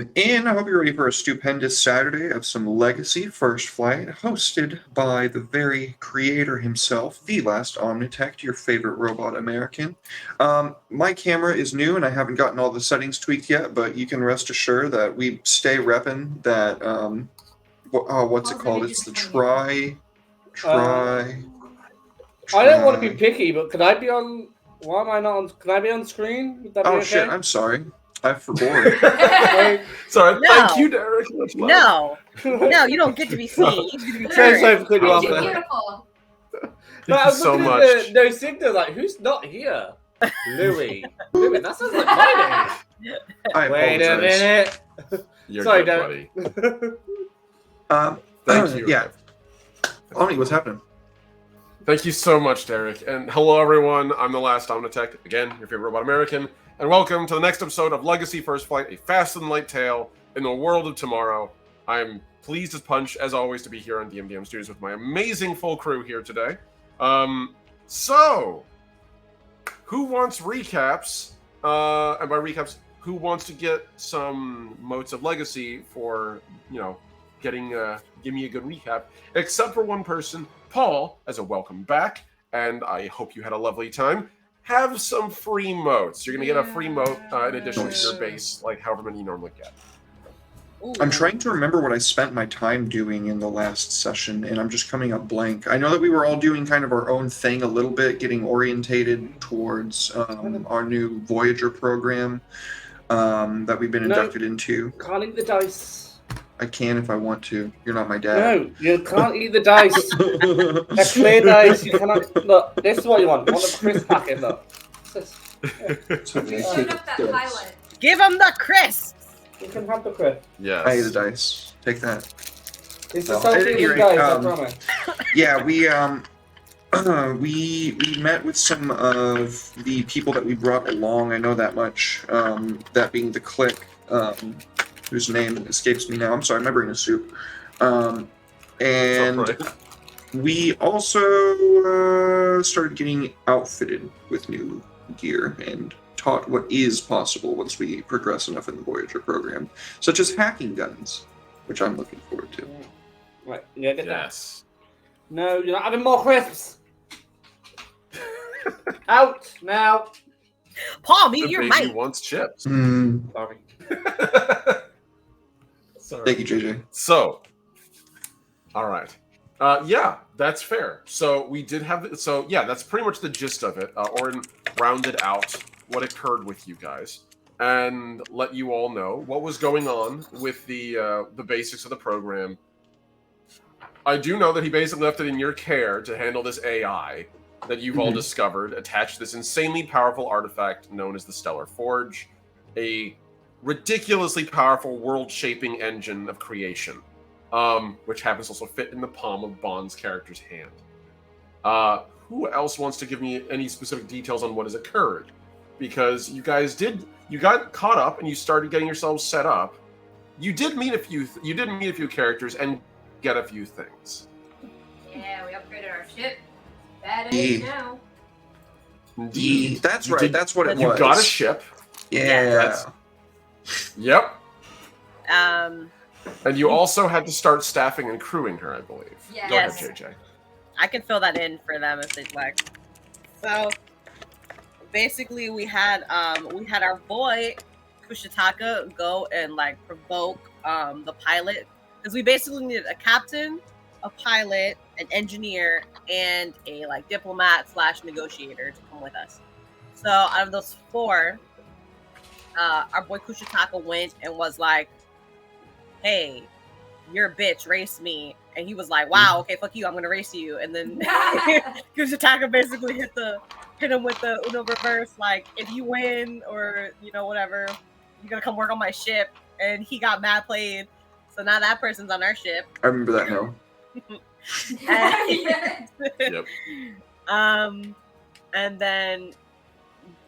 I hope you're ready for a stupendous Saturday of some Legacy First Flight, hosted by the very creator himself, the last Omnitech, your favorite robot American. My camera is new and I haven't gotten all the settings tweaked yet, but you can rest assured that we stay repping that, what's it called? It's the try. I don't want to be picky, but could I be on? Why am I not on? Can I be on screen? Would that be okay? Shit, I'm sorry. I forgot. Sorry, No. thank you, Derek. No, you don't get to be seen. You get to be Sorry heard. for cutting you off there. Beautiful. But Thank I you was so looking much. at the no signal, like, who's not here? Louis. Louis, that sounds like my name. I Wait a apologize. minute. You're Sorry, good, Derek. buddy. Thank you. Yeah. Omni, what's happening? Thank you so much, Derek. And hello, everyone. I'm the last Omnitech, again, your favorite robot American. And welcome to the next episode of Legacy First Flight, a fast and light tale in the world of tomorrow. I'm pleased as punch, as always, to be here on DMDM Studios with my amazing full crew here today. So, who wants recaps? And by recaps, who wants to get some motes of Legacy for, give me a good recap? Except for one person, Paul, as a welcome back, and I hope you had a lovely time. Have some free motes. You're going to get a free mote in addition to your base, like however many you normally get. Ooh. I'm trying to remember what I spent my time doing in the last session, and I'm just coming up blank. I know that we were all doing kind of our own thing a little bit, getting orientated towards our new Voyager program that we've been inducted into. Can't eat the dice. I can if I want to. You're not my dad. No, you can't eat the dice. They're clear dice. You cannot. Look, this is what you want. You want a crisp packet, look. Shoot up that pilot. Give them the crisps. You can have the crisp. Yes. I ate the dice. Take that. It's Well, the at salty any rate, dice, I promise. Yeah, we met with some of the people that we brought along. I know that much. That being the clique, whose name escapes me now. I'm sorry, my brain is soup. And Right. we also started getting outfitted with new gear and taught what is possible once we progress enough in the Voyager program, such as hacking guns, which I'm looking forward to. Right, yeah, get that. Yes. No, you're not having more crisps. Out now. Paul, The mute your baby mic. wants chips. Sorry. Sorry. Thank you, JJ. So, all right. Yeah, that's fair. So we did have. That's pretty much the gist of it. Orin rounded out what occurred with you guys and let you all know what was going on with the basics of the program. I do know that he basically left it in your care to handle this AI that you've all discovered, attached to this insanely powerful artifact known as the Stellar Forge, a ridiculously powerful world-shaping engine of creation, which happens to also fit in the palm of Bond's character's hand. Who else wants to give me any specific details on what has occurred? Because you got caught up and you started getting yourselves set up. You did meet a few characters and get a few things. Yeah, we upgraded our ship. Bad age now. Indeed. That's You right. did- That's what it You was. got a ship. Yeah. That's- Yep. Um, And you also had to start staffing and crewing her, I believe. Yes. Go ahead, Yes. JJ. I can fill that in for them if they'd like. So basically, we had our boy Kushitaka go and provoke the pilot, because we basically needed a captain, a pilot, an engineer, and a diplomat / negotiator to come with us. So out of those four, our boy Kushitaka went and was like, "Hey, you're a bitch, race me." And he was like, "Wow, okay, fuck you, I'm gonna race you." And then Kushitaka basically hit him with the Uno reverse, like, if you win or whatever, you're gonna come work on my ship. And he got mad played. So now that person's on our ship. I remember that now. Yes. Yep. And then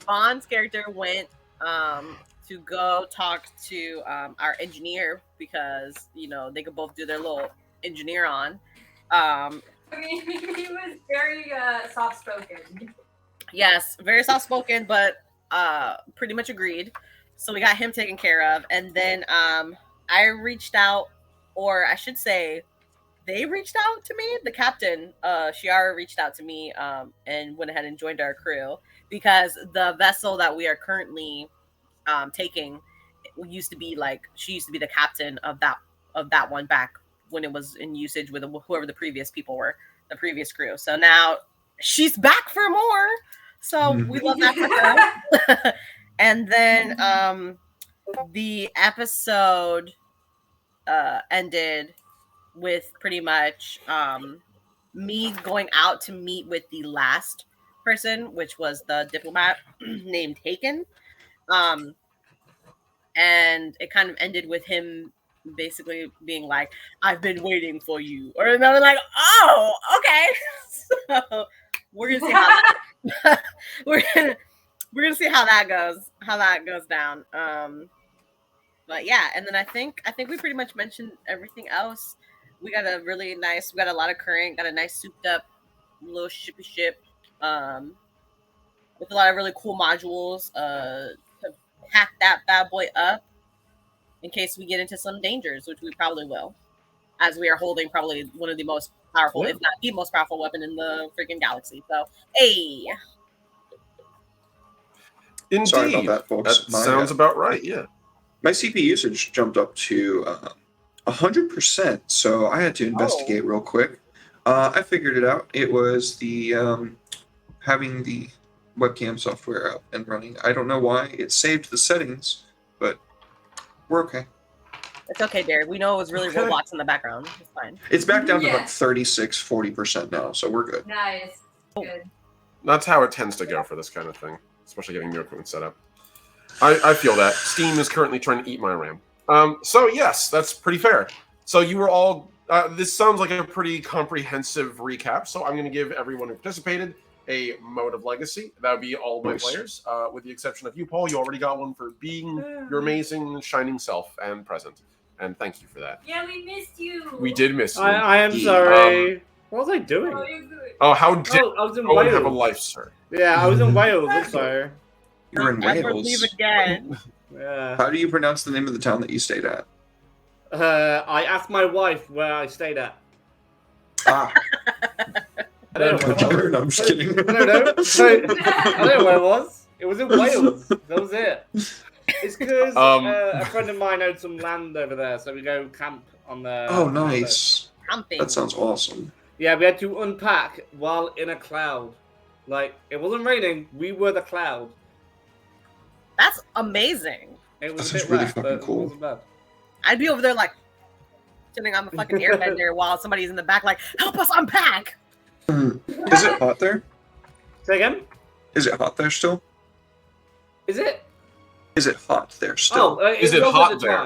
Bond's character went to go talk to our engineer, because they could both do their little engineer on. I mean, he was very soft-spoken. Yes, very soft spoken, but pretty much agreed. So we got him taken care of, and then I reached out, or I should say, they reached out to me. The captain, Shiara, reached out to me and went ahead and joined our crew because the vessel that we are currently taking used to be she used to be the captain of that one back when it was in usage with whoever the previous people were, the previous crew. So now she's back for more. So we love that for her. And then the episode ended with pretty much me going out to meet with the last person, which was the diplomat named Haken. And it kind of ended with him basically being like, "I've been waiting for you," or another like, "Oh, okay." So we're gonna see how we're gonna see how that goes down. But yeah, and then I think we pretty much mentioned everything else. We got a lot of current, got a nice souped up little ship, with a lot of really cool modules to hack that bad boy up in case we get into some dangers, which we probably will, as we are holding probably one of the most powerful, if not the most powerful weapon in the freaking galaxy. So, hey. Indeed. Sorry about that, folks. That sounds about right, yeah. My CP usage jumped up to 100%, so I had to investigate real quick. I figured it out. It was the having the webcam software up and running. I don't know why it saved the settings, but we're okay. It's okay, Derek. We know it was really Roblox in the background. It's fine. It's back down to like 36-40% now, so we're good. Nice. Good. That's how it tends to go for this kind of thing, especially getting new equipment set up. I feel that. Steam is currently trying to eat my RAM. So yes, that's pretty fair. So you were all, this sounds like a pretty comprehensive recap, so I'm going to give everyone who participated a mode of legacy. That would be all my players, with the exception of you, Paul. You already got one for being your amazing, shining self and present. And thank you for that. Yeah, we missed you. We did miss you. I am sorry. What was I doing? Oh, you're good. Oh, how did I was in Owen Wales. have a life, sir? Yeah, I was in Wales. I'm sorry. You're in Never Wales. leave again. Yeah. How do you pronounce the name of the town that you stayed at? I asked my wife where I stayed at. Ah, I don't know. tell her. No, I'm just kidding. I don't know. I don't know where it was. It was in Wales. That was it. It's because a friend of mine owned some land over there, so we go camp on the. Oh, nice. Camping. That sounds awesome. Yeah, we had to unpack while in a cloud. Like, it wasn't raining. We were the cloud. That's amazing. It was That a sounds bit really rough, fucking but cool. It wasn't bad. I'd be over there like sitting on the fucking airbender while somebody's in the back like, help us unpack. Is it hot there? Say again? Is it hot there still? Is it? Is it hot there still? Is it was hot at the there?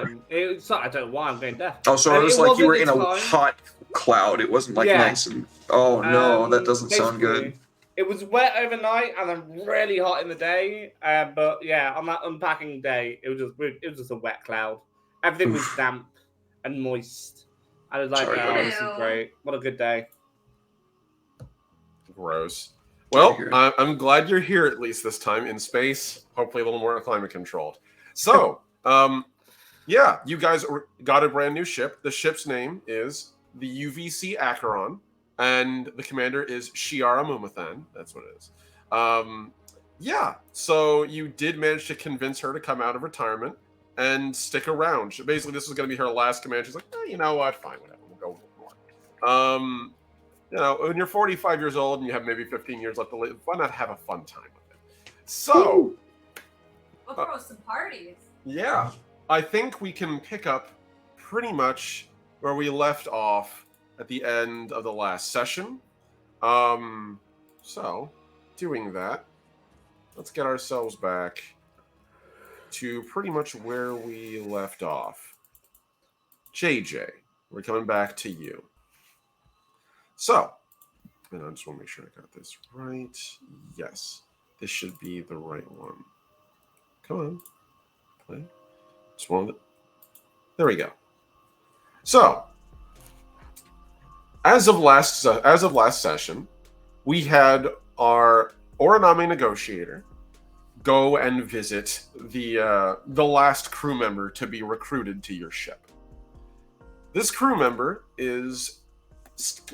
time. I don't know why I'm going deaf. Oh, so it was it like you were was in at a the time. hot cloud. It wasn't like Yeah. nice and. Oh no, that doesn't sound good. Basically, it was wet overnight and then really hot in the day. But yeah, on that unpacking day, it was just a wet cloud. Everything was damp and moist. I was like, Sorry, oh, buddy. this is great. What a good day. Gross. Well, Here. I'm glad you're here at least this time in space. Hopefully a little more climate controlled. So, yeah, you guys got a brand new ship. The ship's name is the UVC Acheron, and the commander is Shiara Mumathan. That's what it is. Yeah, so you did manage to convince her to come out of retirement and stick around. Basically, this was going to be her last command. She's like, you know what? Fine, whatever. We'll go more. You know, when you're 45 years old and you have maybe 15 years left to live, why not have a fun time with it? So, We'll throw some parties. yeah, I think we can pick up pretty much where we left off at the end of the last session. So, doing that, let's get ourselves back to pretty much where we left off. JJ, we're coming back to you. So, and I just want to make sure I got this right. Yes, this should be the right one. Come on. Play. Just one of the... There we go. So, as of last session, we had our Oranami negotiator go and visit the last crew member to be recruited to your ship. This crew member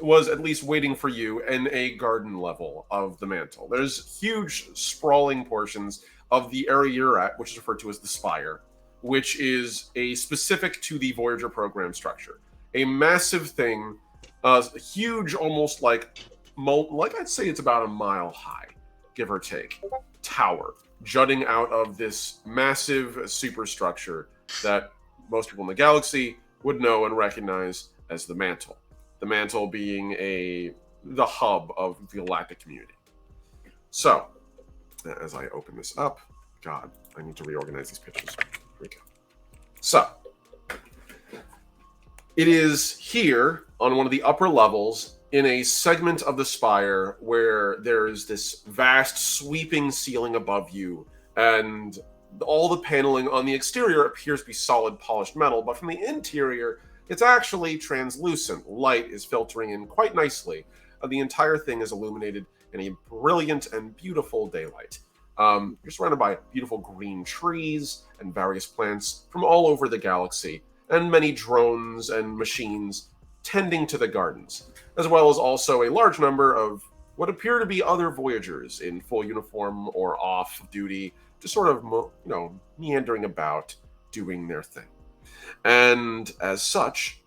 was at least waiting for you in a garden level of the mantle. There's huge sprawling portions of the area you're at, which is referred to as the Spire, which is a specific to the Voyager program structure. A massive thing, huge, almost like I'd say it's about a mile high, give or take, tower jutting out of this massive superstructure that most people in the galaxy would know and recognize as the Mantle. The Mantle being the hub of the galactic community. So, as I open this up, God, I need to reorganize these pictures. Here we go. So, it is here on one of the upper levels in a segment of the spire where there is this vast sweeping ceiling above you, and all the paneling on the exterior appears to be solid polished metal, but from the interior, it's actually translucent. Light is filtering in quite nicely. The entire thing is illuminated in a brilliant and beautiful daylight. You're surrounded by beautiful green trees and various plants from all over the galaxy, and many drones and machines tending to the gardens, as well as also a large number of what appear to be other Voyagers in full uniform or off duty, just sort of, meandering about, doing their thing. And as such,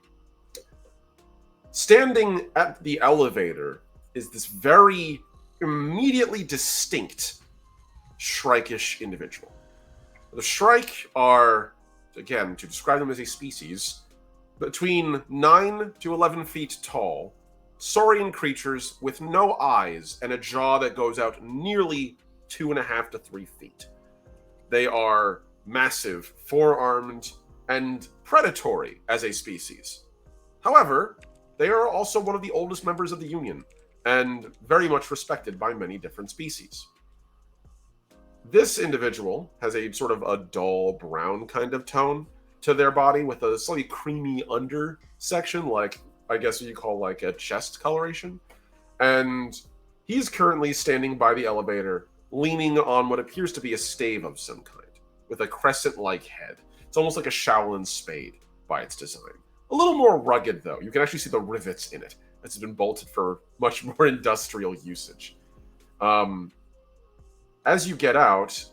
standing at the elevator is this very immediately distinct Shrike-ish individual. The Shrike are, again, to describe them as a species, between 9 to 11 feet tall, saurian creatures with no eyes and a jaw that goes out nearly 2.5 to 3 feet. They are massive, four-armed, and predatory as a species. However, they are also one of the oldest members of the Union, and very much respected by many different species. This individual has a sort of a dull brown kind of tone to their body with a slightly creamy under section, like I guess you call like a chest coloration. And he's currently standing by the elevator, leaning on what appears to be a stave of some kind, with a crescent-like head. It's almost like a Shaolin spade by its design. A little more rugged, though. You can actually see the rivets in it. It's been bolted for much more industrial usage. As you get out,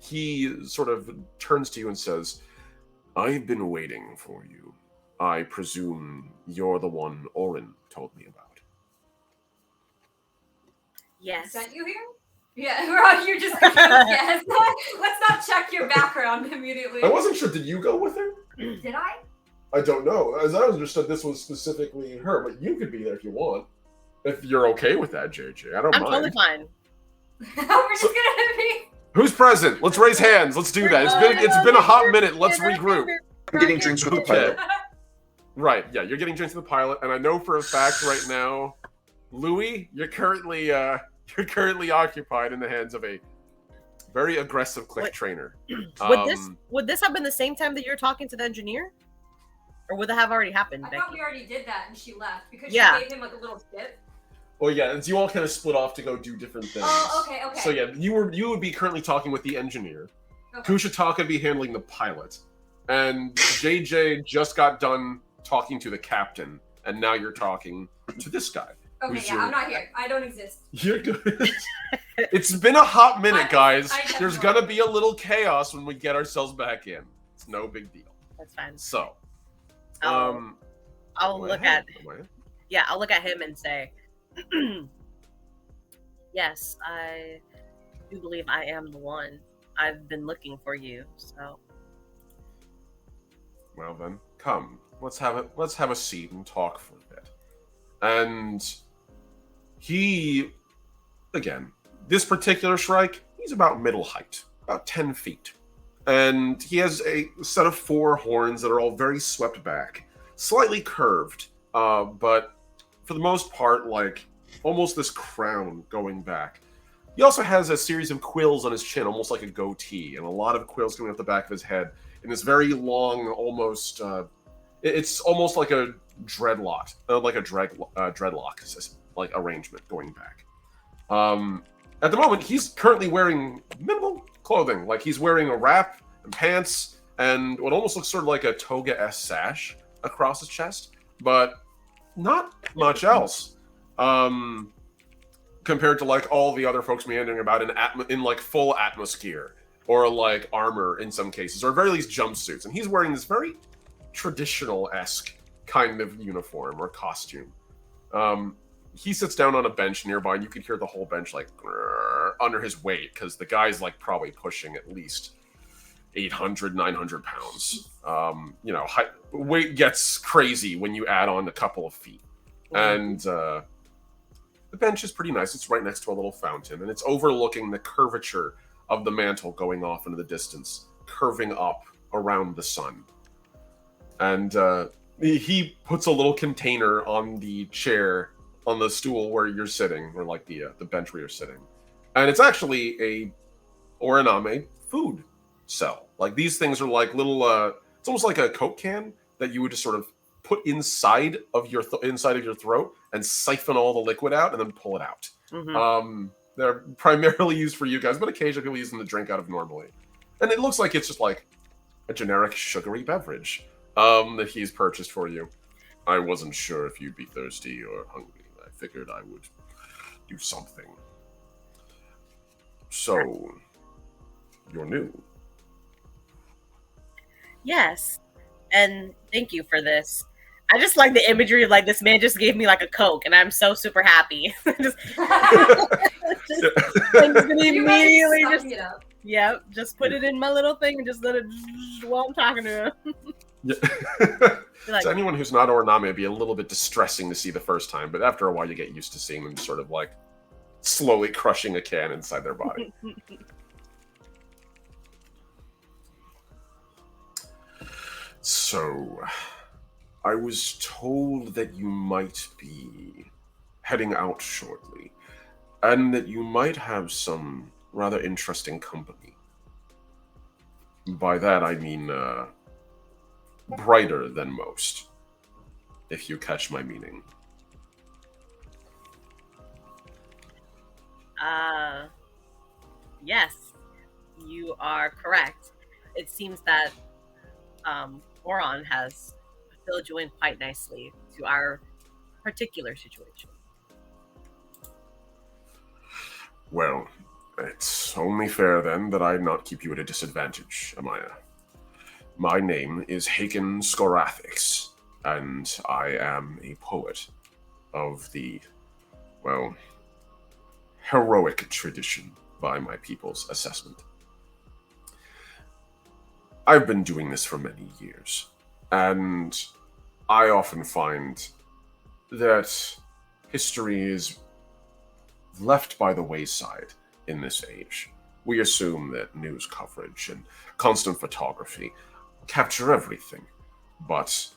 he sort of turns to you and says, "I've been waiting for you. I presume you're the one Orin told me about." Yes. Sent you here? Yeah, Rod, you're just yes. Let's not check your background immediately. I wasn't sure. Did you go with her? Did I? I don't know. As I understood, this was specifically her, but you could be there if you want. If you're okay with that, JJ. I don't I'm mind. totally fine. We're just gonna be. Who's present? Let's raise hands. Let's do that. It's been a hot minute. Let's regroup. I'm getting drinks with the pilot. Right, yeah, you're getting drinks with the pilot, and I know for a fact right now, Louis, you're currently occupied in the hands of a very aggressive click trainer. Would this have been the same time that you're talking to the engineer? Or would that have already happened, I Becky? thought we already did that and she left because Yeah. she gave him like a little tip. Well, yeah, and you all kind of split off to go do different things. Oh, okay. So yeah, you would be currently talking with the engineer. Okay. Kushataka would be handling the pilot, and JJ just got done talking to the captain, and now you're talking to this guy. Okay, who's yeah, your- I'm not here. I don't exist. You're good. It's been a hot minute, guys. I definitely- There's gonna be a little chaos when we get ourselves back in. It's no big deal. That's fine. So, I'll am I look ahead? at Am I ahead? I'll look at him and say, yes, I do believe I am the one. I've been looking for you, so Well then, come. Let's have a seat and talk for a bit. And he, again, this particular Shrike, he's about middle height, about 10 feet. And he has a set of 4 horns that are all very swept back, slightly curved, but for the most part, like almost this crown going back. He also has a series of quills on his chin, almost like a goatee, and a lot of quills coming off the back of his head in this very long, almost, it's almost like a dreadlock, dreadlock, like arrangement going back. At the moment, he's currently wearing minimal clothing. Like he's wearing a wrap and pants and what almost looks sort of like a toga-esque sash across his chest, but not much else. Compared to like all the other folks meandering about in like full Atmos gear or like armor in some cases, or at very least jumpsuits. And he's wearing this very traditional-esque kind of uniform or costume. He sits down on a bench nearby, and you can hear the whole bench like under his weight because the guy's like probably pushing at least 800, 900 pounds. Weight gets crazy when you add on a couple of feet. And the bench is pretty nice. It's right next to a little fountain, and it's overlooking the curvature of the mantle going off into the distance, curving up around the sun. And he puts a little container on the chair, on the stool where you're sitting, or like the bench where you're sitting. And it's actually a Oriname food cell. Like these things are like little, it's almost like a Coke can that you would just sort of put inside of your throat and siphon all the liquid out and then pull it out. Mm-hmm. They're primarily used for you guys, but occasionally people use them to drink out of normally. And it looks like it's just like a generic sugary beverage that he's purchased for you. I wasn't sure if you'd be thirsty or hungry. I figured I would do something. So, you're new. Yes, and thank you for this. I just like the imagery of like this man just gave me like a Coke, and I'm so super happy. I'm just gonna immediately just put it in my little thing and just let it while I'm talking to him. Like, to anyone who's not Oriname, it'd be a little bit distressing to see the first time, but after a while you get used to seeing them sort of like slowly crushing a can inside their body. So, I was told that you might be heading out shortly, and that you might have some rather interesting company. By that I mean, brighter than most, if you catch my meaning. Yes, you are correct. It seems that Oron has filled you in quite nicely to our particular situation. Well, it's only fair then that I not keep you at a disadvantage, Amaya. My name is Haken Skorathix, and I am a poet of the, well, heroic tradition by my people's assessment. I've been doing this for many years, and I often find that history is left by the wayside in this age. We assume that news coverage and constant photography capture everything, but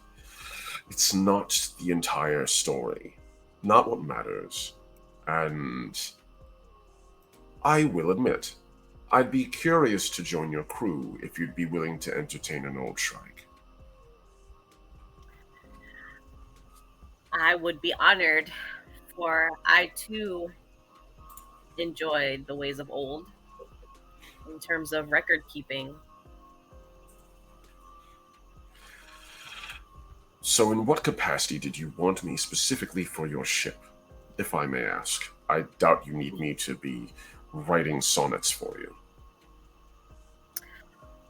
it's not the entire story, not what matters. And I will admit, I'd be curious to join your crew if you'd be willing to entertain an old shrike. I would be honored, for I too enjoyed the ways of old in terms of record keeping. So in what capacity did you want me specifically for your ship, if I may ask? I doubt you need me to be writing sonnets for you.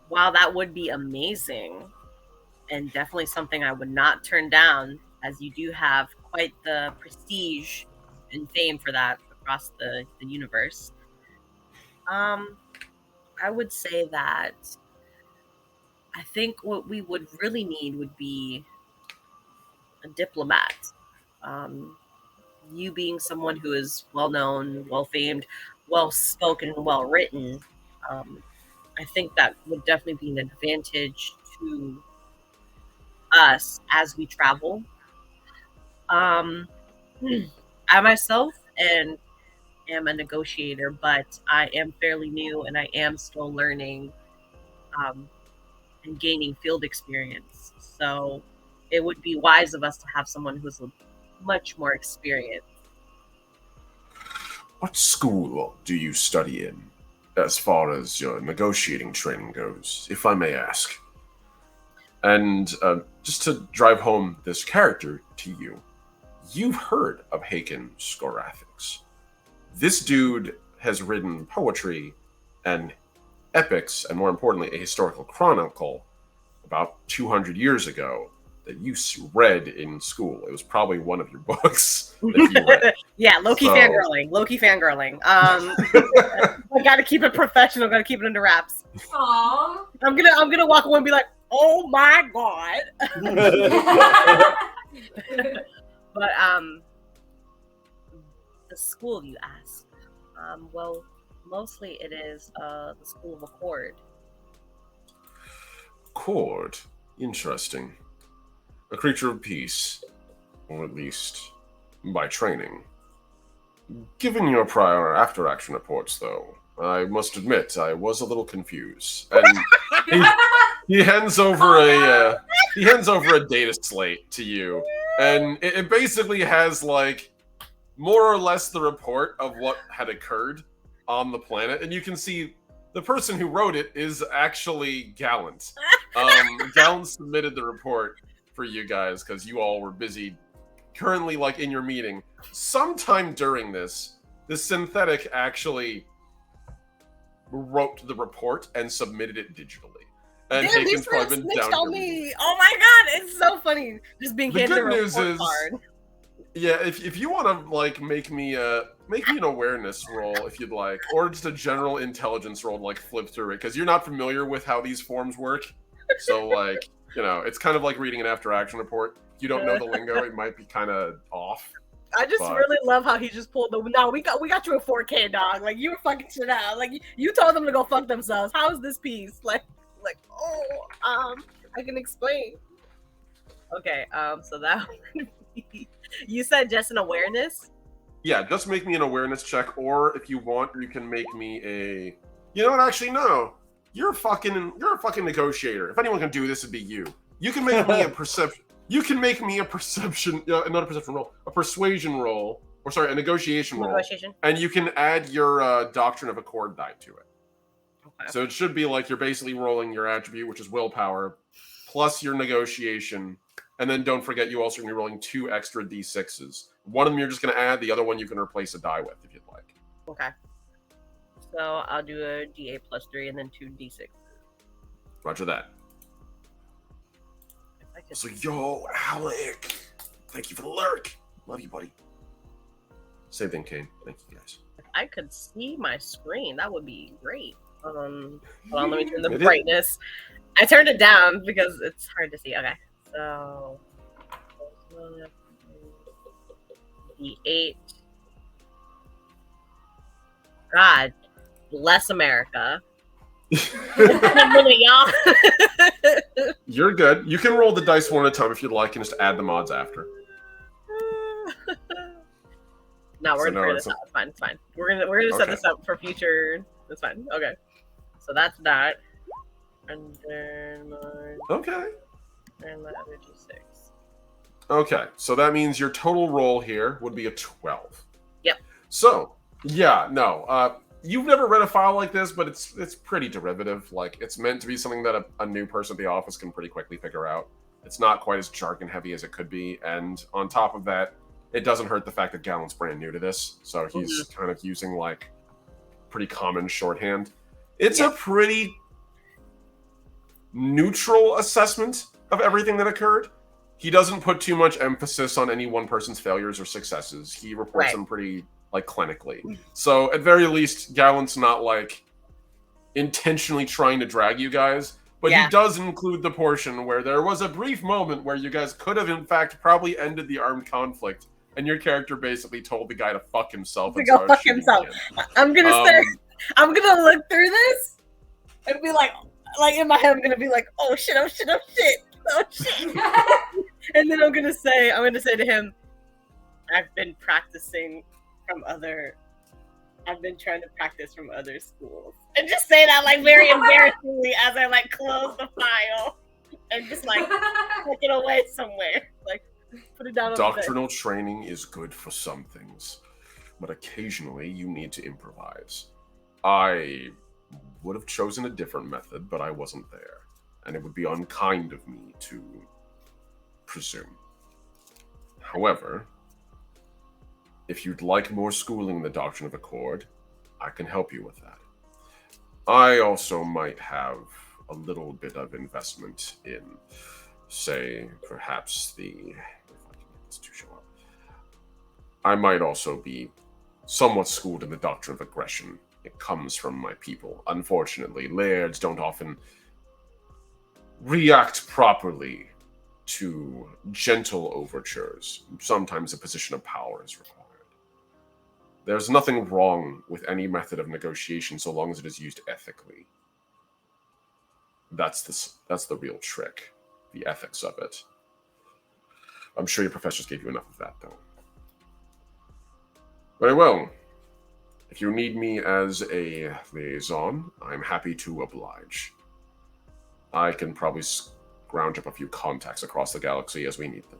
While that would be amazing, and definitely something I would not turn down, as you do have quite the prestige and fame for that across the universe, I would say that I think what we would really need would be a diplomat. You being someone who is well-known, well-famed, well-spoken, and well-written, I think that would definitely be an advantage to us as we travel. I myself am a negotiator, but I am fairly new and I am still learning and gaining field experience. So it would be wise of us to have someone who's much more experienced. What school do you study in? as far as your negotiating training goes, if I may ask. And just to drive home this character to you, you've heard of Haken Skorathix. This dude has written poetry and epics, and more importantly, a historical chronicle about 200 years ago that you read in school. It was probably one of your books that you read. Yeah, Loki So- fangirling. Loki fangirling. I gotta keep it professional. Gotta keep it under wraps. Aww. I'm gonna walk away and be like, oh my god. But the school you ask. Well, mostly it is the School of Accord. Cord. Interesting. A creature of peace, or at least by training. Given your prior after-action reports, though, I must admit I was a little confused. And he hands over a data slate to you, and it basically has like more or less the report of what had occurred on the planet, and you can see the person who wrote it is actually Gallant. Gallant submitted the report for you guys because you all were busy currently like in your meeting. Sometime during this, the synthetic actually wrote the report and submitted it digitally. And Damn, Haken's he's probably been snitched down on here. me. Oh my god, it's so funny. Just being The handed a good news report is- card. Yeah, if you want to like make me an awareness roll if you'd like, or just a general intelligence roll to like flip through it, because you're not familiar with how these forms work. So like, you know, it's kind of like reading an after action report. If you don't know the lingo, it might be kind of off. I just But- really love how he just pulled the. No, we got you a 4K, dog. Like you were fucking shit out. Like you told them to go fuck themselves. How is this piece? Like I can explain. Okay, so that you said just an awareness. Yeah, just make me an awareness check, or if you want, you can make me a. You know what? Actually, no. You're a fucking negotiator. If anyone can do this, it'd be you. You can make me a perception. You can make me a perception, not a perception roll, a persuasion roll, or sorry, a negotiation roll, Negotiation. and you can add your Doctrine of Accord die to it. Okay. So it should be like you're basically rolling your attribute, which is willpower, plus your negotiation, and then don't forget you also going to be rolling 2 extra d6s. One of them you're just going to add, the other one you can replace a die with if you'd like. Okay. So I'll do a D8 plus 3 and then 2 D6. Roger that. If I could- So, yo, Alec, thank you for the lurk. Love you, buddy. Same thing, Kane. Thank you, guys. If I could see my screen, that would be great. Hold on, let me turn the It is. brightness. I turned it down because it's hard to see. Okay, so D8. God bless America. Y'all. You're good. You can roll the dice one at a time if you'd like, and just add the mods after. No, we're So gonna no, figure it's this out. It's fine. It's fine. We're gonna set Okay. this up for future. It's fine. Okay. So that's that. And then Okay. and the other D6. Okay, so that means your total roll here would be a 12. Yep. So, yeah, no. You've never read a file like this, but it's pretty derivative. Like, it's meant to be something that a new person at the office can pretty quickly figure out. It's not quite as jargon heavy as it could be, and on top of that, it doesn't hurt the fact that Gallant's brand new to this, so he's kind of using, like, pretty common shorthand. It's a pretty neutral assessment of everything that occurred. He doesn't put too much emphasis on any one person's failures or successes. He reports Right. them pretty, like, clinically. So, at very least, Gallant's not, like, intentionally trying to drag you guys, but Yeah. he does include the portion where there was a brief moment where you guys could have, in fact, probably ended the armed conflict, and your character basically told the guy to fuck himself To and go started fuck shooting himself. again. I'm gonna Um, say, I'm gonna look through this and be like in my head, I'm gonna be like, oh shit, oh shit, oh shit, oh shit. And then I'm gonna say to him, I've been trying to practice from other schools. And just say that like very embarrassingly as I like close the file and just like put it away somewhere. Like put it down on the bed. Doctrinal training is good for some things, but occasionally you need to improvise. I would have chosen a different method, but I wasn't there. And it would be unkind of me to presume. However, if you'd like more schooling in the Doctrine of Accord, I can help you with that. I also might have a little bit of investment in, say, perhaps if I can get this to show up. I might also be somewhat schooled in the Doctrine of Aggression. It comes from my people. Unfortunately, lairds don't often react properly to gentle overtures. Sometimes a position of power is required. There's nothing wrong with any method of negotiation so long as it is used ethically. That's the real trick, the ethics of it. I'm sure your professors gave you enough of that, though. Very well. If you need me as a liaison, I'm happy to oblige. I can probably scrounge up a few contacts across the galaxy as we need them.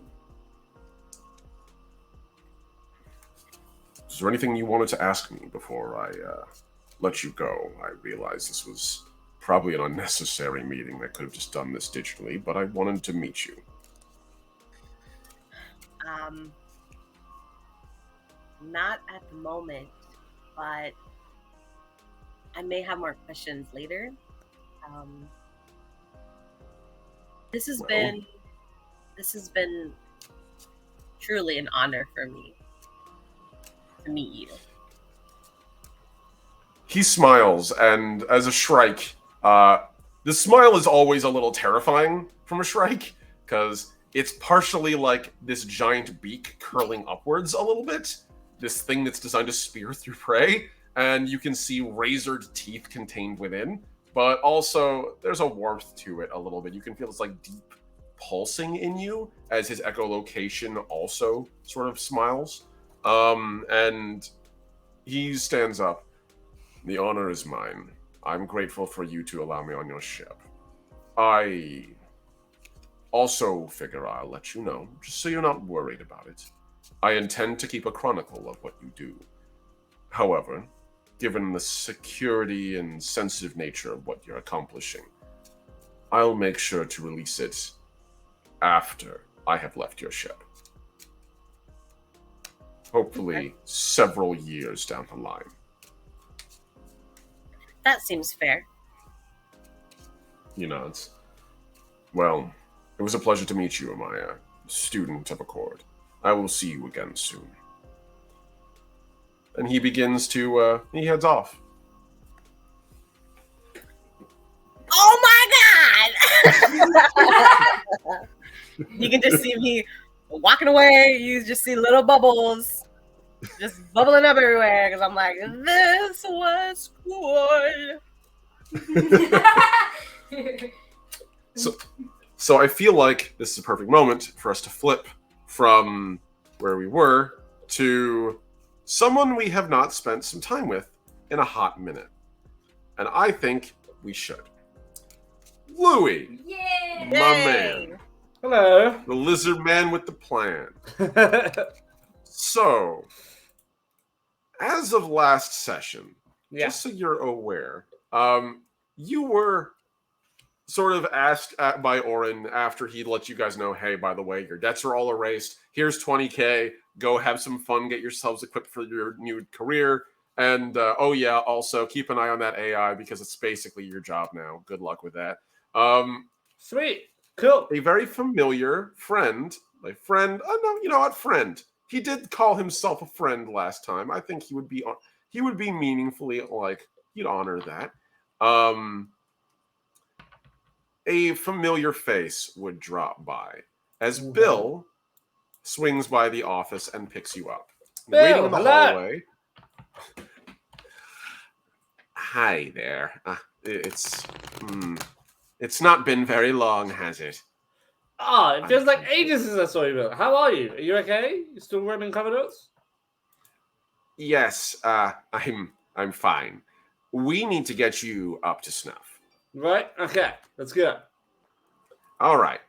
Is there anything you wanted to ask me before I let you go? I realize this was probably an unnecessary meeting. I could have just done this digitally, but I wanted to meet you. Not at the moment, but I may have more questions later. This has been truly an honor for me to meet you. He smiles, and as a Shrike, the smile is always a little terrifying from a Shrike, because it's partially like this giant beak curling upwards a little bit, this thing that's designed to spear through prey, and you can see razored teeth contained within, but also there's a warmth to it a little bit. You can feel this like deep pulsing in you as his echolocation also sort of smiles. And he stands up. The honor is mine. I'm grateful for you to allow me on your ship. I also figure I'll let you know, just so you're not worried about it. I intend to keep a chronicle of what you do. However, given the security and sensitive nature of what you're accomplishing, I'll make sure to release it after I have left your ship. Hopefully, several years down the line. That seems fair. He nods. Well, it was a pleasure to meet you, Amaya, student of Accord. I will see you again soon. And he begins to, he heads off. Oh my god! You can just see me walking away. You just see little bubbles just bubbling up everywhere because I'm like, this was cool. So I feel like this is a perfect moment for us to flip from where we were to someone we have not spent some time with in a hot minute. And I think we should. Louis, Yeah. my man, Hello. the lizard man with the plan. So, as of last session, Yeah. just so you're aware, you were sort of asked by Orin after he let you guys know, hey, by the way, your debts are all erased. Here's 20K. Go have some fun. Get yourselves equipped for your new career. And, oh yeah, also keep an eye on that AI because it's basically your job now. Good luck with that. Sweet. Cool. A very familiar friend, friend. He did call himself a friend last time. I think he would be meaningfully like, he'd honor that. A familiar face would drop by as Bill swings by the office and picks you up. Bill, Waiting in the hello. hallway. Hi there. It's not been very long, has it? It feels like ages since I saw you, Bill. How are you? Are you okay? You still running cover notes? Yes, I'm fine. We need to get you up to snuff. Right? Okay. Let's go. All right.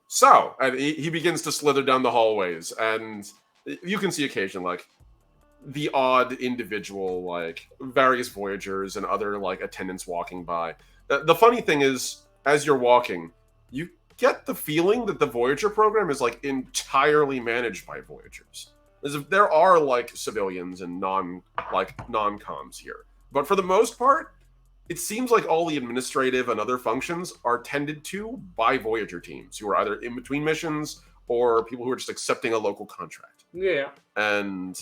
So, and he begins to slither down the hallways, and you can see occasion, like, the odd individual, like various Voyagers and other like attendants walking by. The funny thing is, as you're walking, you get the feeling that the Voyager program is like entirely managed by Voyagers. There are like civilians and non-coms here, but for the most part, it seems like all the administrative and other functions are tended to by Voyager teams who are either in between missions or people who are just accepting a local contract. Yeah. And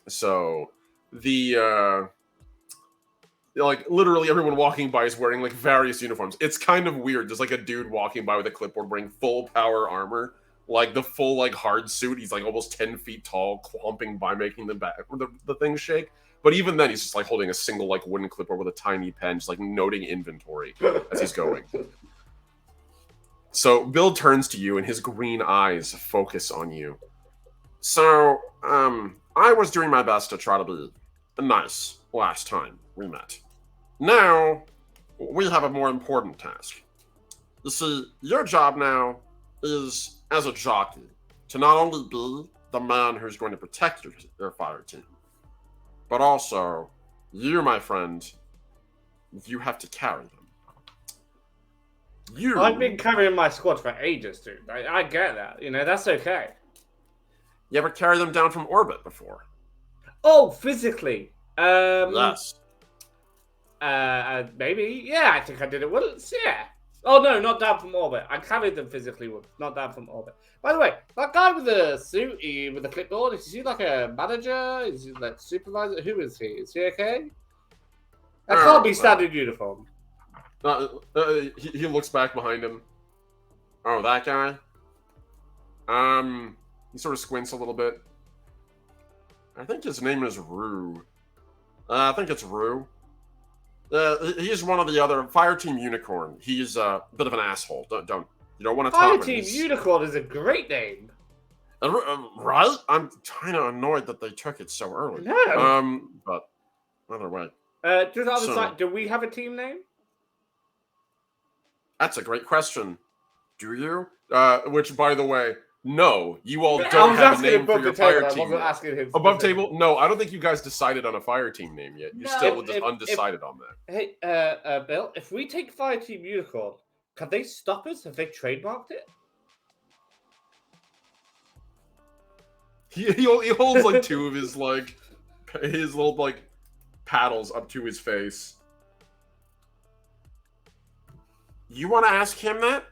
so the like literally everyone walking by is wearing like various uniforms. It's kind of weird. There's like a dude walking by with a clipboard wearing full power armor, like the full like hard suit. He's like almost 10 feet tall, clomping by, making the thing shake. But even then, he's just like holding a single like wooden clipboard with a tiny pen, just like noting inventory as he's going. So Bill turns to you, and his green eyes focus on you. So, I was doing my best to try to be nice last time we met. Now, we have a more important task. You see, your job now is, as a jockey, to not only be the man who's going to protect your fire team, but also, you, my friend, you have to carry them. I've been carrying my squad for ages, dude. I get that. You know, that's okay. You ever carry them down from orbit before? Oh, physically. Yes. Maybe. Yeah, I think I did it once. Yeah. Oh no, not down from orbit. I carried them physically once, not down from orbit. By the way, that guy with the suit, with the clipboard, is he like a manager? Is he like supervisor? Who is he? Is he okay? That can't be standard uniform. He looks back behind him. Oh, that guy? He sort of squints a little bit. I think his name is Rue. I think it's Rue. He's one of the other Fire Team Unicorn. He's a bit of an asshole. You don't want to Fire talk. Team Unicorn is a great name. Right? I'm kind of annoyed that they took it so early. No. But either way. Just on the other side, do we have a team name? That's a great question. Do you? Which, by the way, no, you all I don't was have a asking name above for your the table. fire I team. wasn't asking him. Above table? No, I don't think you guys decided on a fire team name yet. You're No. still just undecided on that. Hey, Bill, if we take Fire Team Unicorn, can they stop us? Have they trademarked it? He holds like two of his like his little like paddles up to his face. You want to ask him that?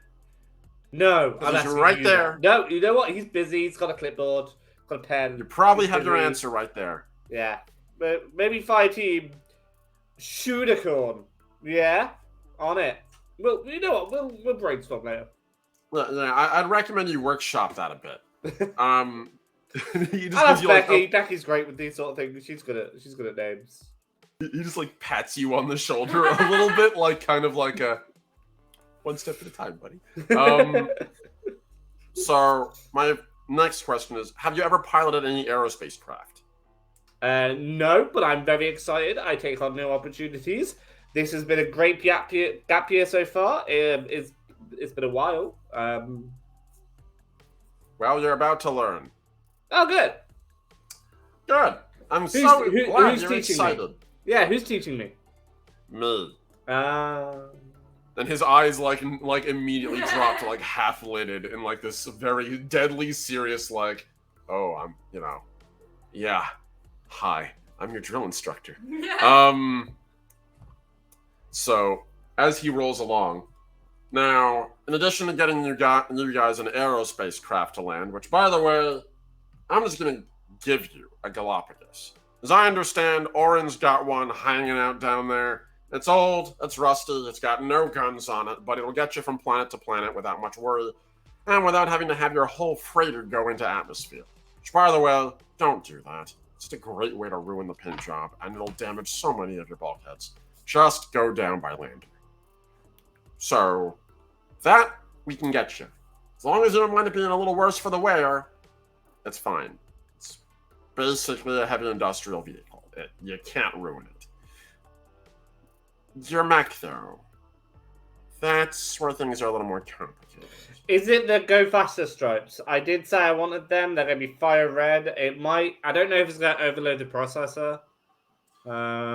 No, Because I'm he's asking right you there. that. No, you know what? He's busy. He's got a clipboard, got a pen. You probably He's have your busy. answer right there. Yeah, but maybe Fire Team Shooticorn. Yeah, on it. Well, you know what? We'll brainstorm later. Yeah, I'd recommend you workshop that a bit. He just I'll gives ask you like Becky. Becky's great with these sort of things. She's good at names. he just like pats you on the shoulder a little bit, like kind of like a one step at a time, buddy. So my next question is: have you ever piloted any aerospace craft? No, but I'm very excited. I take on new opportunities. This has been a great gap year so far. It's been a while. Well, you're about to learn. Oh, good. Good. I'm Who's glad teaching you're me? excited. Yeah, who's teaching me? Me. Uh, And his eyes like immediately drop to like half lidded in like this very deadly serious like, oh, I'm yeah, hi, I'm your drill instructor. So as he rolls along, now in addition to getting you guys an aerospace craft to land, which by the way, I'm just gonna give you a Galapagos. As I understand, Oren's got one hanging out down there. It's old, it's rusty, it's got no guns on it, but it'll get you from planet to planet without much worry, and without having to have your whole freighter go into atmosphere. Which, by the way, don't do that. It's a great way to ruin the paint job, and it'll damage so many of your bulkheads. Just go down by landing. So, that we can get you. As long as you don't mind it being a little worse for the wearer, it's fine. It's basically a heavy industrial vehicle. You can't ruin it. Your mech, though. that's where things are a little more complicated. Is it the Go Faster stripes? I did say I wanted them. They're going to be fire red. It might... I don't know if it's going to overload the processor.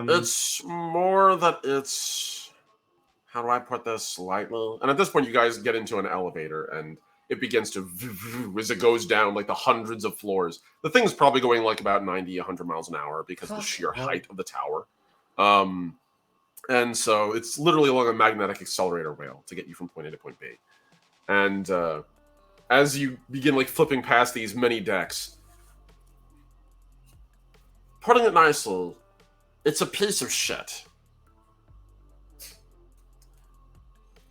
It's more that it's... How do I put this lightly? And at this point, you guys get into an elevator, and it begins to... as it goes down, like, the hundreds of floors. The thing's probably going, like, about 90, 100 miles an hour because of the sheer height of the tower. And so it's literally along a magnetic accelerator rail to get you from point A to point B. And as you begin like flipping past these many decks, putting it nicely, it's a piece of shit.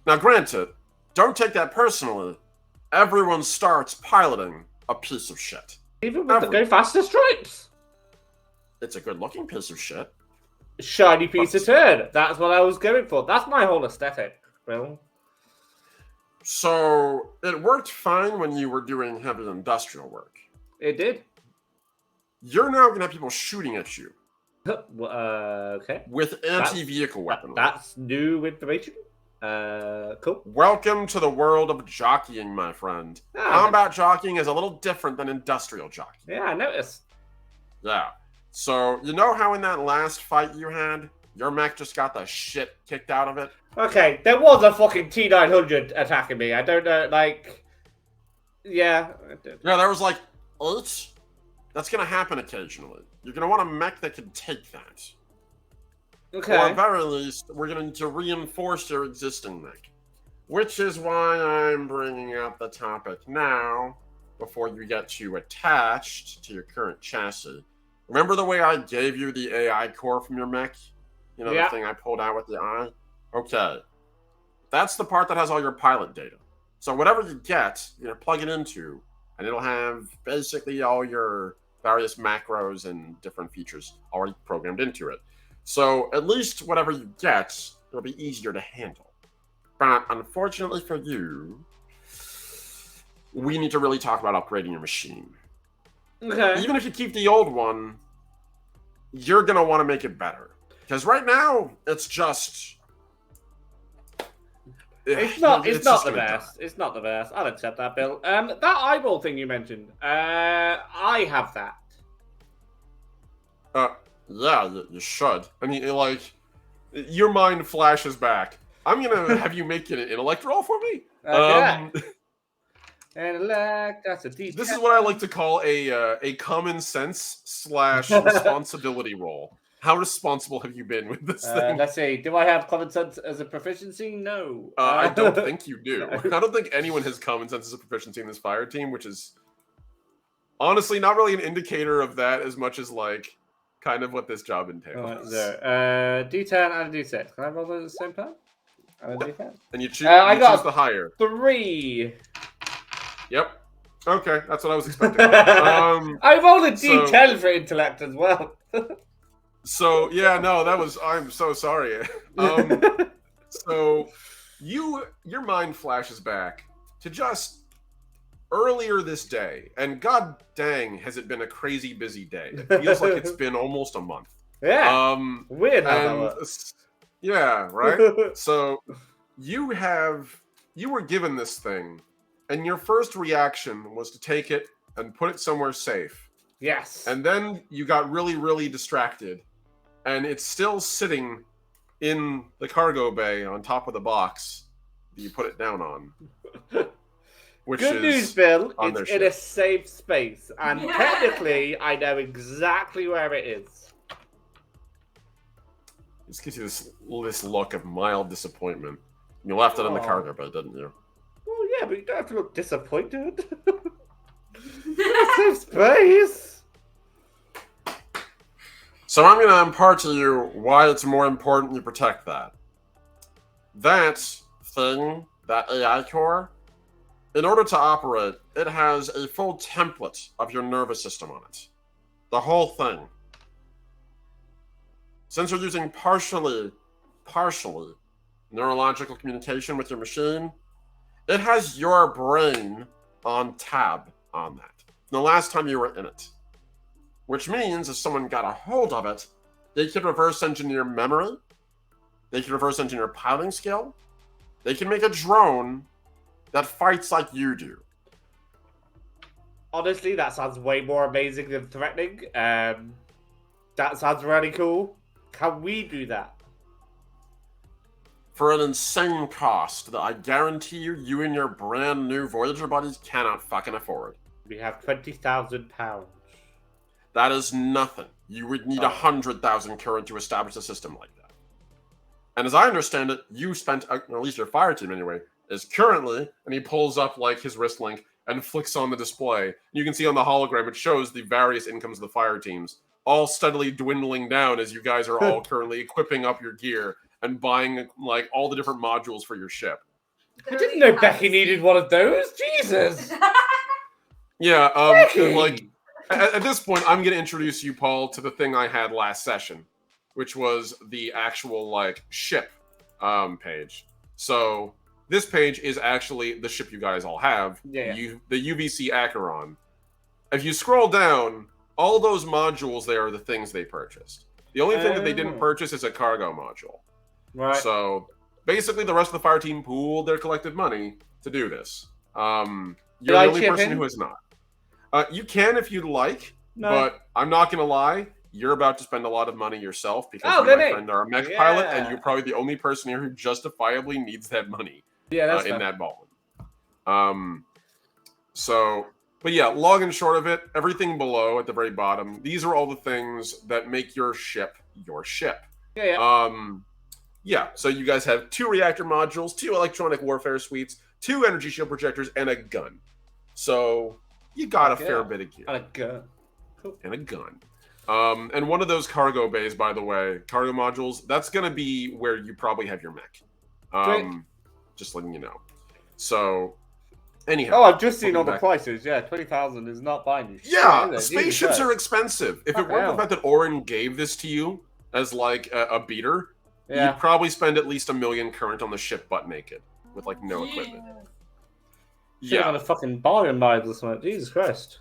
Now granted, don't take that personally. Everyone starts piloting a piece of shit. Even with the Go Faster stripes? It's a good looking piece of shit. Shiny piece of turd. That's what I was going for. That's my whole aesthetic, Bill. So it worked fine when you were doing heavy industrial work. It did. You're now going to have people shooting at you Okay. with anti-vehicle weaponry. That's new information. Cool. Welcome to the world of jockeying, my friend. Combat jockeying is a little different than industrial jockeying. Yeah, I noticed. Yeah. So, you know how in that last fight you had, your mech just got the shit kicked out of it? Okay, there was a fucking T-900 attacking me. I don't know, like... Yeah. Yeah, there was like 8. That's going to happen occasionally. You're going to want a mech that can take that. Okay. Or at very least, we're going to need to reinforce your existing mech. Which is why I'm bringing up the topic now, before you get too attached to your current chassis. Remember the way I gave you the AI core from your mech? You know, Yeah. the thing I pulled out with the eye? Okay. That's the part that has all your pilot data. So whatever you get, you're going to plug it into, and it'll have basically all your various macros and different features already programmed into it. So at least whatever you get, it'll be easier to handle. But unfortunately for you, we need to really talk about upgrading your machine. Okay. Even if you keep the old one, you're going to want to make it better. Because right now, it's just... It's not the just gonna best. It's not the best. I'll accept that, Bill. That eyeball thing you mentioned, I have that. Yeah, you should. I mean, like, your mind flashes back. I'm going to have you make an intellect roll for me. Okay. And that's a D10. This is what I like to call a common sense / responsibility roll. How responsible have you been with this thing? Let's see. Do I have common sense as a proficiency? No. I don't think you do. I don't think anyone has common sense as a proficiency in this fire team, which is honestly not really an indicator of that as much as like kind of what this job entails. D10 and a D6. Can I roll those at the same time? And a D10. And you choose, I got choose the higher. 3. Yep. Okay, that's what I was expecting. I rolled a D10 for intellect as well. So yeah, no, I'm so sorry. So your mind flashes back to just earlier this day, and god dang, has it been a crazy busy day. It feels like it's been almost a month. Yeah. Weird how that works. Yeah, right? So you were given this thing, and your first reaction was to take it and put it somewhere safe. Yes. And then you got really, really distracted. And it's still sitting in the cargo bay on top of the box that you put it down on. Which Good is news, Bill. on It's their in a ship. safe space. And Yeah. technically, I know exactly where it is. This gives you this look of mild disappointment. You left it in the Aw. cargo bay, didn't you? Oh, yeah, but you don't have to look disappointed. Safe space. So I'm going to impart to you why it's more important you protect that. That thing, that AI core, in order to operate, it has a full template of your nervous system on it. The whole thing. Since you're using partially neurological communication with your machine, it has your brain on tab on that. The last time you were in it. Which means if someone got a hold of it, they could reverse engineer memory, they could reverse engineer piloting skill, They can make a drone that fights like you do. Honestly, that sounds way more amazing than threatening. That sounds really cool. Can we do that? For an insane cost that I guarantee you and your brand new Voyager buddies cannot fucking afford. We have £20,000. That is nothing. You would need Oh. 100,000 current to establish a system like that. And as I understand it, you spent, or at least your fire team anyway, is currently, and he pulls up like his wrist link and flicks on the display. You can see on the hologram, it shows the various incomes of the fire teams, all steadily dwindling down as you guys are all currently equipping up your gear and buying like all the different modules for your ship. I didn't know Becky needed one of those. Jesus. Yeah, Becky! like at this point, I'm going to introduce you, Paul, to the thing I had last session, which was the actual like ship page. So this page is actually the ship you guys all have, Yeah. the UVC Acheron. If you scroll down, all those modules there are the things they purchased. The only thing that they didn't Oh. purchase is a cargo module. Right. So basically, the rest of the fire team pooled their collected money to do this. You're the I only chip person in? who has not. You can if you'd like, No. but I'm not gonna lie. You're about to spend a lot of money yourself because Oh, you, my goody. friend, are a mech pilot, and Yeah. you're probably the only person here who justifiably needs that money Yeah, that's in fair. that ballroom. But yeah, long and short of it, everything below at the very bottom, these are all the things that make your ship your ship. Yeah. Yeah, so you guys have 2 reactor modules, 2 electronic warfare suites, 2 energy shield projectors, and a gun. So you got a fair Yeah. bit of gear. And a gun. Cool. And a gun. And one of those cargo bays, by the way, cargo modules, that's going to be where you probably have your mech. Great. Just letting you know. So, anyhow. Oh, I've just seen welcome all the back. prices. Yeah, 20,000 is not buying you. Yeah, shit, is it? spaceships Jesus are Christ. expensive. If it Fucking weren't hell. the fact that Orin gave this to you as like a beater, Yeah. you'd probably spend at least $1 million current on the ship butt naked with like no equipment. Should've gone Yeah, to fucking bargain buys or something. Jesus Christ.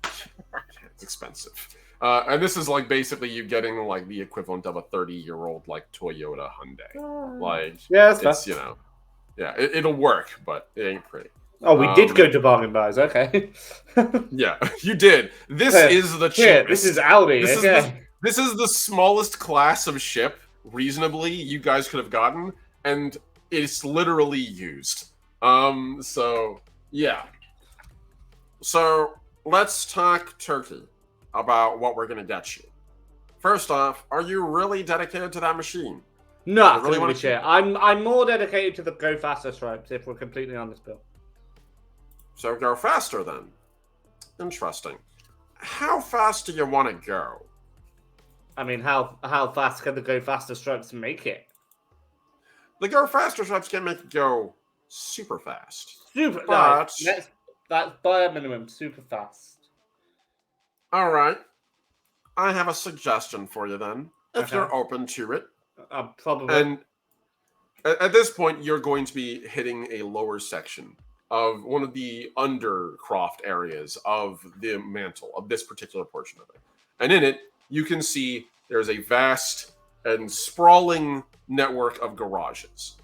it's expensive. And this is like basically you getting like the equivalent of a 30-year-old like Toyota Hyundai. Like Yeah, that's it's fair. yeah, it'll work, but it ain't pretty. Oh, we did um, go to bargain buys. Okay. Yeah, you did. This Yeah, is the cheapest. Yeah, this is Audi. This is Okay. This is the smallest class of ship reasonably you guys could have gotten, and it's literally used. So yeah. So let's talk turkey about what we're gonna get you. First off, are you really dedicated to that machine? No, I really really wanna shit. I'm more dedicated to the Go Faster stripes, if we're completely honest, Bill. So go faster then. Interesting. How fast do you want to go? I mean, how fast can the Go Faster stripes make it? The go faster stripes can make it go super fast. Super. But- That's bare minimum. Super fast. All right. I have a suggestion for you then, if Okay. you're open to it. I'm probably. And at this point, you're going to be hitting a lower section of one of the undercroft areas of the mantle, of this particular portion of it. And in it, you can see there's a vast and sprawling network of garages.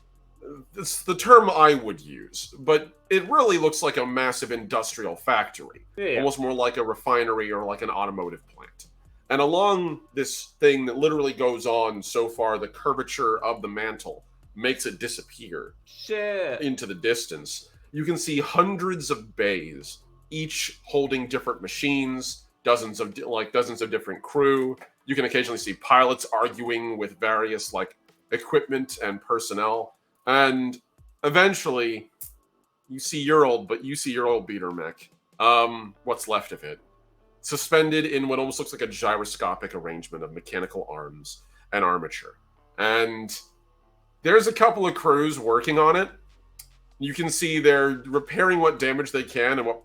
It's the term I would use, but it really looks like a massive industrial factory. yeah. Almost more like a refinery or like an automotive plant. And along this thing that literally goes on so far, the curvature of the mantle makes it disappear Shit. into the distance. You can see hundreds of bays, each holding different machines, dozens of different crew. You can occasionally see pilots arguing with various like equipment and personnel. And eventually, you see your old beater mech. What's left of it, suspended in what almost looks like a gyroscopic arrangement of mechanical arms and armature. And there's a couple of crews working on it. You can see they're repairing what damage they can and what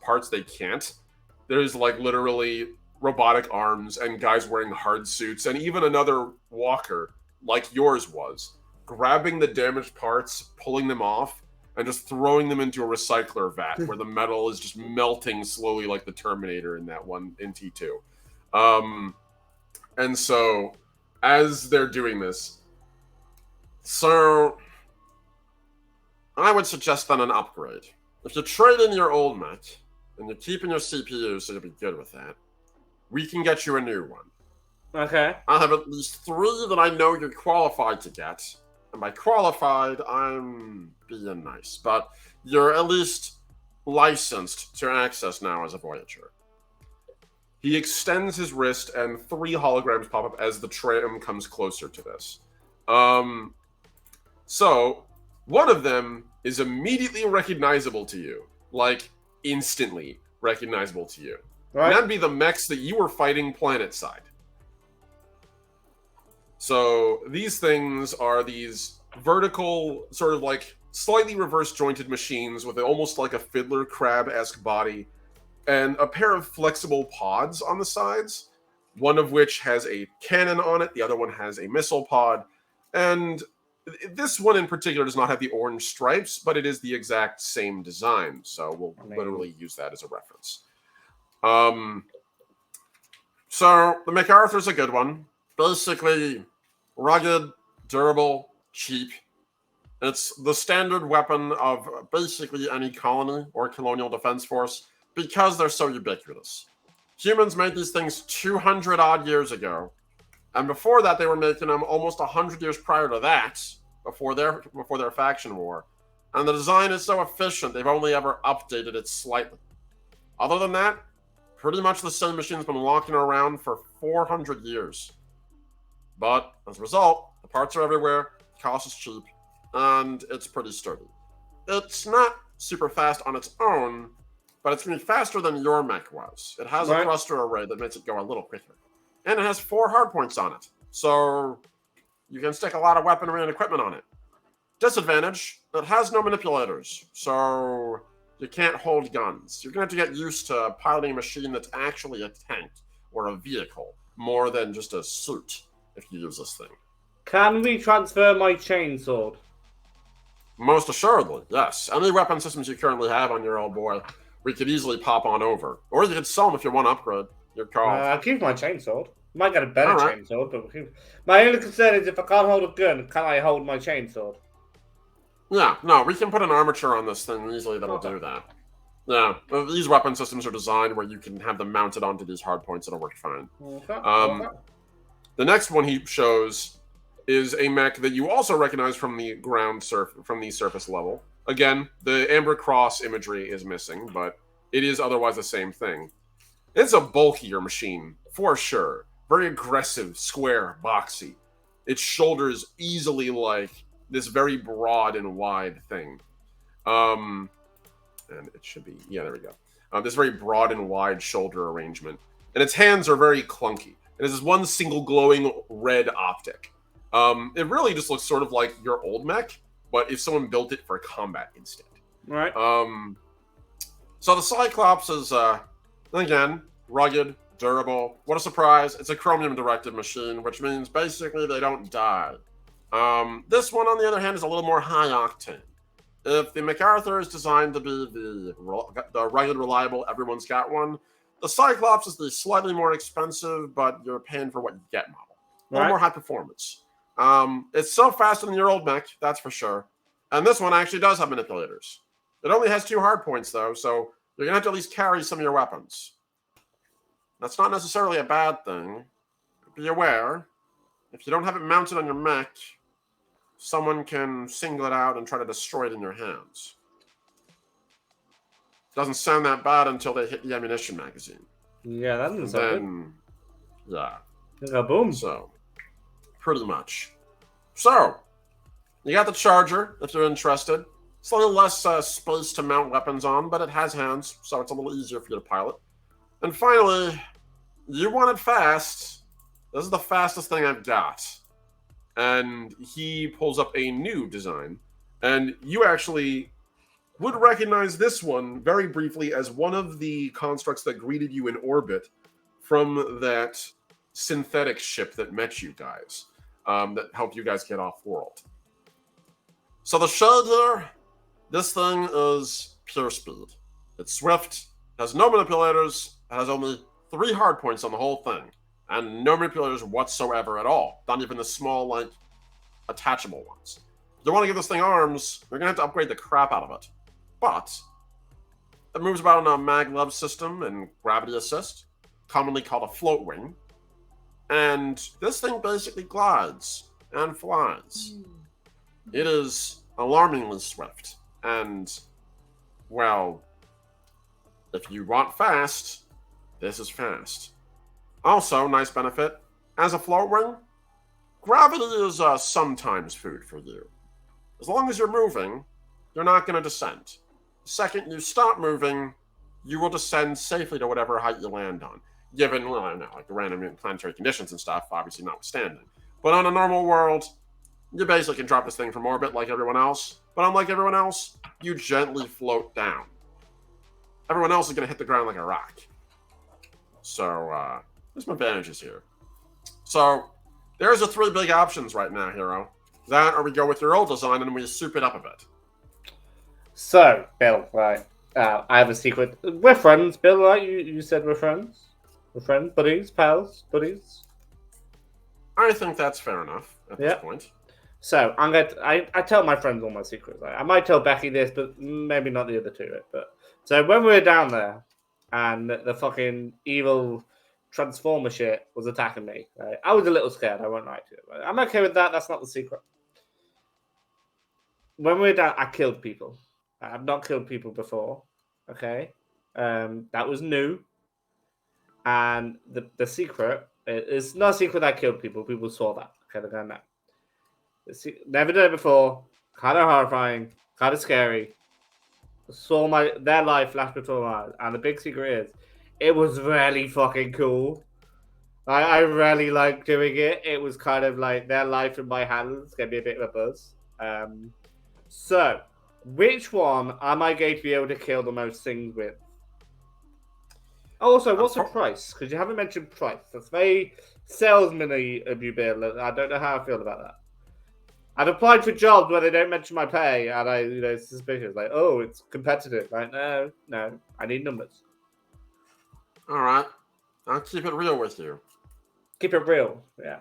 parts they can't. There's like literally robotic arms and guys wearing hard suits, and even another walker like yours was, grabbing the damaged parts, pulling them off, and just throwing them into a recycler vat where the metal is just melting slowly like the Terminator in that one in T2. And so, as they're doing this, so I would suggest then an upgrade. If you trade in your old mech, and you're keeping your CPU, so you'll be good with that, we can get you a new one. Okay. I have at least 3 that I know you're qualified to get. And by qualified, I'm being nice. But you're at least licensed to access now as a Voyager. He extends his wrist, and 3 holograms pop up as the tram comes closer to this. So, one of them is immediately recognizable to you. Like, instantly recognizable to you. Right. And that'd be the mechs that you were fighting planet-side. So these things are these vertical, sort of like slightly reverse-jointed machines with almost like a fiddler crab-esque body and a pair of flexible pods on the sides, one of which has a cannon on it, the other one has a missile pod, and this one in particular does not have the orange stripes, but it is the exact same design, so we'll literally use that as a reference. So the MacArthur's a good one. Basically, rugged, durable, cheap. It's the standard weapon of basically any colony or colonial defense force because they're so ubiquitous. Humans made these things 200 odd years ago, and before that they were making them almost 100 years prior to that, before their faction war. And the design is so efficient they've only ever updated it slightly. Other than that, pretty much the same machine's been walking around for 400 years. But as a result, the parts are everywhere, the cost is cheap, and it's pretty sturdy. It's not super fast on its own, but it's going to be faster than your mech was. It has a thruster array that makes it go a little quicker. And it has 4 hardpoints on it, so you can stick a lot of weaponry and equipment on it. Disadvantage, it has no manipulators, so you can't hold guns. You're going to have to get used to piloting a machine that's actually a tank or a vehicle, more than just a suit, if you use this thing. Can we transfer my chainsword? Most assuredly, yes. Any weapon systems you currently have on your old boy, we could easily pop on over. Or you could sell them if you want to upgrade. Your call. I'll keep my chainsword. Might get a better Alright. chainsword, but my only concern is if I can't hold a gun, can I hold my chainsword? Yeah, no, we can put an armature on this thing easily that'll do that. Yeah, these weapon systems are designed where you can have them mounted onto these hardpoints. It'll work fine. Okay. The next one he shows is a mech that you also recognize from the surface level. Again, the Amber Cross imagery is missing, but it is otherwise the same thing. It's a bulkier machine, for sure. Very aggressive, square, boxy. Its shoulders easily like this very broad and wide thing. And it should be, yeah, there we go. This very broad and wide shoulder arrangement. And its hands are very clunky. It has this one single glowing red optic. It really just looks sort of like your old mech, but if someone built it for combat instead. Right. So the Cyclops is, again, rugged, durable. What a surprise. It's a chromium-directed machine, which means basically they don't die. This one, on the other hand, is a little more high-octane. If the MacArthur is designed to be the rugged, reliable, everyone's got one, the Cyclops is the slightly more expensive, but you're paying for what you get model. A little more high performance. It's so faster than your old mech, that's for sure. And this one actually does have manipulators. It only has 2 hardpoints, though, so you're going to have to at least carry some of your weapons. That's not necessarily a bad thing. Be aware, if you don't have it mounted on your mech, someone can single it out and try to destroy it in your hands. Doesn't sound that bad until they hit the ammunition magazine. Yeah, that doesn't sound Then, yeah. good. Boom. So, pretty much. So, you got the Charger, if you're interested. It's a little less space to mount weapons on, but it has hands, so it's a little easier for you to pilot. And finally, you want it fast. This is the fastest thing I've got. And he pulls up a new design. And you actually would recognize this one very briefly as one of the constructs that greeted you in orbit from that synthetic ship that met you guys, that helped you guys get off world. So the Shade here, this thing is pure speed. It's swift, has no manipulators, it has only 3 hardpoints on the whole thing, and no manipulators whatsoever at all. Not even the small, like, attachable ones. you want to give this thing arms, you're going to have to upgrade the crap out of it. But it moves about in a maglev system and gravity assist, commonly called a float wing. And this thing basically glides and flies. It is alarmingly swift. And, well, if you want fast, this is fast. Also, nice benefit, as a float wing, gravity is sometimes food for you. As long as you're moving, you're not going to descend. The second you stop moving, you will descend safely to whatever height you land on. Given, well, I don't know, like the random planetary conditions and stuff, obviously notwithstanding. But on a normal world, you basically can drop this thing from orbit like everyone else. But unlike everyone else, you gently float down. Everyone else is going to hit the ground like a rock. So, there's some advantages here. So, there's the 3 big options right now, Hero. That, or we go with your old design and we soup it up a bit. So, Bill, right. I have a secret. We're friends, Bill, right? You said we're friends? We're friends? Buddies? Pals? Buddies? I think that's fair enough at this point. So, I tell my friends all my secrets. Right? I might tell Becky this, but maybe not the other two. Right? But so, when we were down there, and the fucking evil Transformer shit was attacking me, right? I was a little scared, I won't lie to you. Right? I'm okay with that, that's not the secret. When we were down, I killed people. I've not killed people before, okay? That was new. And the secret, it's not a secret that I killed people. People saw that. Okay, they're going, no. Never done it before. Kind of horrifying. Kind of scary. Saw their life flash before my eyes. And the big secret is, it was really fucking cool. I really liked doing it. It was kind of like their life in my hands. Gave me a bit of a buzz. So, which one am I going to be able to kill the most things with? Also, what's the price? Because you haven't mentioned price. That's very salesman-y of you, Bill. I don't know how I feel about that. I've applied for jobs where they don't mention my pay, and it's suspicious. Like, oh, it's competitive. Like, no, I need numbers. All right, I'll keep it real with you. Keep it real, yeah.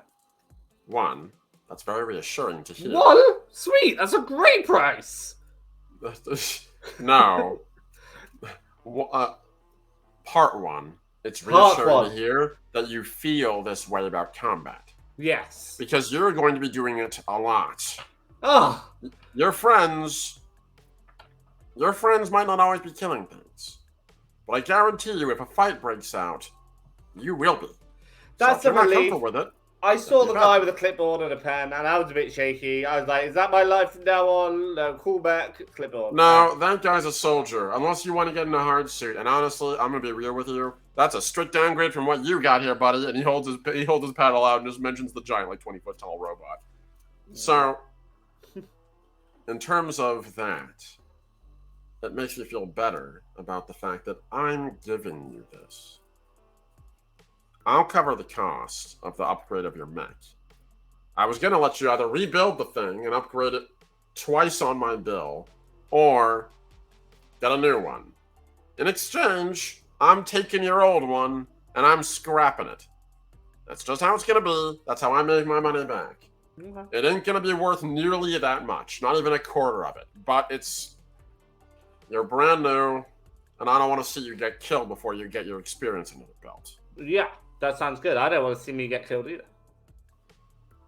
1, that's very reassuring to hear. 1? Sweet, that's a great price. No. Part 1, it's reassuring to hear that you feel this way about combat. Yes. Because you're going to be doing it a lot. Oh. Your friends might not always be killing things. But I guarantee you, if a fight breaks out, you will be. That's so if the you're not relief. comfortable with it. I saw the guy with a clipboard and a pen, and I was a bit shaky. I was like, is that my life from now on? No, call back, clipboard. No, that guy's a soldier. Unless you want to get in a hard suit. And honestly, I'm going to be real with you. That's a strict downgrade from what you got here, buddy. And he holds his paddle out and just mentions the giant, like 20-foot tall robot. So, in terms of that, it makes me feel better about the fact that I'm giving you this. I'll cover the cost of the upgrade of your mech. I was going to let you either rebuild the thing and upgrade it twice on my bill, or get a new one. In exchange, I'm taking your old one, and I'm scrapping it. That's just how it's going to be. That's how I make my money back. Okay. It ain't going to be worth nearly that much, not even a quarter of it. But you're brand new, and I don't want to see you get killed before you get your experience under the belt. Yeah. That sounds good. I don't want to see me get killed either.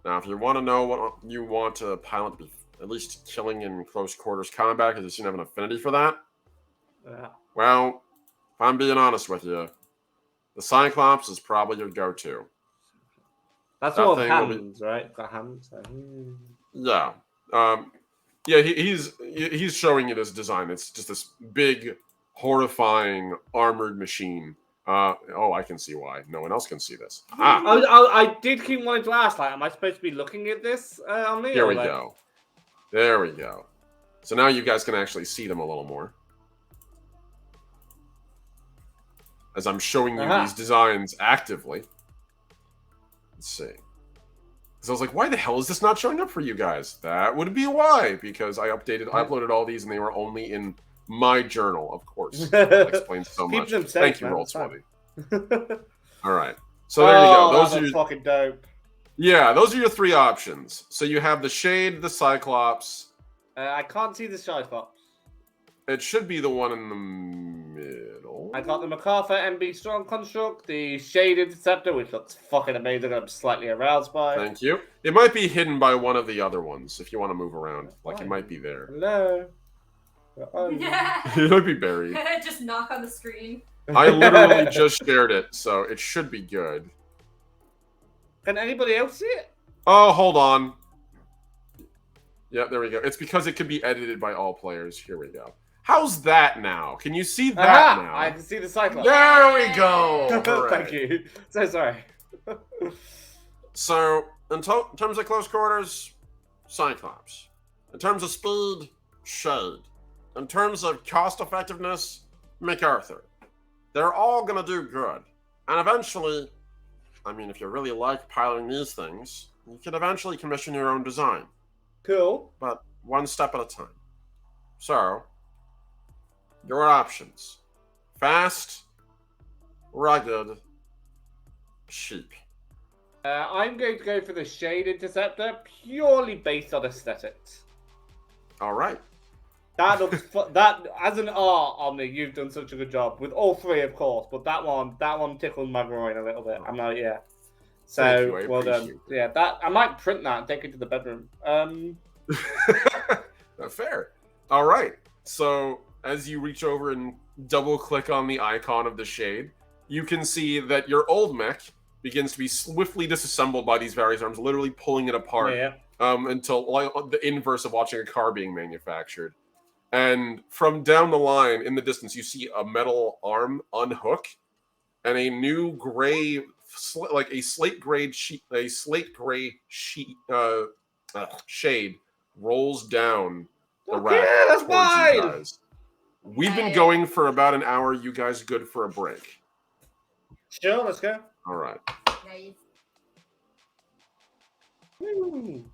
Now, if you want to know what you want a pilot to be at least killing in close quarters combat, because you seem to have an affinity for that, well, if I'm being honest with you, the Cyclops is probably your go-to. That's all hands, right? Got hands. Yeah. Yeah, he's showing you this design. It's just this big, horrifying, armored machine. I can see why. No one else can see this. I did keep wanting to ask, like, am I supposed to be looking at this on me? Here we go. There we go. So now you guys can actually see them a little more. As I'm showing you these designs actively. Let's see. Because I was like, why the hell is this not showing up for you guys? That would be why. Because I uploaded all these and they were only in my journal, of course. That explains so much. Thank you, Roll20. All right. So there you go. Those are fucking dope. Yeah, those are your 3 options. So you have the Shade, the Cyclops, I can't see the Cyclops. It should be the one in the middle. I got the MacArthur MB Strong Construct, the Shaded Interceptor, which looks fucking amazing. I'm slightly aroused by. Thank you. It might be hidden by one of the other ones if you want to move around. Like, it might be there. Hello. It might be buried. Just knock on the screen. I literally just shared it, so it should be good. Can anybody else see it? Oh, hold on. Yeah, there we go. It's because it can be edited by all players. Here we go. How's that now? Can you see that Aha! now? I can see the Cyclops. There we go. Thank you. So sorry. So, in terms of close quarters, Cyclops. In terms of speed, Shade. In terms of cost effectiveness, MacArthur. They're all going to do good. And eventually, I mean, if you really like piloting these things, you can eventually commission your own design. Cool. But one step at a time. So, your options. Fast, rugged, cheap. I'm going to go for the Shade Interceptor purely based on aesthetics. All right. That looks that as an art, Omni, you've done such a good job with all three, of course. But that one tickled my groin a little bit. I'm like, yeah. So Thank you, I well done. appreciate it. Yeah, that I might print that and take it to the bedroom. Fair. All right. So as you reach over and double click on the icon of the Shade, you can see that your old mech begins to be swiftly disassembled by these various arms, literally pulling it apart Yeah. until like, the inverse of watching a car being manufactured. And from down the line in the distance, you see a metal arm unhook, and a new gray, like a slate gray shade rolls down the rack Yeah, that's towards you fine. guys. We've been going for about an hour. You guys good for a break? Sure, let's go. All right. Nice. Woo.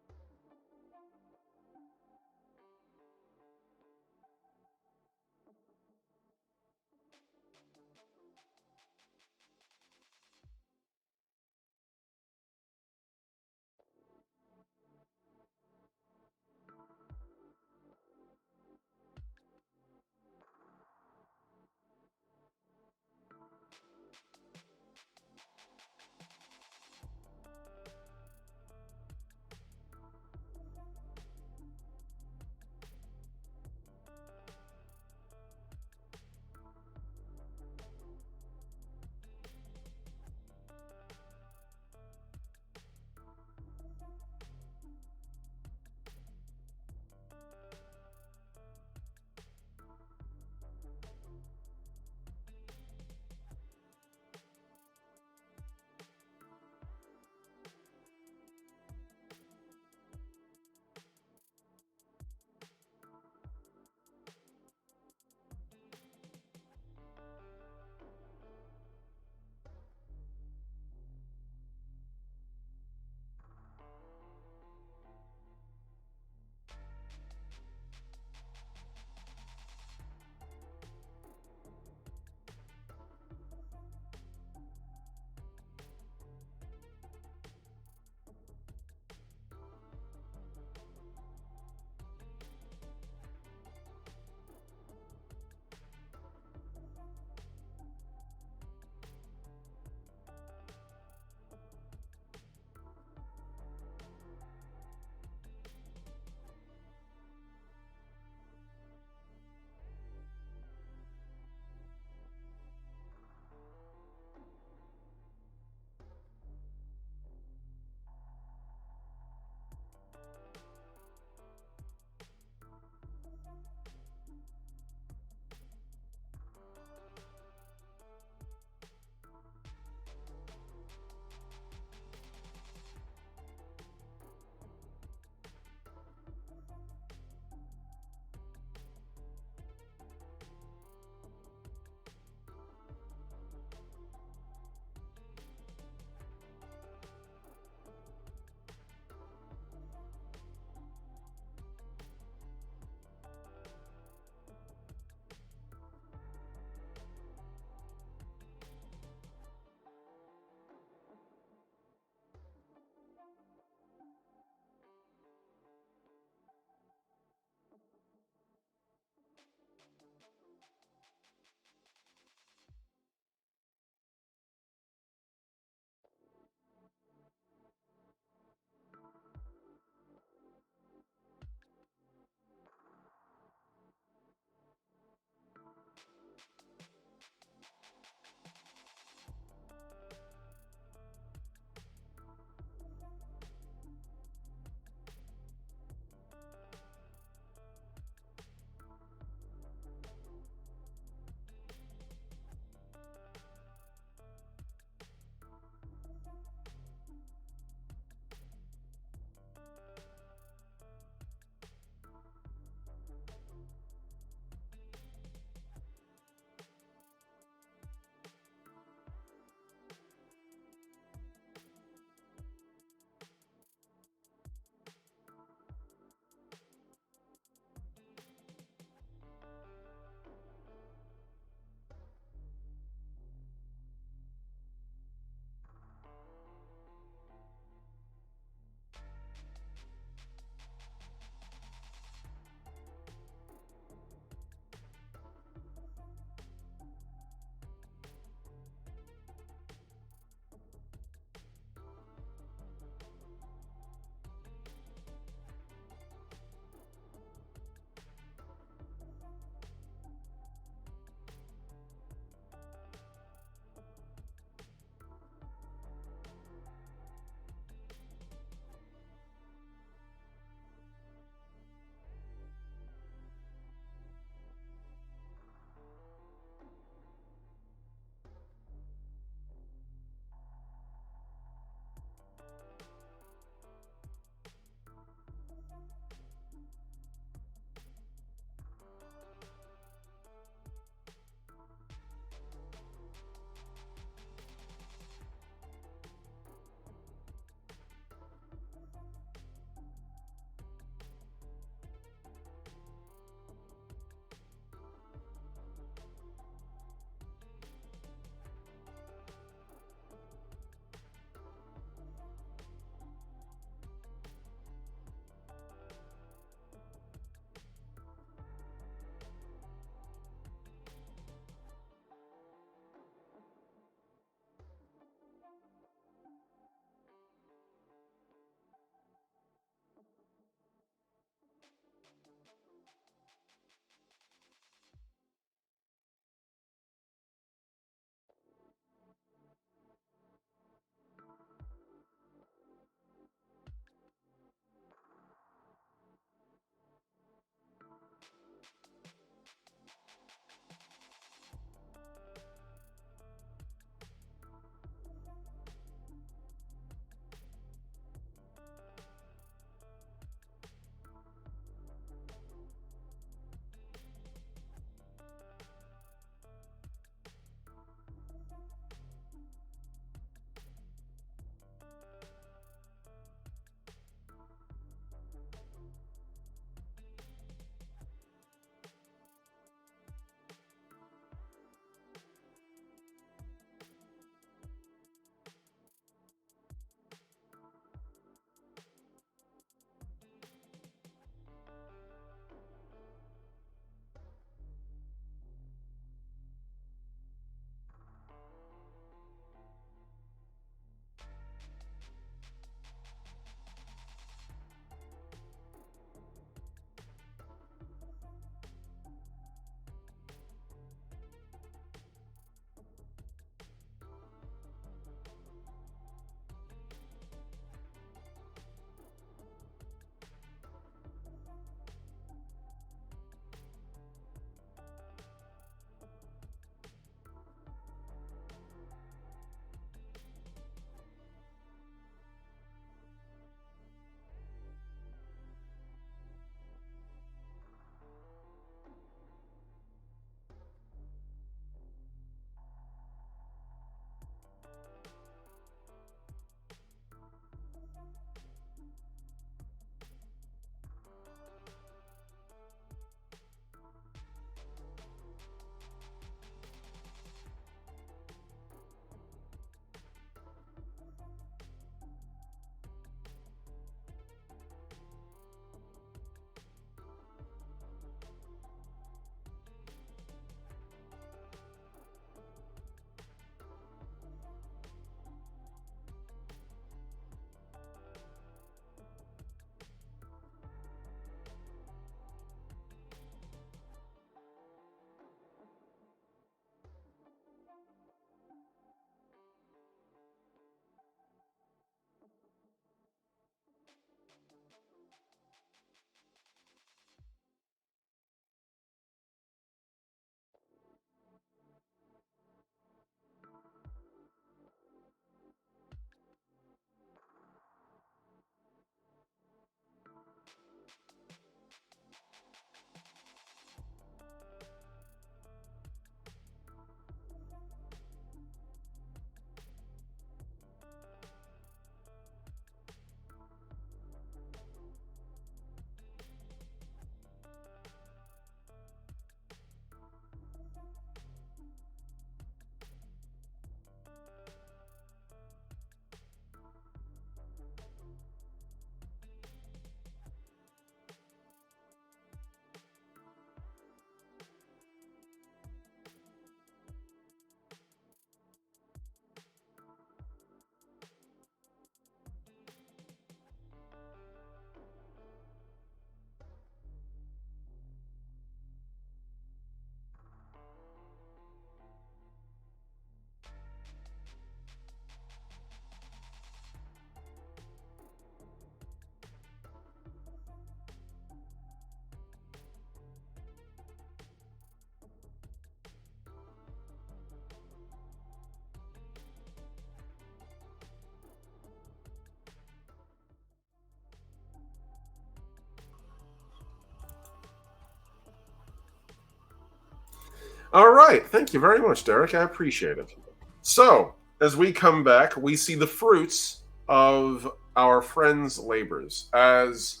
All right. Thank you very much, Derek. I appreciate it. So, as we come back, we see the fruits of our friends' labors as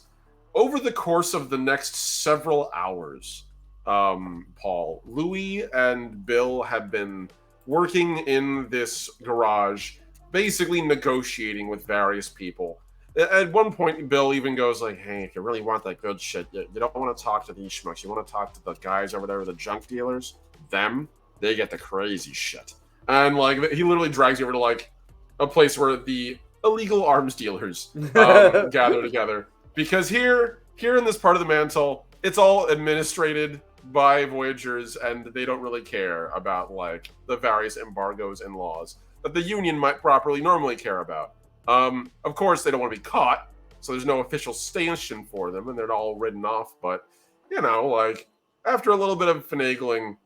over the course of the next several hours, Paul, Louis and Bill have been working in this garage, basically negotiating with various people. At one point, Bill even goes like, "Hey, if you really want that good shit, you don't want to talk to these schmucks. You want to talk to the guys over there, the junk dealers. Them, they get the crazy shit." And like, he literally drags you over to like a place where the illegal arms dealers gather together. Because here in this part of the mantle, it's all administrated by Voyagers, and they don't really care about like the various embargoes and laws that the Union might properly normally care about. Of course, they don't want to be caught, so there's no official station for them, and they're all written off. But, you know, like, after a little bit of finagling,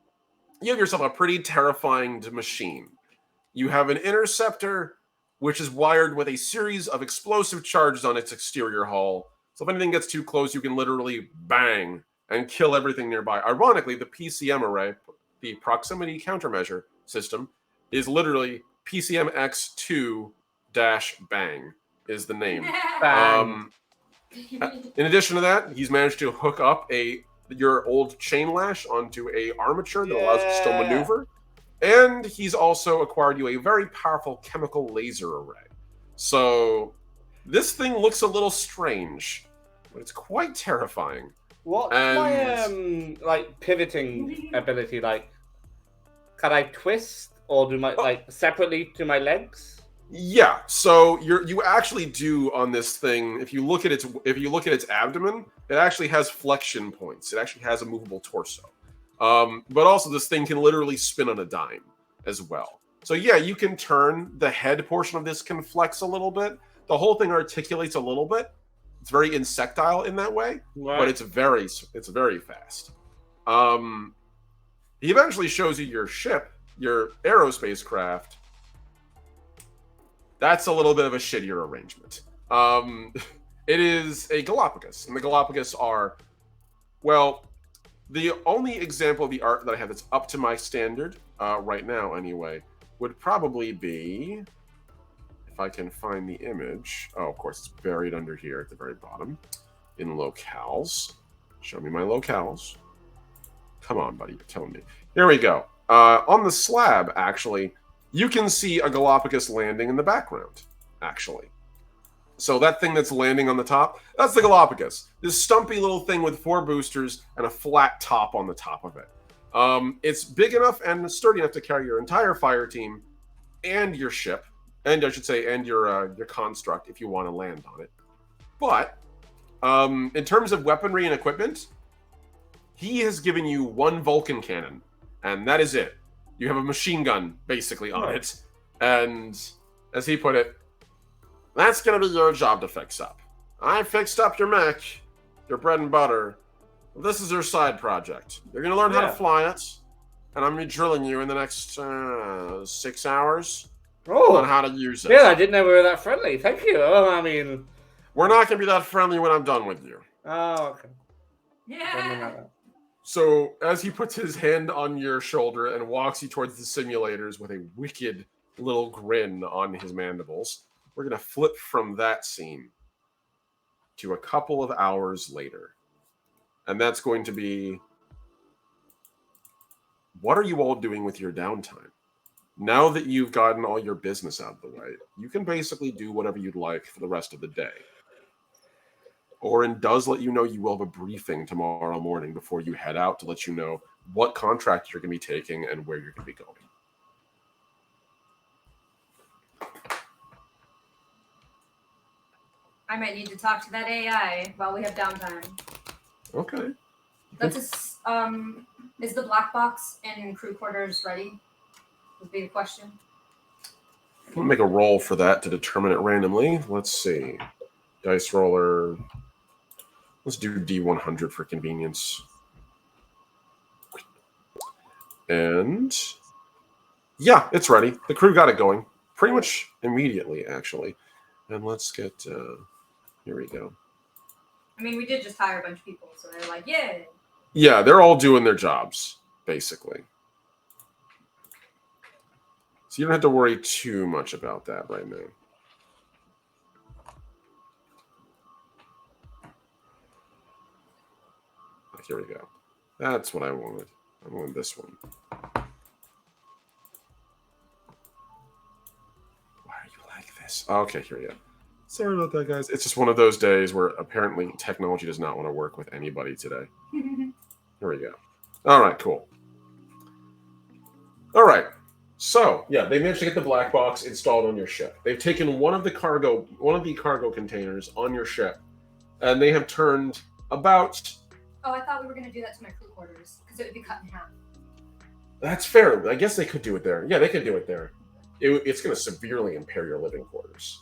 you have yourself a pretty terrifying machine. You have an interceptor, which is wired with a series of explosive charges on its exterior hull. So if anything gets too close, you can literally bang and kill everything nearby. Ironically, the PCM array, the proximity countermeasure system, is literally PCM-X2 -bang is the name. Bang. In addition to that, he's managed to hook up your old chain lash onto a armature that allows you to still maneuver, and he's also acquired you a very powerful chemical laser array. So this thing looks a little strange, but it's quite terrifying. What's my like pivoting ability like? Can I twist or do my like separately to my legs? Yeah, so you actually do on this thing. If you look at its abdomen, it actually has flexion points. It actually has a movable torso. But also this thing can literally spin on a dime as well. So yeah, you can turn the head portion of this can flex a little bit. The whole thing articulates a little bit. It's very insectile in that way, Right. but it's very fast. He eventually shows you your ship, your aerospace craft. That's a little bit of a shittier arrangement. It is a Galapagos, and the Galapagos are, well, the only example of the art that I have that's up to my standard right now, anyway, would probably be, if I can find the image. Oh, of course, it's buried under here at the very bottom in locales. Show me my locales. Come on, buddy, you're telling me. Here we go. On the slab, actually, you can see a Galapagos landing in the background, actually. So that thing that's landing on the top, that's the Galapagos. This stumpy little thing with 4 boosters and a flat top on the top of it. It's big enough and sturdy enough to carry your entire fire team and your ship, and I should say, and your construct if you want to land on it. But in terms of weaponry and equipment, he has given you 1 Vulcan cannon, and that is it. You have a machine gun, basically, on it. And, as he put it, that's going to be your job to fix up. I fixed up your mech, your bread and butter. This is your side project. You're going to learn how to fly it, and I'm going to be drilling you in the next 6 hours on how to use it. Yeah, I didn't know we were that friendly. Thank you. Oh, I mean... We're not going to be that friendly when I'm done with you. Oh, okay. Yeah. So, as he puts his hand on your shoulder and walks you towards the simulators with a wicked little grin on his mandibles, we're going to flip from that scene to a couple of hours later. And that's going to be, what are you all doing with your downtime? Now that you've gotten all your business out of the way, you can basically do whatever you'd like for the rest of the day. Orin does let you know you will have a briefing tomorrow morning before you head out to let you know what contract you're going to be taking and where you're going to be going. I might need to talk to that AI while we have downtime. Okay. That's is the black box in crew quarters ready? Would be the question. We'll make a roll for that to determine it randomly. Let's see. Dice roller. Let's do D100 for convenience. And yeah, it's ready. The crew got it going pretty much immediately, actually. And let's get, here we go. I mean, we did just hire a bunch of people, so they're like, yeah. Yeah, they're all doing their jobs, basically. So you don't have to worry too much about that right now. Here we go. That's what I wanted. I wanted this one. Why are you like this? Okay, here we go. Sorry about that, guys. It's just one of those days where apparently technology does not want to work with anybody today. Here we go. All right, cool. All right. So, yeah, they managed to get the black box installed on your ship. They've taken one of the cargo containers on your ship, and they have turned about. Oh, I thought we were going to do that to my crew quarters because it would be cut in half. That's fair. I guess they could do it there. Yeah, they could do it there. It's going to severely impair your living quarters.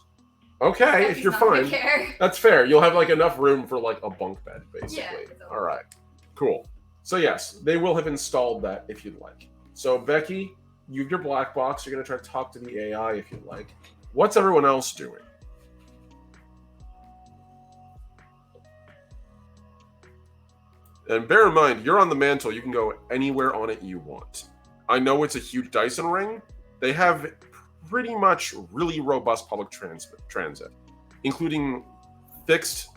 Okay, if you're fine. That's fair. You'll have like enough room for like a bunk bed, basically. Yeah, all right, cool. So yes, they will have installed that if you'd like. So Becky, you have your black box. You're going to try to talk to the AI if you'd like. What's everyone else doing? And bear in mind, you're on the mantle. You can go anywhere on it you want. I know it's a huge Dyson ring. They have pretty much really robust public transit, including fixed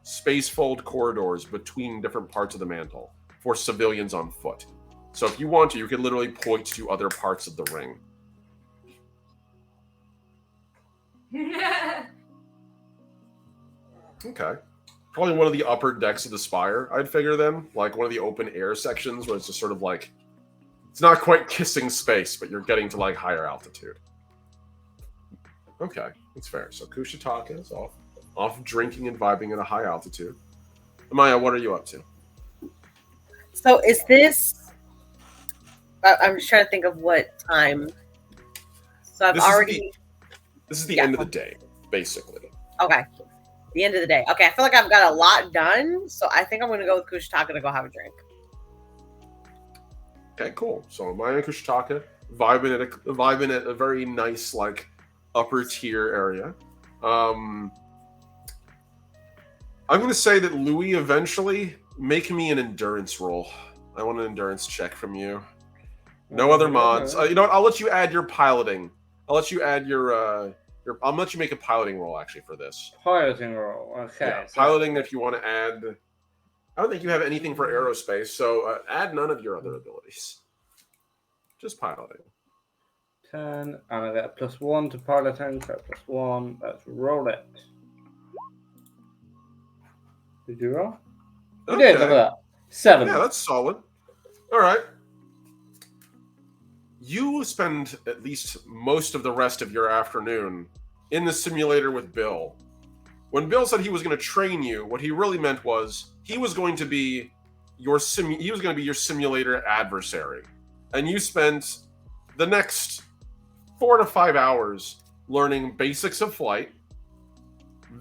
space-fold corridors between different parts of the mantle for civilians on foot. So if you want to, you can literally point to other parts of the ring. Okay. Probably one of the upper decks of the spire, I'd figure then. Like one of the open air sections where it's just sort of like, it's not quite kissing space, but you're getting to like higher altitude. Okay, that's fair. So Kushataka is off drinking and vibing at a high altitude. Amaya, what are you up to? So is this? I'm just trying to think of what time. So I've already. This is the end of the day, basically. Okay, the end of the day. Okay, I feel like I've got a lot done, so I think I'm going to go with Kushataka to go have a drink. Okay, cool. So Amaya and Kushataka vibing at a very nice like upper tier area. I'm going to say that Louis eventually make me an endurance roll. I want an endurance check from you. No other mods. You know what? I'll let you add your piloting. I'll let you add your. I'll let you make a piloting roll actually for this. Piloting roll. Okay. Yeah, piloting if you want to add. I don't think you have anything for aerospace, so add none of your other abilities. Just piloting. 10, and I get a +1 to piloting, so +1. Let's roll it. Did you roll? You did, look at that. 7. Yeah, that's solid. All right. You spend at least most of the rest of your afternoon in the simulator with Bill. When Bill said he was going to train you, what he really meant was he was going to be your simulator adversary. And you spent the next 4 to 5 hours learning basics of flight,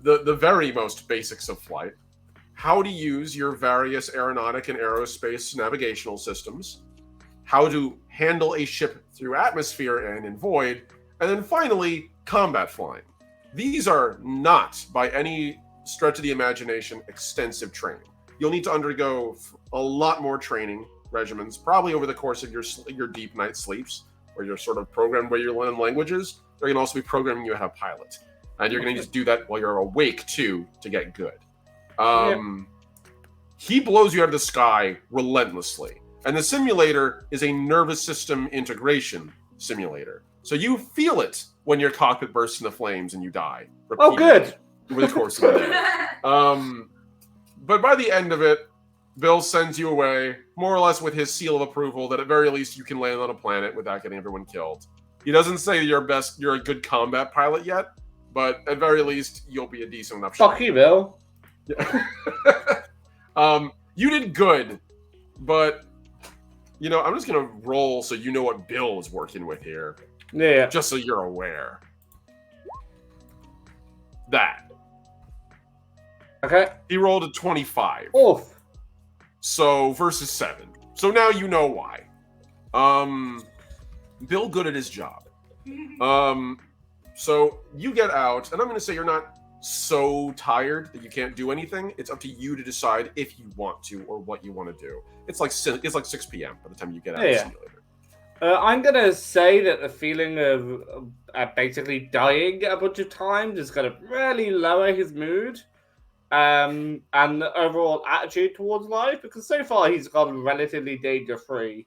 the very most basics of flight, how to use your various aeronautic and aerospace navigational systems, how to handle a ship through atmosphere and in void, and then finally, combat flying. These are not, by any stretch of the imagination, extensive training. You'll need to undergo a lot more training regimens, probably over the course of your deep night sleeps, where you're sort of programmed where you're learning languages. They're going to also be programming you how to pilot. And you're going to just do that while you're awake, too, to get good. He blows you out of the sky relentlessly. And the simulator is a nervous system integration simulator. So you feel it when your cockpit bursts into flames and you die. Oh, good. Over the course of the day. But by the end of it, Bill sends you away, more or less with his seal of approval that at very least you can land on a planet without getting everyone killed. He doesn't say you're a good combat pilot yet, but at very least you'll be a decent enough shot. Fuck you, Bill. Yeah. You did good, but I'm just gonna roll so you know what Bill is working with here. Yeah. Just so you're aware. That. Okay. He rolled a 25. Oof. So versus 7. So now you know why. Bill good at his job. So you get out, and I'm going to say you're not so tired that you can't do anything. It's up to you to decide if you want to or what you want to do. It's like 6 p.m. by the time you get out of the simulator. I'm gonna say that the feeling of basically dying a bunch of times is gonna really lower his mood, and the overall attitude towards life. Because so far he's gone relatively danger free,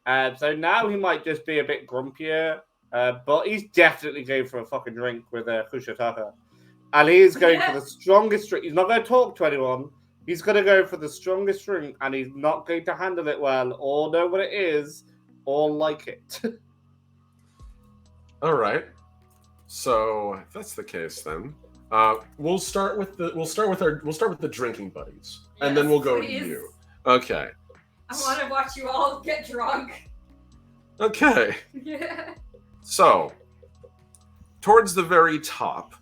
so now he might just be a bit grumpier. But he's definitely going for a fucking drink with Kushataka, and he's going for the strongest drink. He's not going to talk to anyone. He's going to go for the strongest drink, and he's not going to handle it well, or know what it is, or like it. All right. So if that's the case, then we'll start with the drinking buddies, and then Yes, we'll go please. to you. Okay. I want to watch you all get drunk. Okay. Yeah. So towards the very top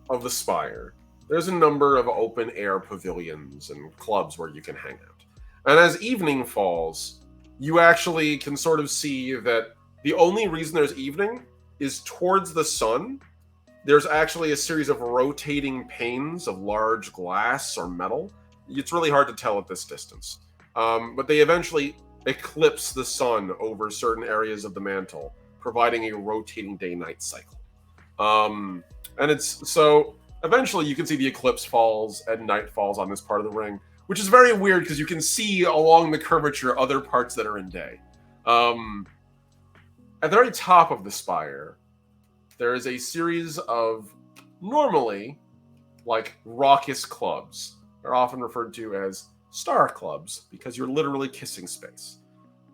of the spire, there's a number of open air pavilions and clubs where you can hang out. And as evening falls, you actually can sort of see that the only reason there's evening is towards the sun. There's actually a series of rotating panes of large glass or metal. It's really hard to tell at this distance. But they eventually eclipse the sun over certain areas of the mantle, providing a rotating day-night cycle. And it's so eventually you can see the eclipse falls and night falls on this part of the ring, which is very weird because you can see along the curvature other parts that are in day. At the very top of the spire, there is a series of normally like raucous clubs. They're often referred to as star clubs because you're literally kissing space.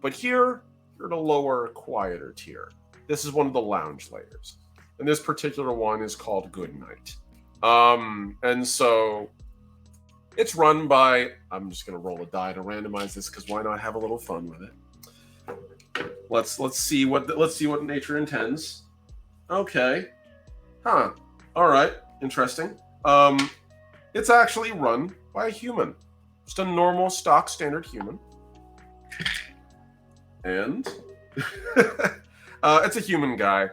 But here, you're in a lower, quieter tier. This is one of the lounge layers. And this particular one is called Good Night. And so it's run by, I'm just gonna roll a die to randomize this because why not have a little fun with it? Let's see what nature intends. Okay. Huh. All right. Interesting. It's actually run by a human. Just a normal stock standard human. And it's a human guy.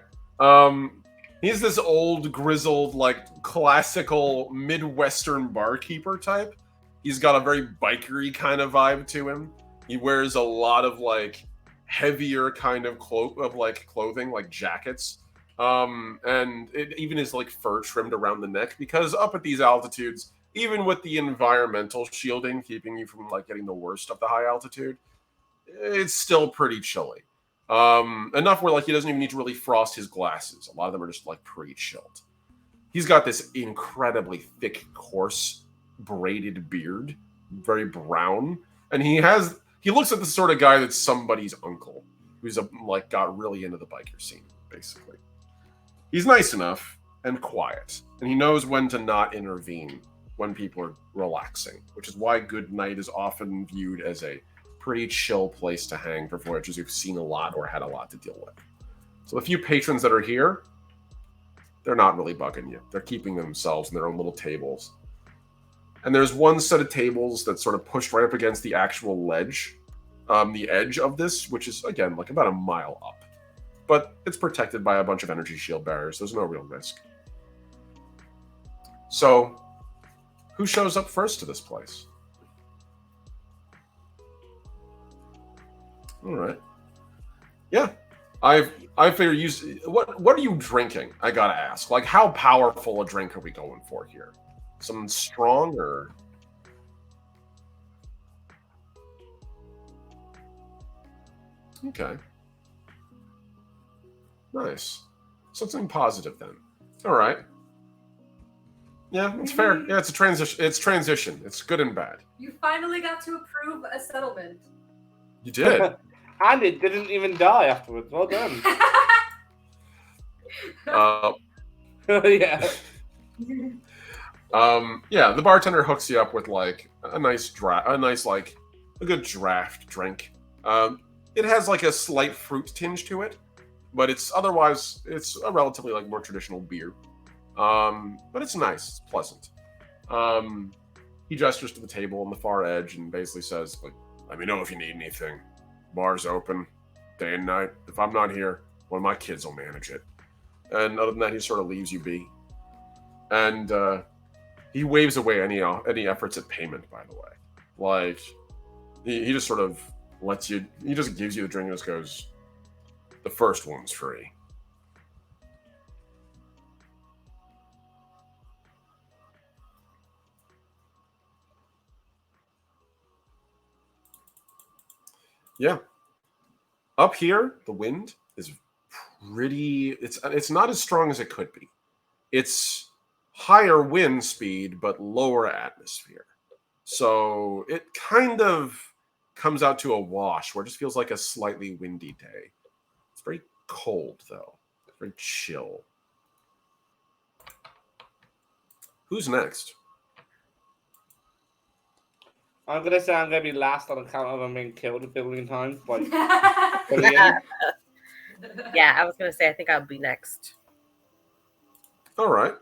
He's this old, grizzled, like classical Midwestern barkeeper type. He's got a very bikery kind of vibe to him. He wears a lot of like heavier kind of clothing, like jackets. And it even is like fur trimmed around the neck because up at these altitudes, even with the environmental shielding keeping you from like getting the worst of the high altitude, it's still pretty chilly. Enough where like he doesn't even need to really frost his glasses. A lot of them are just like pretty chilled. He's got this incredibly thick, coarse, braided beard, very brown, and he looks like the sort of guy that's somebody's uncle who's like got really into the biker scene, basically. He's nice enough and quiet, and he knows when to not intervene when people are relaxing, which is why Good Night is often viewed as a pretty chill place to hang for voyagers who've seen a lot or had a lot to deal with. So the few patrons that are here, they're not really bugging you. They're keeping themselves in their own little tables. And there's one set of tables that's sort of pushed right up against the actual ledge, the edge of this, which is, again, like about a mile up. But it's protected by a bunch of energy shield barriers. There's no real risk. So, who shows up first to this place? All right. Yeah, I figure what are you drinking? I gotta ask. Like, how powerful a drink are we going for here? Something strong or? Okay. Nice. Something positive then. All right. Yeah, it's fair. Yeah, it's a transition. It's transition. It's good and bad. You finally got to approve a settlement. You did. And it didn't even die afterwards. Well done. Yeah. Yeah, the bartender hooks you up with like a good draft drink. It has like a slight fruit tinge to it, but it's a relatively like more traditional beer. But it's nice, it's pleasant. He gestures to the table on the far edge and basically says, like, let me know if you need anything. Bar's open, day and night. If I'm not here, one of my kids will manage it. And other than that, he sort of leaves you be. And he waves away any efforts at payment, by the way. Like, he just sort of lets you, he just gives you the drink and just goes, The first one's free. Yeah. Up here, the wind is pretty. It's not as strong as it could be. It's higher wind speed, but lower atmosphere. So it kind of comes out to a wash where it just feels like a slightly windy day. It's very cold, though. Very chill. Who's next? I'm gonna say I'm gonna be last on account of him being killed a billion times. Like, billion. Yeah, I was gonna say I think I'll be next. All right.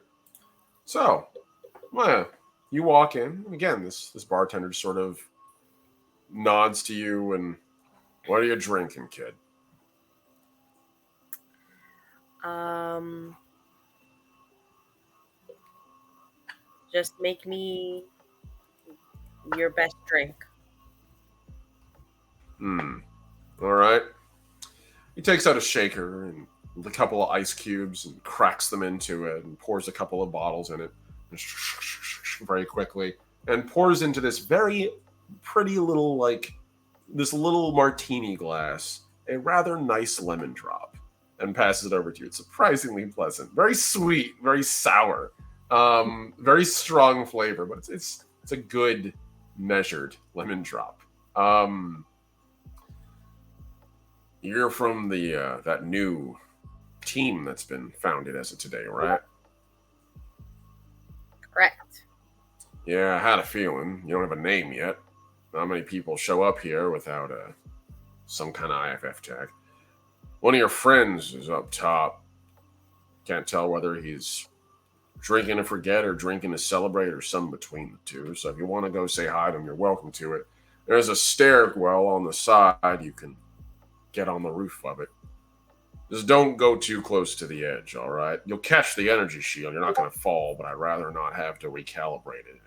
So, well, you walk in. Again, this bartender sort of nods to you and, what are you drinking, kid? Just make me your best drink. All right. He takes out a shaker and a couple of ice cubes and cracks them into it and pours a couple of bottles in it very quickly and pours into this very pretty little, like, this little martini glass a rather nice lemon drop and passes it over to you. It's surprisingly pleasant. Very sweet, very sour, very strong flavor, but it's a good measured lemon drop. You're from the that new team that's been founded as of today, right? Correct. Yeah, I had a feeling. You don't have a name yet. Not many people show up here without some kind of IFF tag. One of your friends is up top. Can't tell whether he's drinking to forget or drinking to celebrate or some between the two. So if you want to go say hi to him, you're welcome to it. There's a stairwell on the side. You can get on the roof of it. Just don't go too close to the edge, all right? You'll catch the energy shield. You're not going to fall, but I'd rather not have to recalibrate it. It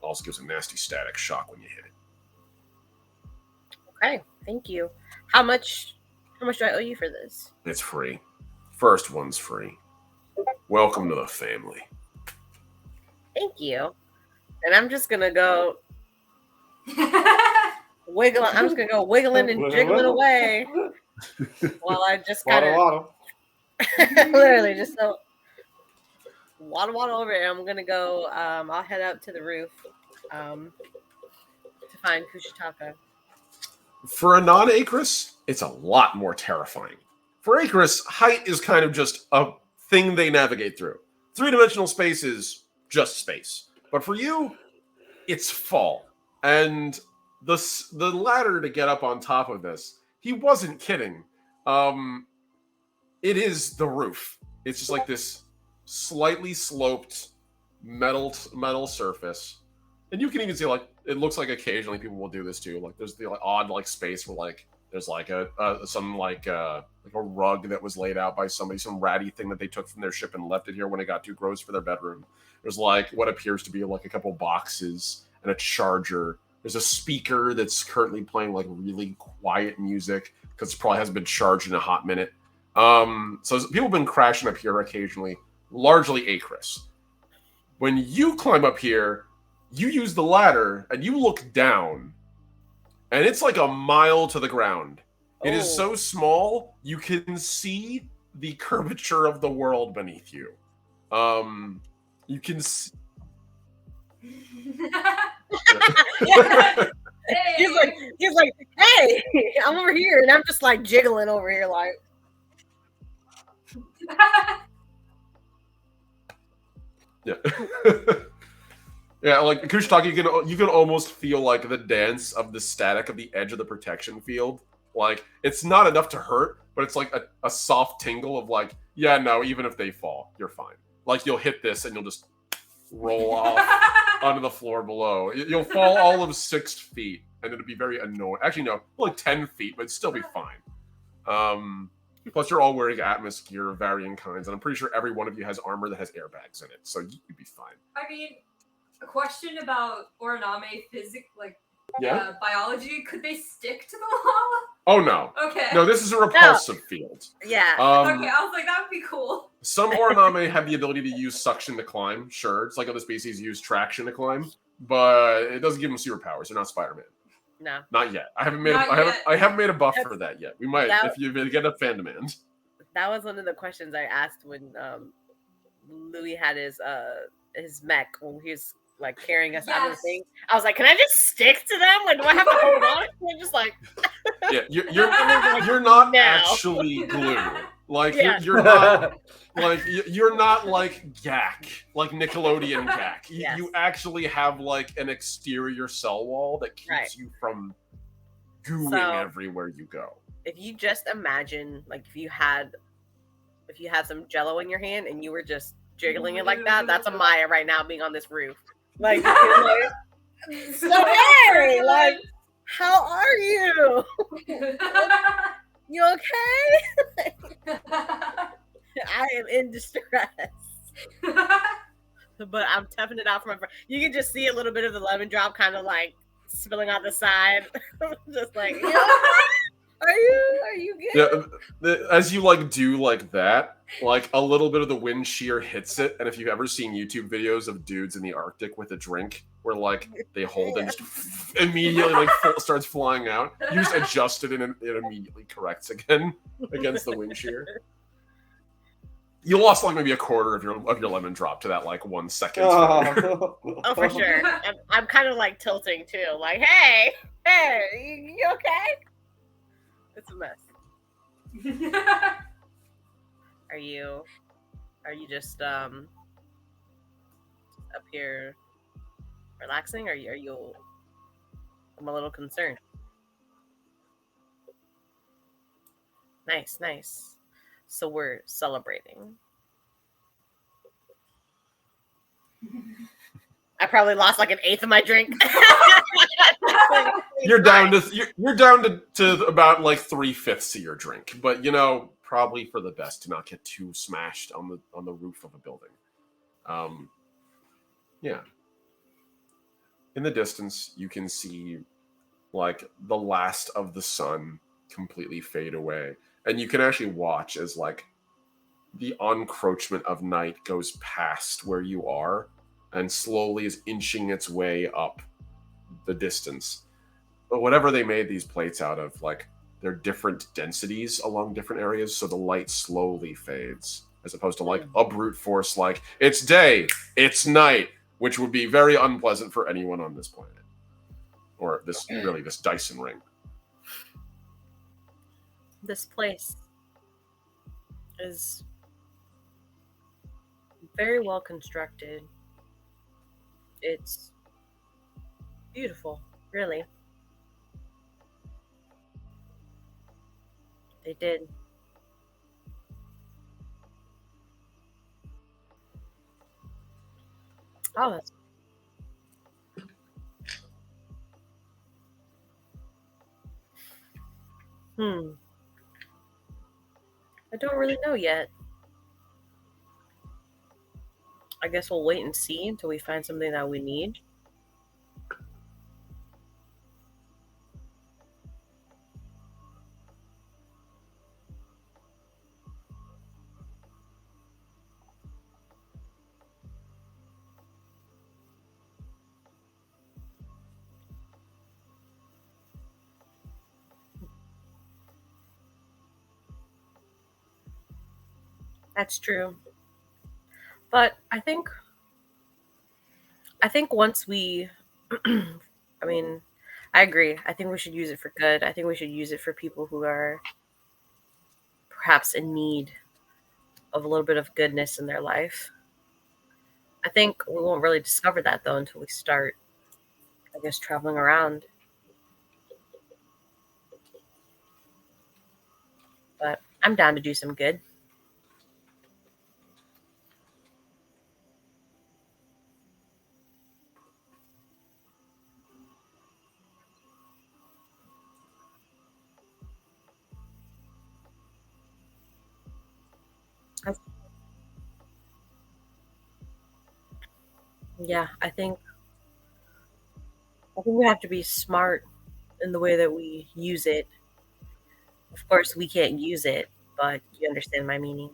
also gives a nasty static shock when you hit it. Okay, thank you. How much do I owe you for this? It's free. First one's free. Welcome to the family. Thank you. And I'm just gonna go wiggling. I'm just gonna go wiggling and jiggling away while I just kind of literally just so waddle over it. I'm gonna go. I'll head up to the roof to find Kushitaka. For a non-Acris, it's a lot more terrifying. For Acris, height is kind of just a thing they navigate through. Three-dimensional space is just space. But for you, it's fall. And the ladder to get up on top of this, he wasn't kidding. It is the roof. It's just like this slightly sloped metal surface. And you can even see, like, it looks like occasionally people will do this too. Like, there's the odd space where there's a rug that was laid out by somebody, some ratty thing that they took from their ship and left it here when it got too gross for their bedroom. There's what appears to be a couple boxes and a charger. There's a speaker that's currently playing really quiet music because it probably hasn't been charged in a hot minute. So people have been crashing up here occasionally, largely Acris. When you climb up here, you use the ladder and you look down, and it's like a mile to the ground. It is so small, you can see the curvature of the world beneath you. You can see... He's like, hey, I'm over here, and I'm just jiggling over here, Yeah. Yeah, Kushitaka, you can almost feel the dance of the static of the edge of the protection field. It's not enough to hurt, but it's a soft tingle of yeah, no, even if they fall, you're fine. You'll hit this and you'll just roll off onto the floor below. You'll fall all of 6 feet, and it'll be very annoying. Actually, no, 10 feet, but it'd still be fine. Plus, you're all wearing Atmos gear of varying kinds, and I'm pretty sure every one of you has armor that has airbags in it, so you'd be fine. I mean, a question about Oraname physics, Yeah? biology. Could they stick to the lava? Oh no. Okay. No, this is a repulsive field. Yeah. Okay, I was like, that would be cool. Some Orname have the ability to use suction to climb. Sure, it's like other species use traction to climb, but it doesn't give them superpowers. They're not Spider-Man. No. Not yet. I haven't made. Not I haven't. yet. I haven't made a buff for that yet. We might That- if you get a fan demand. That was one of the questions I asked when Louis had his mech when he was like carrying us out of the Yes. thing. I was like, can I just stick to them? Like, do I have to hold on? And just like, Yeah, you're not No. actually glue. Like Yeah. you're not like you're not like Gak, like Nickelodeon Gak. Yes. You actually have like an exterior cell wall that keeps Right. you from gooing So- everywhere you go. if you just imagine, like, if you had some Jello in your hand and you were just jiggling it like that, that's a Maya right now being on this roof. Like, it's like, hey, like, how are you? You okay? I am in distress. But I'm toughing it out for my friend. You can just see a little bit of the lemon drop kind of like spilling out the side. Just like, you know, are you good? Yeah, as you like do like that, like a little bit of the wind shear hits it, and if you've ever seen YouTube videos of dudes in the Arctic with a drink, where like they hold and just immediately like starts flying out, you just adjust it and it immediately corrects again against the wind shear. You lost like maybe a quarter of your lemon drop to that like 1 second. Oh. Oh, for sure. I'm kind of like tilting too. Like, hey, you okay? It's a mess. Are you just up here relaxing? Are you? I'm a little concerned. Nice. So we're celebrating. I probably lost like an eighth of my drink. You're down to about like 3/5 of your drink, but you know, probably for the best to not get too smashed on the roof of a building. Yeah. In the distance, you can see like the last of the sun completely fade away, and you can actually watch as like the encroachment of night goes past where you are and slowly is inching its way up the distance. But whatever they made these plates out of, like they're different densities along different areas, so the light slowly fades, as opposed to like a brute force like it's day, it's night, which would be very unpleasant for anyone on this planet. Or this Dyson ring. This place is very well constructed. It's beautiful, really. They did. Oh, that's I don't really know yet. I guess we'll wait and see until we find something that we need. That's true. But I think once we I mean, I agree. I think we should use it for good. I think we should use it for people who are perhaps in need of a little bit of goodness in their life. I think we won't really discover that though until we start, I guess, traveling around. But I'm down to do some good. Yeah, I think we have to be smart in the way that we use it. Of course, we can't use it, but you understand my meaning.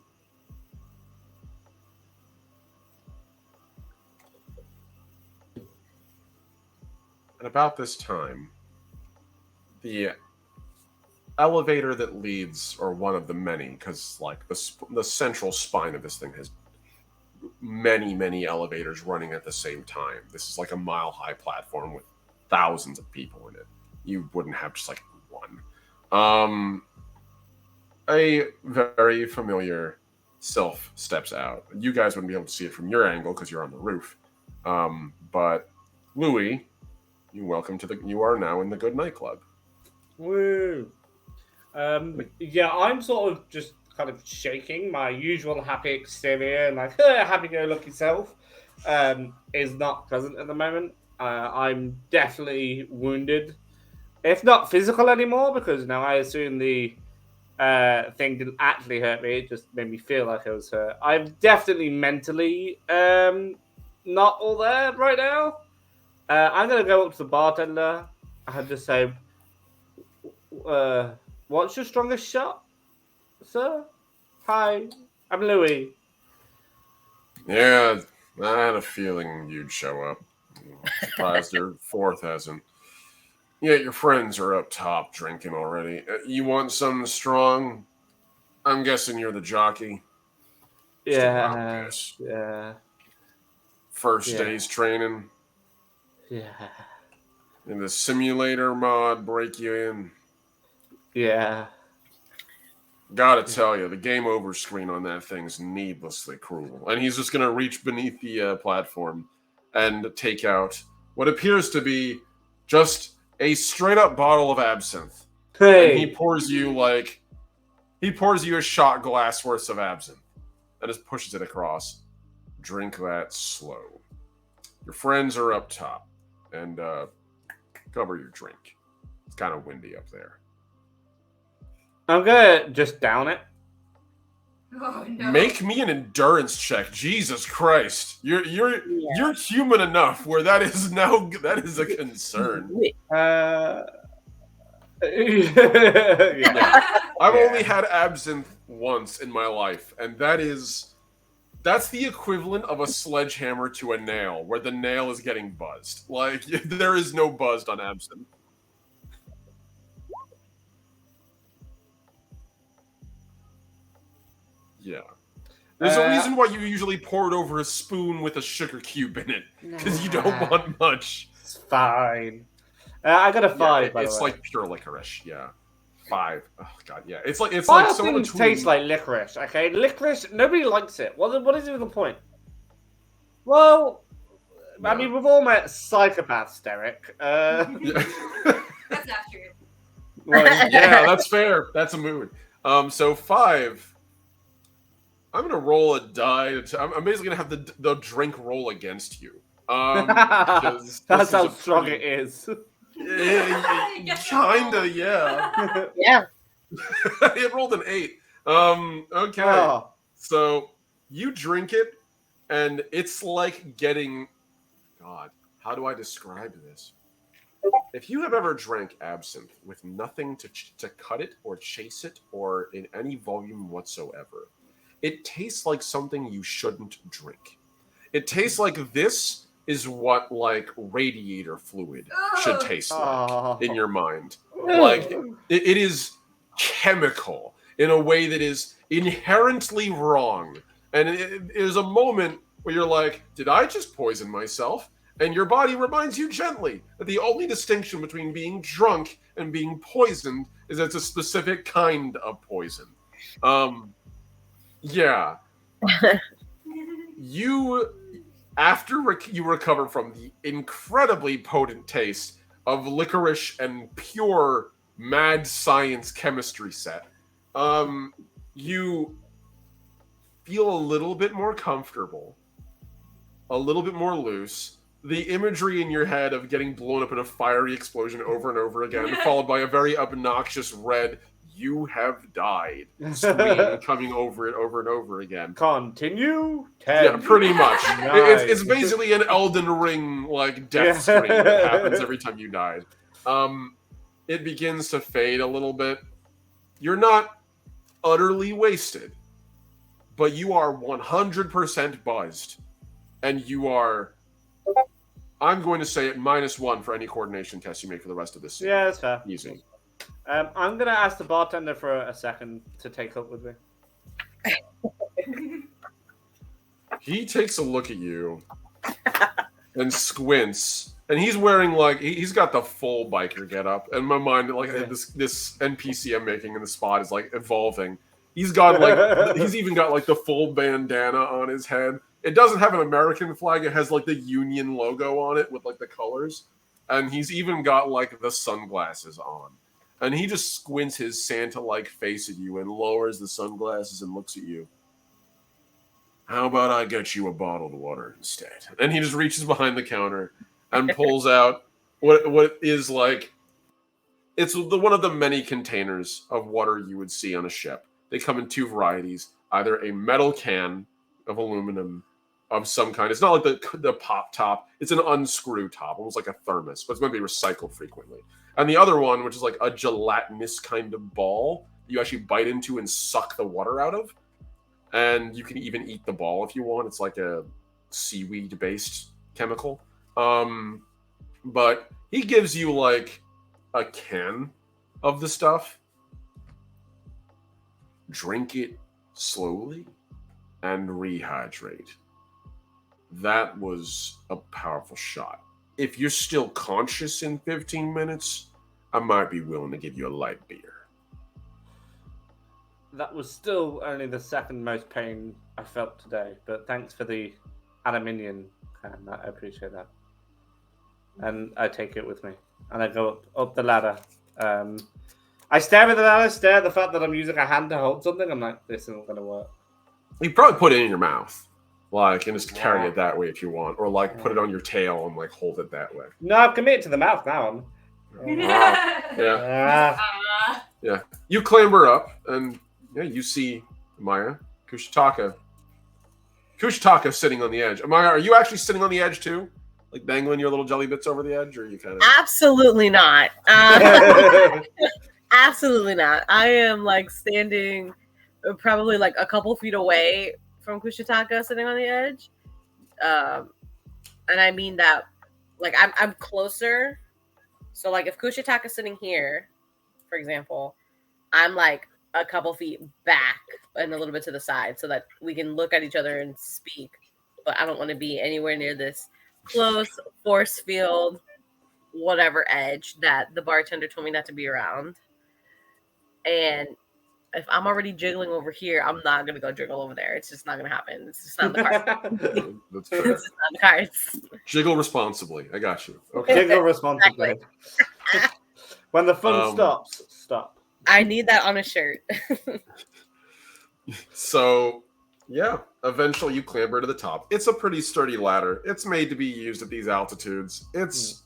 At about this time, the elevator that leads, or one of the many, because like the central spine of this thing has many elevators running at the same time. This is like a mile-high platform with thousands of people in it. You wouldn't have just like one. A very familiar sylph steps out. You guys wouldn't be able to see it from your angle because you're on the roof. But Louis, you are now in the Good Night Club. Woo. Yeah, I'm sort of just kind of shaking. My usual happy exterior and like happy-go-lucky self is not present at the moment. I'm definitely wounded, if not physical anymore, because now I assume the thing didn't actually hurt me. It just made me feel like I was hurt. I'm definitely mentally not all there right now. I'm going to go up to the bartender and just say, what's your strongest shot, sir? Hi, I'm Louis. Yeah, I had a feeling you'd show up. I'm surprised your fourth hasn't. Yeah, your friends are up top drinking already. You want something strong? I'm guessing you're the jockey. Yeah. First day's training. Yeah. In the simulator mod, break you in. Yeah. Gotta tell you, the game over screen on that thing's needlessly cruel. And he's just gonna reach beneath the platform and take out what appears to be just a straight up bottle of absinthe. Hey. And he pours you a shot glass worth of absinthe and just pushes it across. Drink that slow. Your friends are up top, and cover your drink. It's kind of windy up there. I'm gonna just down it. Oh no. Make me an endurance check. Jesus Christ. You're human enough where that is a concern. Yeah. I've only had absinthe once in my life, and that's the equivalent of a sledgehammer to a nail, where the nail is getting buzzed. Like, there is no buzzed on absinthe. Yeah. There's a reason why you usually pour it over a spoon with a sugar cube in it, because you don't want much. It's fine. I got a 5. by the It's way. like pure licorice. Yeah, 5. Oh god, yeah. It's like Fire so things taste like licorice. Okay, licorice. Nobody likes it. What is even the point? Well, I mean, we've all met psychopaths, Derek. Yeah. That's not true. Well, Yeah, that's fair. That's a mood. So 5. I'm gonna roll a die. I'm basically gonna have the drink roll against you. That's how strong it is. Kinda, yeah. Yeah. It rolled an 8. Okay. Oh. So you drink it, and it's like getting. God, how do I describe this? If you have ever drank absinthe with nothing to cut it or chase it or in any volume whatsoever, it tastes like something you shouldn't drink. It tastes like this is what like radiator fluid should taste like in your mind. Like it is chemical in a way that is inherently wrong. And it is a moment where you're like, did I just poison myself? And your body reminds you gently that the only distinction between being drunk and being poisoned is that it's a specific kind of poison. Yeah. After you recover from the incredibly potent taste of licorice and pure mad science chemistry set, you feel a little bit more comfortable, a little bit more loose. The imagery in your head of getting blown up in a fiery explosion over and over again, followed by a very obnoxious red "You have died" scream coming over it over and over again. Continue. 10. Yeah, pretty much. Nice. It's basically an Elden Ring like death scream that happens every time you died. It begins to fade a little bit, You're not utterly wasted, but you are 100% buzzed, and you are. I'm going to say it -1 for any coordination test you make for the rest of this scene. Yeah, that's fair. Easy. I'm gonna ask the bartender for a second to take up with me. He takes a look at you and squints, and he's wearing like he's got the full biker getup. And in my mind, like this NPC I'm making in the spot is like evolving. He's got like he's even got like the full bandana on his head. It doesn't have an American flag; it has like the Union logo on it with like the colors. And he's even got like the sunglasses on. And he just squints his Santa-like face at you and lowers the sunglasses and looks at you. How about I get you a bottled water instead? And he just reaches behind the counter and pulls out what is like, it's one of the many containers of water you would see on a ship. They come in two varieties, either a metal can of aluminum of some kind. It's not like the pop top. It's an unscrew top, almost like a thermos, but it's going to be recycled frequently. And the other one, which is like a gelatinous kind of ball you actually bite into and suck the water out of. And you can even eat the ball if you want. It's like a seaweed-based chemical. But he gives you like a can of the stuff. Drink it slowly and rehydrate. That was a powerful shot. If you're still conscious in 15 minutes, I might be willing to give you a light beer. That was still only the second most pain I felt today, but thanks for the aluminium can. I appreciate that. And I take it with me. And I go up the ladder. I stare at the ladder, stare at the fact that I'm using a hand to hold something. I'm like, this isn't going to work. You probably put it in your mouth. Like, and just carry it that way if you want. Or, like, put it on your tail and, like, hold it that way. No, I've committed to the mouth now. Yeah. You clamber up, and you see Maya, Kushitaka. Kushitaka sitting on the edge. Maya, are you actually sitting on the edge, too? Like, dangling your little jelly bits over the edge? Or are you kind of... Absolutely not. Absolutely not. I am, like, standing probably, like, a couple feet away from Kushitaka sitting on the edge. And I mean that, like, I'm closer. So, like, if Kushitaka's sitting here, for example, I'm, like, a couple feet back and a little bit to the side so that we can look at each other and speak. But I don't want to be anywhere near this close force field, whatever edge that the bartender told me not to be around. And if I'm already jiggling over here, I'm not going to go jiggle over there. It's just not going to happen. It's just not the cards. That's fair. It's just not the cards. Jiggle responsibly. I got you. Okay. Jiggle responsibly. When the fun stops, stop. I need that on a shirt. So, yeah, eventually you clamber to the top. It's a pretty sturdy ladder. It's made to be used at these altitudes. It's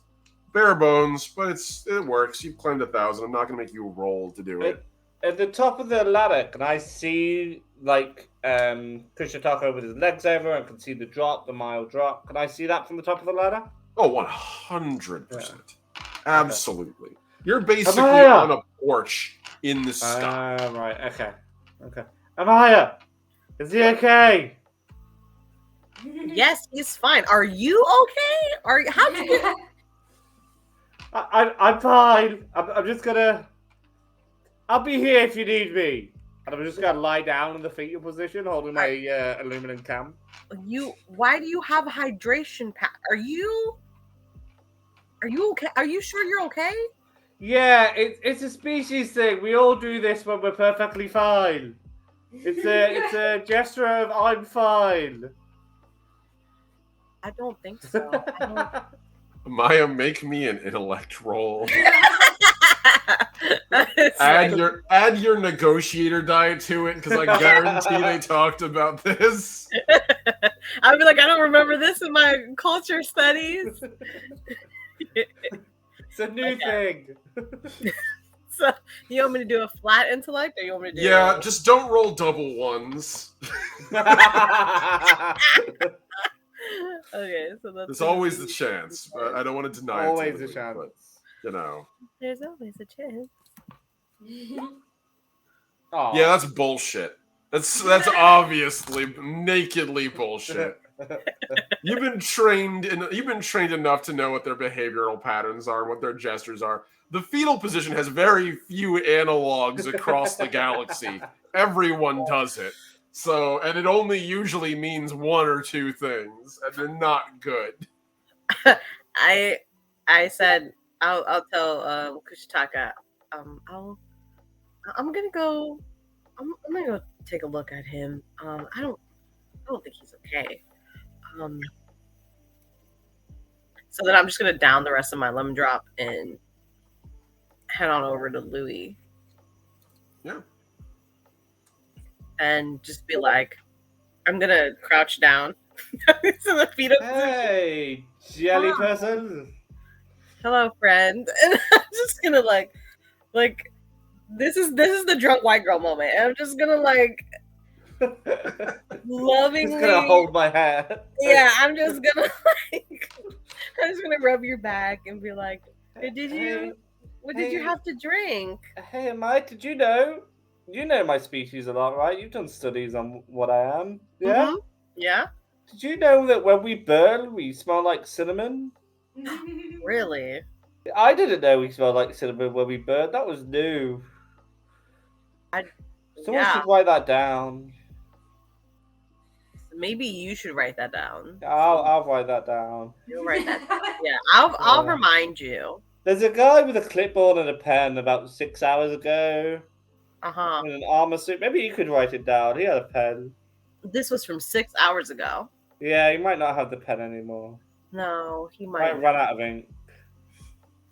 bare bones, but it works. You've climbed 1,000. I'm not going to make you roll to do it. At the top of the ladder, can I see, like, Kushitaka with his legs over and can see the drop, the mile drop? Can I see that from the top of the ladder? Oh, 100%. Yeah. Absolutely. Okay. You're basically Amaya! On a porch in the sky. Right, okay. Amaya! Is he okay? Yes, he's fine. Are you okay? How'd you get... I'm fine. I'm just gonna... I'll be here if you need me. And I'm just gonna lie down in the fetal position, holding my aluminum can. Why do you have a hydration pack? Are you okay? Are you sure you're okay? Yeah, it's a species thing. We all do this when we're perfectly fine. It's a gesture of I'm fine. I don't think so. Maya, make me an intellect roll. Add your negotiator die to it, because I guarantee they talked about this. I'd be like, I don't remember this in my culture studies. It's a new thing. So you want me to do a flat intellect, or you want me to do? Yeah, just don't roll double ones. Okay, so that's. There's always the chance, but I don't want to deny. Always it a chance. But, There's always a chance. Aw. Yeah, that's bullshit. That's obviously nakedly bullshit. You've been trained enough to know what their behavioral patterns are and what their gestures are. The fetal position has very few analogs across the galaxy. Everyone does it. So, and it only usually means one or two things, and they're not good. I said I'll tell Kushitaka. I'm gonna go take a look at him. I don't think he's okay. So then I'm just gonna down the rest of my lemon drop and head on over to Louis. Yeah. And just be like, I'm gonna crouch down to the fetal position. Hey, jelly Ah. person. Hello, friend. And I'm just gonna like this is the drunk white girl moment. And I'm just gonna like lovingly He's gonna hold my hair. yeah, I'm just gonna I'm just gonna rub your back and be like, hey, what did you hey. have to drink? Hey, Mike, did you know? You know my species a lot, right? You've done studies on what I am. Yeah? Mhm. Yeah? Did you know that when we burn, we smell like cinnamon? Really? I didn't know we smelled like cinnamon when we burn. That was new. Someone yeah. should write that down. Maybe you should write that down. I'll write that down. You'll write that down. Yeah, I'll remind you. There's a guy with a clipboard and a pen about 6 hours ago Uh-huh. in an armor suit. Maybe you could write it down. He had a pen. This was from 6 hours ago. Yeah, he might not have the pen anymore. No, he Might might. run out of ink.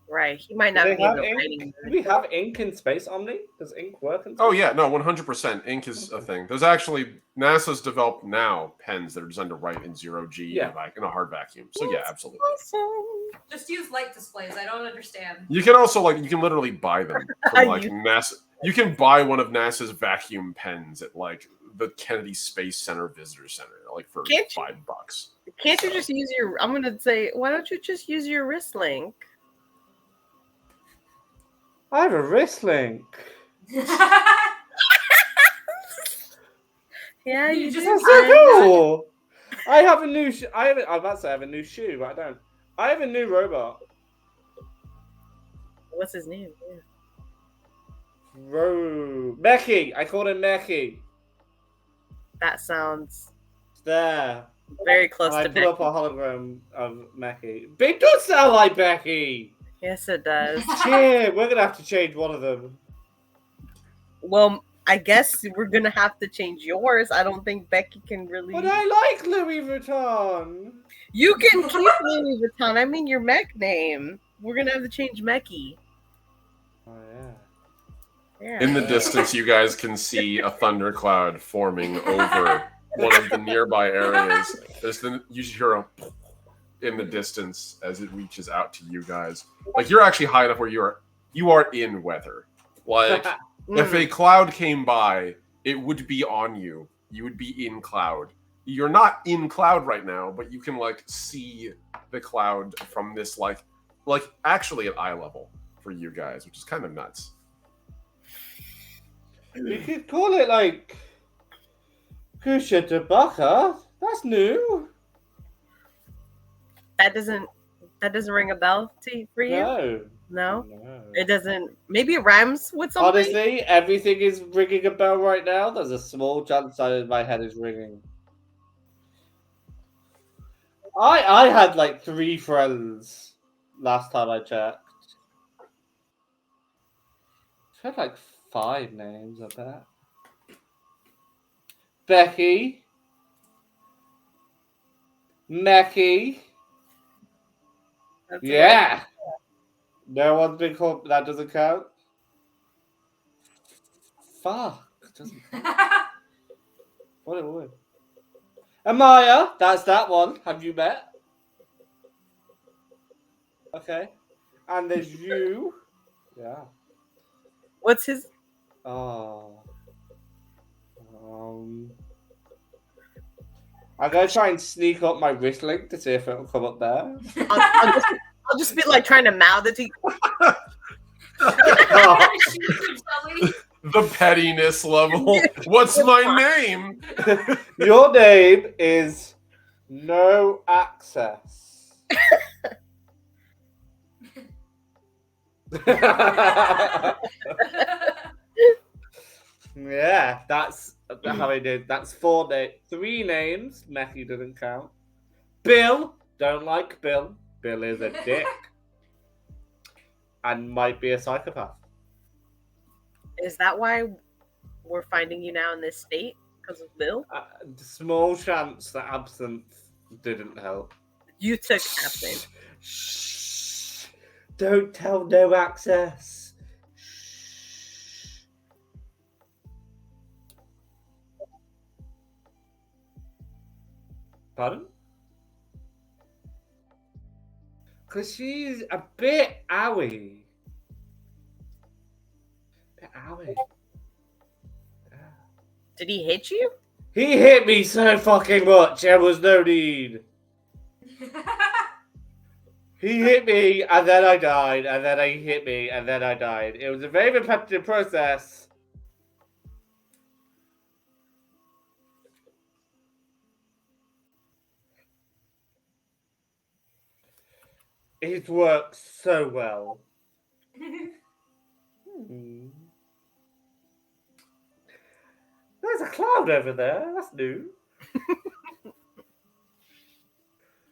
Right, he might not Do be they have the ink? writing. Do we have ink in Space Omni? Does ink work in space? Oh yeah, no, 100%. Ink is a thing. There's actually NASA's developed now pens that are designed to write in 0G Yeah. in a hard vacuum. So yeah, absolutely. Awesome. Just use light displays. I don't understand. You can also you can literally buy them from like You- NASA. You can buy one of NASA's vacuum pens at like the Kennedy Space Center Visitor Center, like for Can't you- $5. Can't you just use your? I'm gonna say, why don't you just use your wrist link? I have a wrist link. Yeah, You you just- just. That's so cool. I have a new. I'm about to say I have a new shoe, but I don't. I have a new robot. What's his name? Yeah. Meki. I called him Meki. That sounds It's there. very close And I to put Becky. up a hologram of Meki. It does sound like Becky. Yes, it does. Shit, we're gonna have to change one of them. Well, I guess we're gonna have to change yours. I don't think Becky can really. But I like Louis Vuitton. You can keep Louis Vuitton. I mean your mech name. We're gonna have to change Meki. Oh yeah. Yeah. In the distance, you guys can see a thundercloud forming over one of the nearby areas. You should hear a in the distance as it reaches out to you guys. Like you're actually high enough where you are in weather. Like if a cloud came by, it would be on you. You would be in cloud. You're not in cloud right now, but you can like see the cloud from this like actually at eye level for you guys, which is kind of nuts. You could call it like Kusha Tabaka. That's new. That doesn't ring a bell for you? No. No? No. It doesn't. Maybe it rhymes with something. Honestly, everything is ringing a bell right now. There's a small chance my head is ringing. I had like 3 friends last time I checked. I had like 5 names, I bet. Becky. Meki. That's Yeah. No one's been called. That doesn't count. Fuck. It doesn't. What it would. Amaya, that's that one. Have you met? Okay. And there's you. Yeah. What's his? Oh. I'm gonna try and sneak up my wrist link to see if it'll come up there. I'll just be like trying to mouth it to you. The pettiness level. What's my name? Your name is No Access. Yeah, that's how I did. That's 3 names. Meki didn't count. Bill, don't like Bill. Bill is a dick. And might be a psychopath. Is that why we're finding you now in this state? Because of Bill? Small chance that absinthe didn't help. You took absinthe. Shh. Don't tell No Access. Shh. Pardon? Because she's a bit owie. Owie. Did he hit you? He hit me so fucking much, there was no need. He hit me, and then I died, and then he hit me, and then I died. It was a very repetitive process. It works so well. There's a cloud over there. That's new.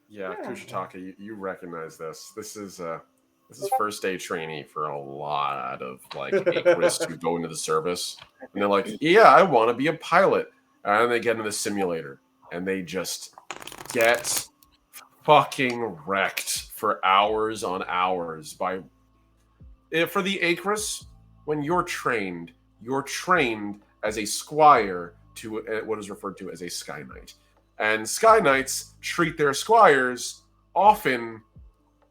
Yeah, Yeah. Kushataka, you recognize this. This is first day trainee for a lot of like Aquarists who go into the service, and they're like, "Yeah, I want to be a pilot," and they get in the simulator, and they just get fucking wrecked for hours on hours by. For the Acris, when you're trained as a squire to what is referred to as a Sky Knight. And Sky Knights treat their squires often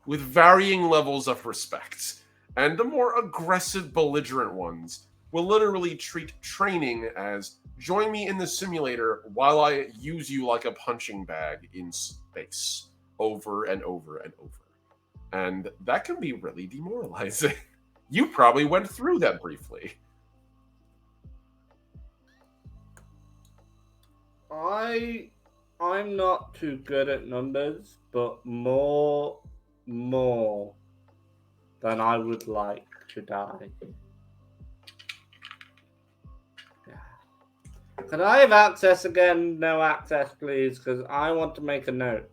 with varying levels of respect. And the more aggressive, belligerent ones will literally treat training as, join me in the simulator while I use you like a punching bag in space, over and over and over. And that can be really demoralizing. You probably went through that briefly. I'm not too good at numbers, but more than I would like to die. Yeah. Can I have access again? No access, please, because I want to make a note.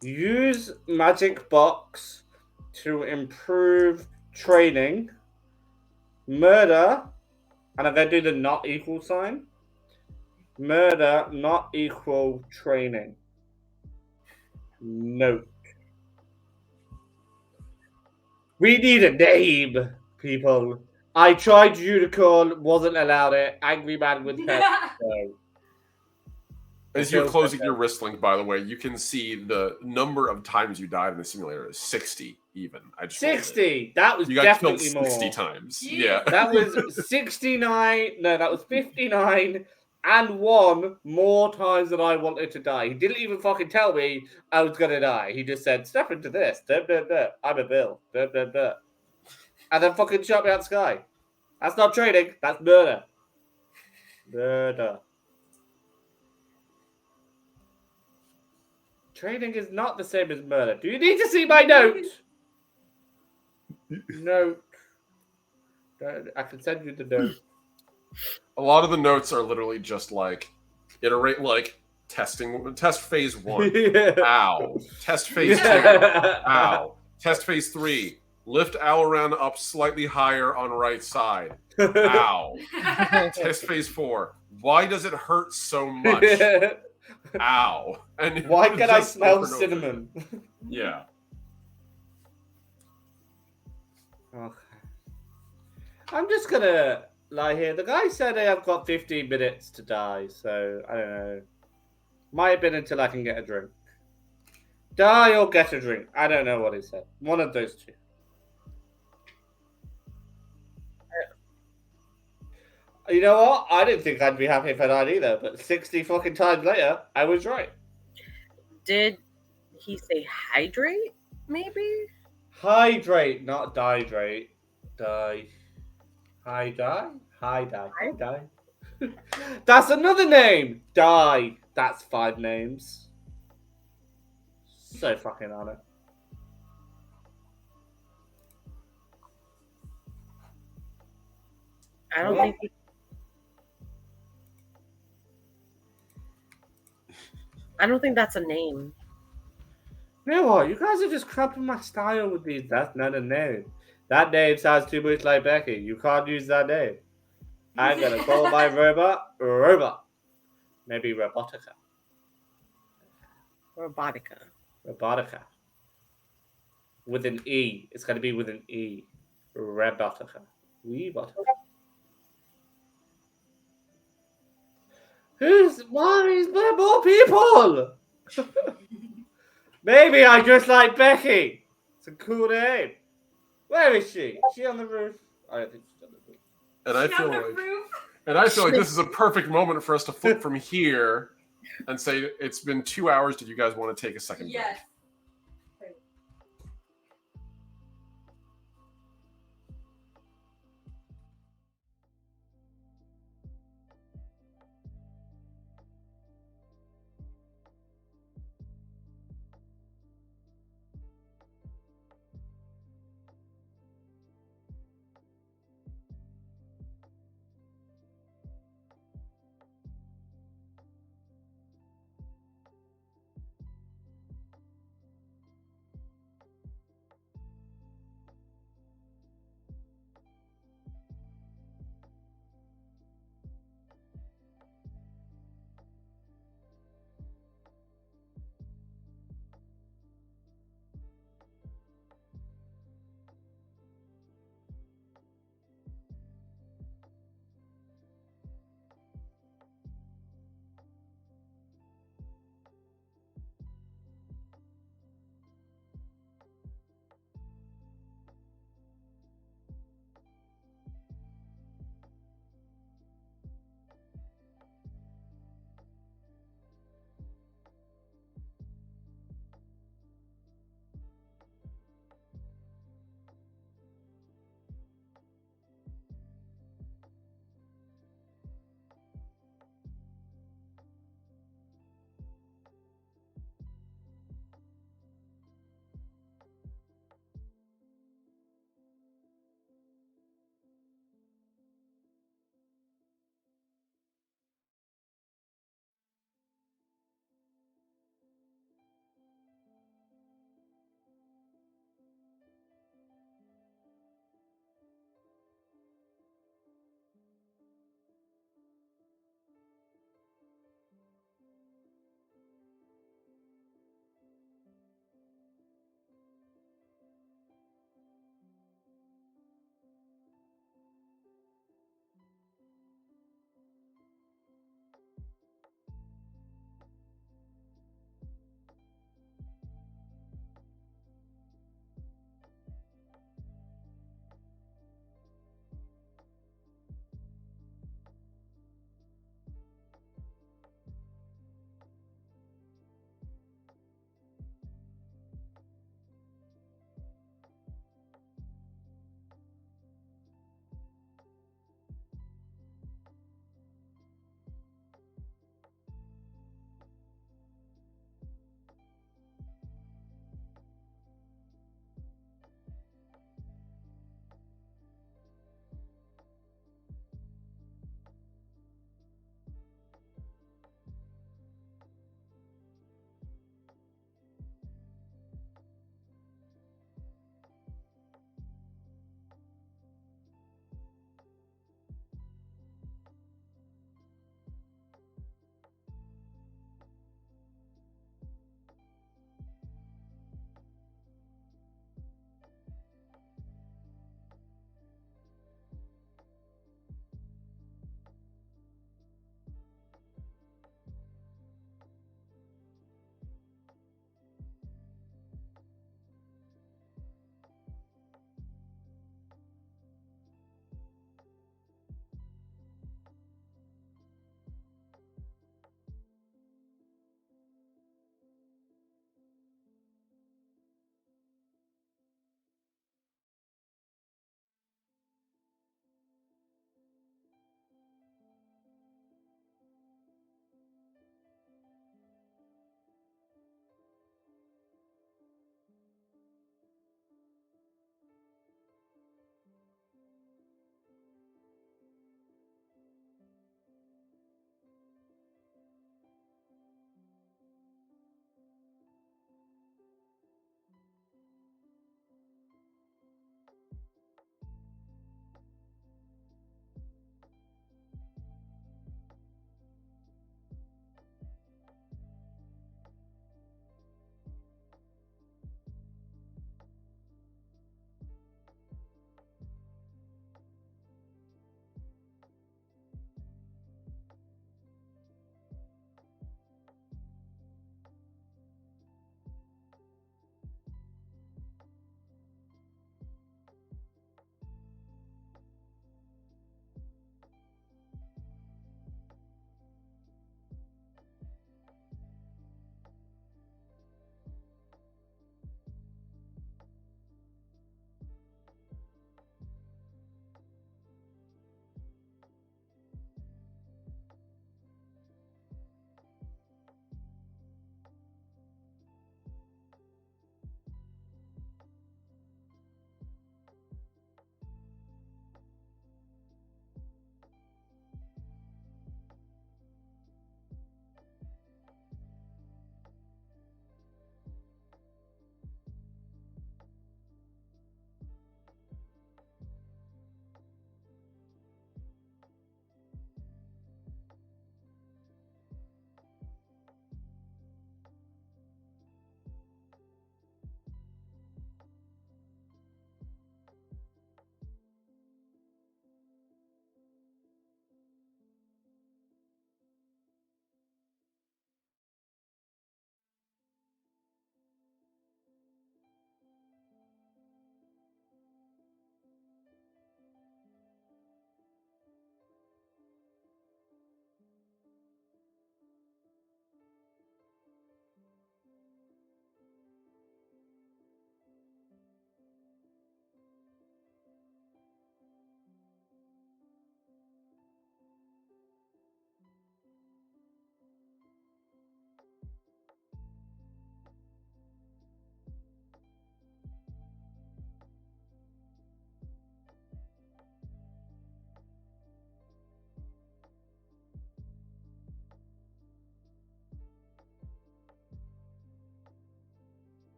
Use magic box to improve training. Murder, and I'm going to do the not equal sign. Murder not equal training. Note. We need a name, people. I tried unicorn, wasn't allowed it. Angry man with head. No. As you're closing your wrist link, by the way, you can see the number of times you died in the simulator is 60 even. I just 60. That was you got definitely killed more. 60 times. Jeez. Yeah. That was 69. No, that was 59 and 1 more times than I wanted to die. He didn't even fucking tell me I was going to die. He just said, step into this. Duh, duh, duh. I'm a Bill. Duh, duh, duh. And then fucking shot me out the sky. That's not training. That's murder. Murder. Training is not the same as murder. Do you need to see my note? Note. I can send you the note. A lot of the notes are literally just like iterate like test phase 1. Yeah. Ow. Test phase 2. Yeah. Ow. Test phase 3. Lift Alaran up slightly higher on right side. Ow. Test phase 4. Why does it hurt so much? Ow. And Why can I just smell over and over. cinnamon? Yeah. Okay. I'm just gonna lie here. The guy said I've got 15 minutes to die, so I don't know. Might have been until I can get a drink. Die or get a drink. I don't know what he said. One of those two. You know what? I didn't think I'd be happy if I died either, but 60 fucking times later, I was right. Did he say hydrate, maybe? Hydrate, not dihydrate. Die. Hi, Die. Hi, Die. Hi, Die. That's another name. Die. That's 5 names. So fucking on it. I don't think. I don't think that's a name. You know what? You guys are just crapping my style with these. That's not a name. That name sounds too much like Becky. You can't use that name. I'm gonna call my robot. Maybe Robotica. Robotica. Robotica. With an E. It's gonna be with an E. Robotica. Robotica. Why is there more people? Maybe I just like Becky. It's a cool name. Where is she? Is she on the roof? I don't think she's on the roof. And I feel like this is a perfect moment for us to flip from here and say it's been 2 hours. Did you guys want to take a second break? Yes.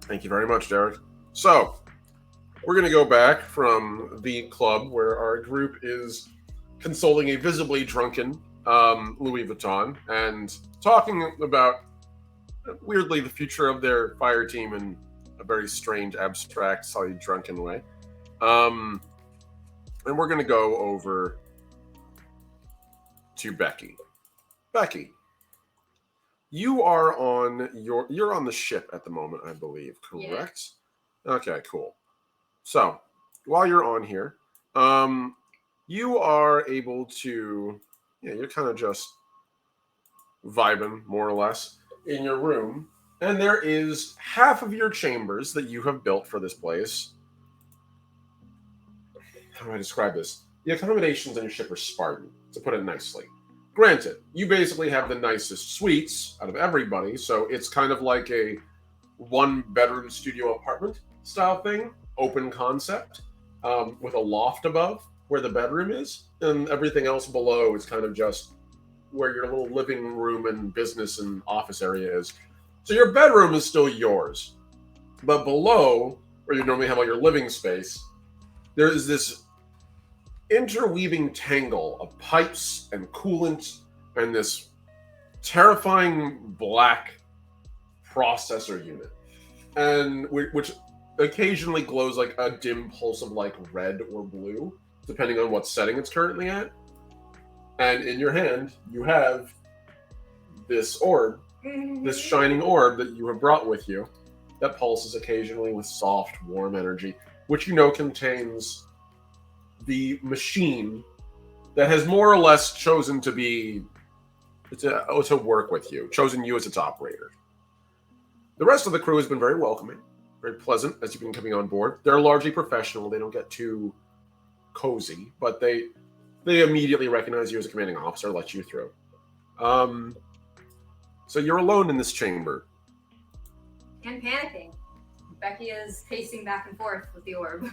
Thank you very much, Derek. So, we're going to go back from the club where our group is consoling a visibly drunken Louis Vuitton and talking about, weirdly, the future of their fire team in a very strange, abstract, slightly drunken way. And we're going to go over to Becky. Becky, you're on the ship at the moment, I believe, correct? Yeah. Okay, cool. So, while you're on here, you are able to, you're kind of just vibing, more or less, in your room. And there is half of your chambers that you have built for this place. How do I describe this? The accommodations on your ship are Spartan, to put it nicely. Granted, you basically have the nicest suites out of everybody, so it's kind of like a one-bedroom studio apartment style thing, open concept, with a loft above where the bedroom is, and everything else below is kind of just where your little living room and business and office area is. So your bedroom is still yours, but below, where you normally have all your living space, there is this interweaving tangle of pipes and coolant and this terrifying black processor unit, and which occasionally glows like a dim pulse of like red or blue, depending on what setting it's currently at. And in your hand, you have this orb, this shining orb that you have brought with you that pulses occasionally with soft, warm energy, which you know contains the machine that has more or less chosen to be to work with you, chosen you as its operator. The rest of the crew has been very welcoming, very pleasant as you've been coming on board. They're largely professional. They don't get too cozy, but they immediately recognize you as a commanding officer, let you through. So you're alone in this chamber. And panicking. Becky is pacing back and forth with the orb.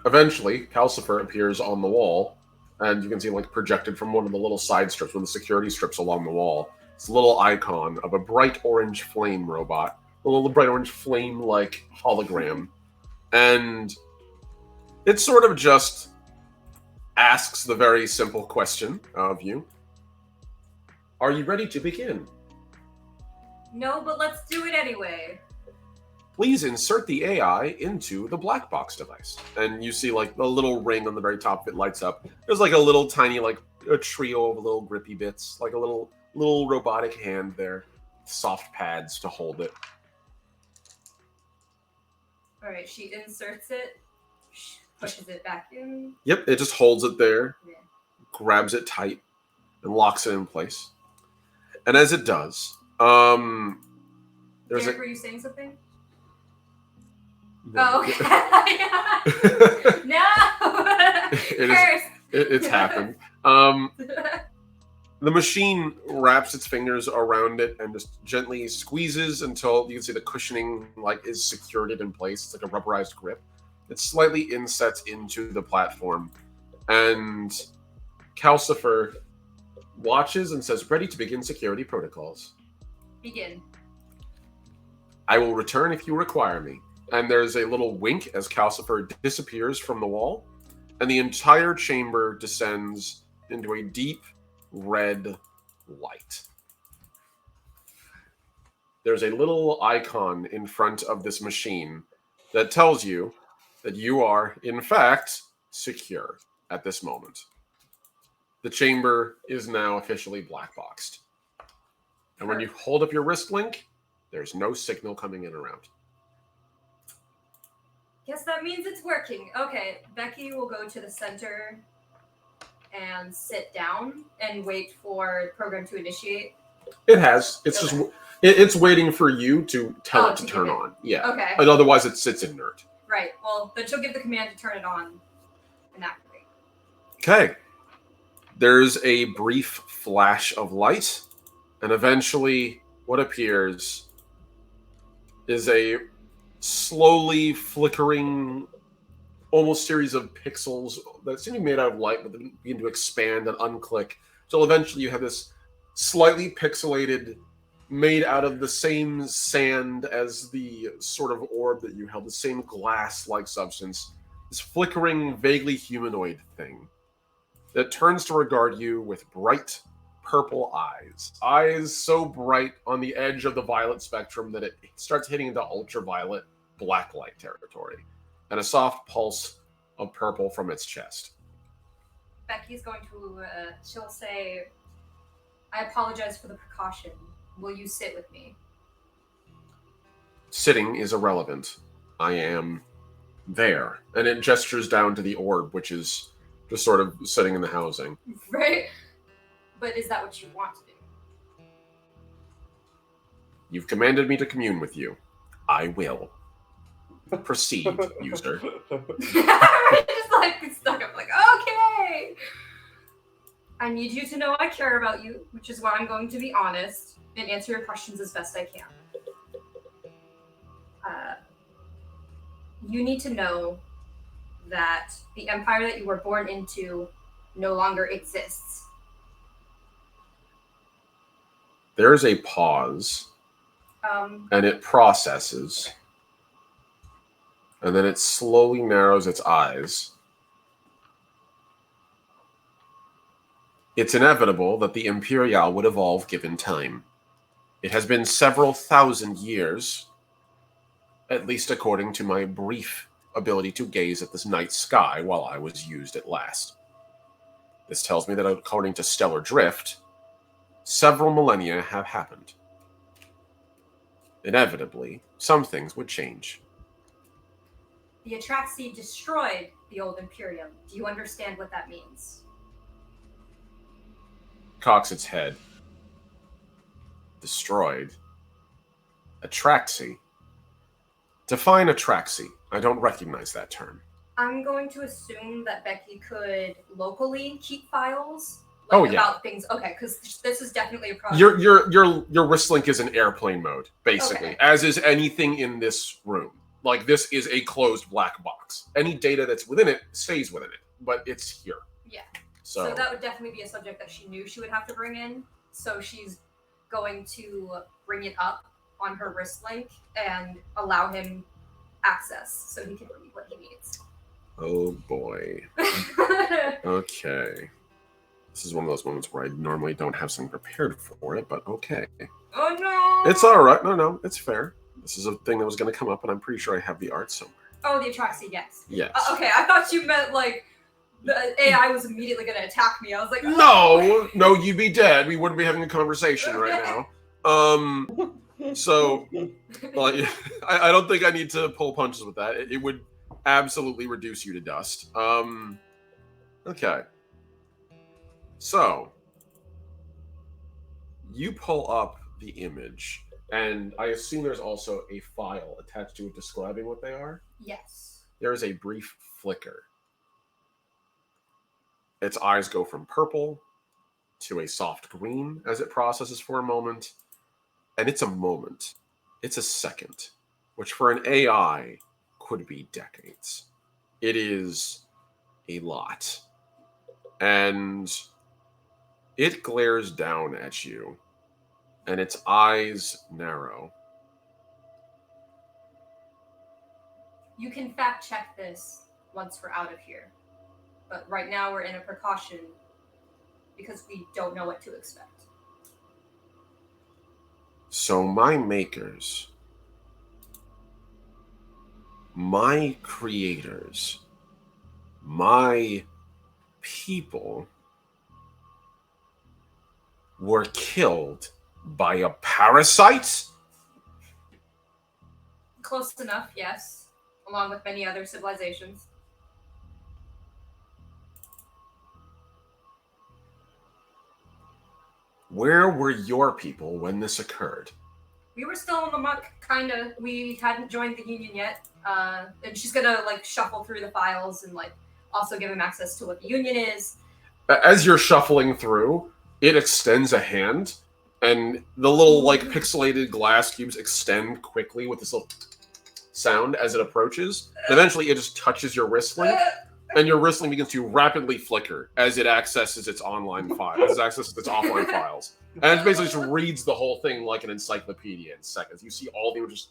Eventually, Calcifer appears on the wall, and you can see like projected from one of the little side strips, one of the security strips along the wall. It's a little icon of a bright orange flame robot, a little bright orange flame-like hologram. And it sort of just asks the very simple question of you. Are you ready to begin? No, but let's do it anyway. Please insert the AI into the black box device. And you see like a little ring on the very top of it lights up. There's like a little tiny, like a trio of little grippy bits, like a little robotic hand there, soft pads to hold it. All right, she inserts it, pushes it back in. Yep, it just holds it there, Yeah. grabs it tight, and locks it in place. And as it does, there's Derek, were you saying something? No. Oh, okay. No! Curse! It's happened. The machine wraps its fingers around it and just gently squeezes until you can see the cushioning like is secured in place. It's like a rubberized grip. It slightly insets into the platform, and Calcifer watches and says, "Ready to begin security protocols." Begin. I will return if you require me. And there's a little wink as Calcifer disappears from the wall, and the entire chamber descends into a deep red light. There's a little icon in front of this machine that tells you that you are, in fact, secure at this moment. The chamber is now officially black boxed. And when you hold up your wrist link, there's no signal coming in around. Guess that means it's working. Okay, Becky will go to the center and sit down and wait for the program to initiate. It has. It's just it's waiting for you to tell it to to turn give it. on. Yeah. Okay, And otherwise, it sits inert. right. Well, then she'll give the command to turn it on. and activate. Okay. There's a brief flash of light, and eventually what appears is a slowly flickering, almost series of pixels that seem to be made out of light, but then begin to expand and unclick. So eventually you have this slightly pixelated, made out of the same sand as the sort of orb that you held, the same glass-like substance, this flickering, vaguely humanoid thing that turns to regard you with bright purple eyes. Eyes so bright on the edge of the violet spectrum that it starts hitting into ultraviolet black light territory, and a soft pulse of purple from its chest. Becky's going to, she'll say, I apologize for the precaution. Will you sit with me? Sitting is irrelevant. I am there. And it gestures down to the orb, which is just sort of sitting in the housing. Right? But is that what you want to do? You've commanded me to commune with you. I will. Proceed, user. Just like stuck up, like, okay. I need you to know I care about you, which is why I'm going to be honest and answer your questions as best I can. You need to know that the empire that you were born into no longer exists. There's a pause, and it processes, and then it slowly narrows its eyes. It's inevitable that the Imperial would evolve given time. It has been several thousand years, at least according to my brief ability to gaze at this night sky while I was used at last. This tells me that according to stellar drift, several millennia have happened. Inevitably, some things would change. The Atraxi destroyed the old Imperium. Do you understand what that means? Cocks its head. Destroyed. Atraxi. Define Atraxi. I don't recognize that term. I'm going to assume that Becky could locally keep files. Oh, yeah. About things. Okay, because this is definitely a problem. Your wrist link is in airplane mode, basically, Okay. as is anything in this room. Like, this is a closed black box. Any data that's within it stays within it, but it's here. Yeah. So So that would definitely be a subject that she knew she would have to bring in. So she's going to bring it up on her wrist link and allow him access so he can read what he needs. oh boy. Okay. This is one of those moments where I normally don't have something prepared for it, but okay. Oh no! It's all right. No, it's fair. This is a thing that was going to come up, and I'm pretty sure I have the art somewhere. Oh, the Atraxi, yes. Yes. Okay, I thought you meant like the AI was immediately going to attack me. I was like, No, you'd be dead. We wouldn't be having a conversation right now. So, well, I don't think I need to pull punches with that. It would absolutely reduce you to dust. Okay. So, you pull up the image, and I assume there's also a file attached to it describing what they are. Yes. There is a brief flicker. Its eyes go from purple to a soft green as it processes for a moment. And it's a moment. It's a second, which for an AI could be decades. It is a lot. And it glares down at you, and its eyes narrow. You can fact check this once we're out of here. But right now we're in a precaution because we don't know what to expect. So my makers, my creators, my people were killed by a parasite? Close enough, yes. Along with many other civilizations. Where were your people when this occurred? We were still in the muck, kinda. We hadn't joined the union yet. And she's gonna like shuffle through the files and like also give him access to what the Union is. As you're shuffling through, it extends a hand, and the little like pixelated glass cubes extend quickly with this little sound as it approaches. And eventually, it just touches your wristling, and your wristling begins to rapidly flicker as it accesses its online file, as it accesses its offline files, and it basically just reads the whole thing like an encyclopedia in seconds. You see all the images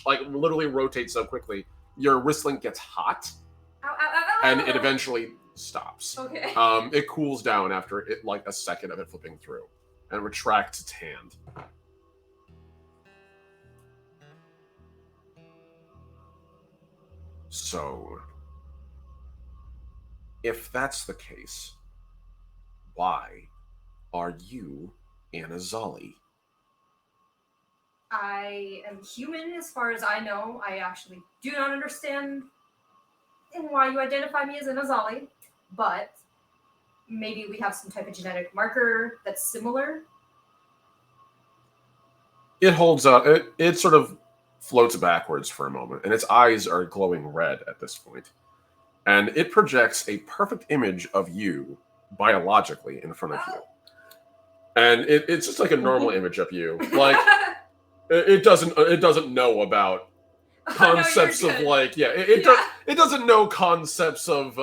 like literally rotate so quickly, your wristling gets hot, Ow, ow, ow, ow, and ow. it eventually stops. Okay. It cools down after it like a second of it flipping through, and retracts its hand. So, if that's the case, why are you Anazali? I am human as far as I know. I actually do not understand why you identify me as an Azali, but maybe we have some type of genetic marker that's similar. It holds up. It sort of floats backwards for a moment, and its eyes are glowing red at this point. And it projects a perfect image of you biologically in front of you. And it's just like a normal image of you. Like it doesn't know about concepts of like it doesn't know concepts of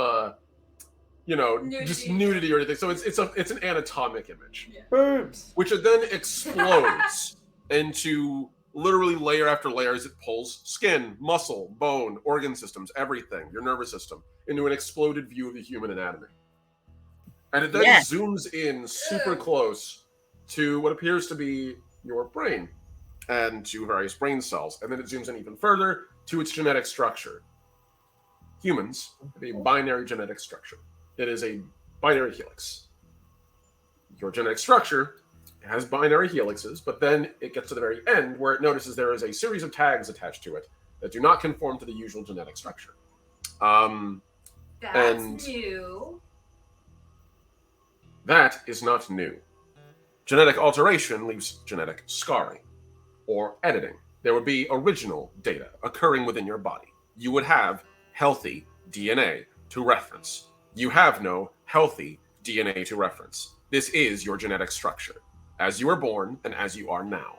just nudity or anything. So it's an anatomic image. Boobs. Which it then explodes into literally layer after layer as it pulls skin, muscle, bone, organ systems, everything, your nervous system, into an exploded view of the human anatomy. And it then zooms in super close to what appears to be your brain and to various brain cells. And then it zooms in even further to its genetic structure. Humans have a binary genetic structure. It is a binary helix. Your genetic structure has binary helixes, but then it gets to the very end where it notices there is a series of tags attached to it that do not conform to the usual genetic structure. That's new. That is not new. Genetic alteration leaves genetic scarring or editing. There would be original data occurring within your body. You would have healthy DNA to reference. You have no healthy DNA to reference. This is your genetic structure, as you were born and as you are now.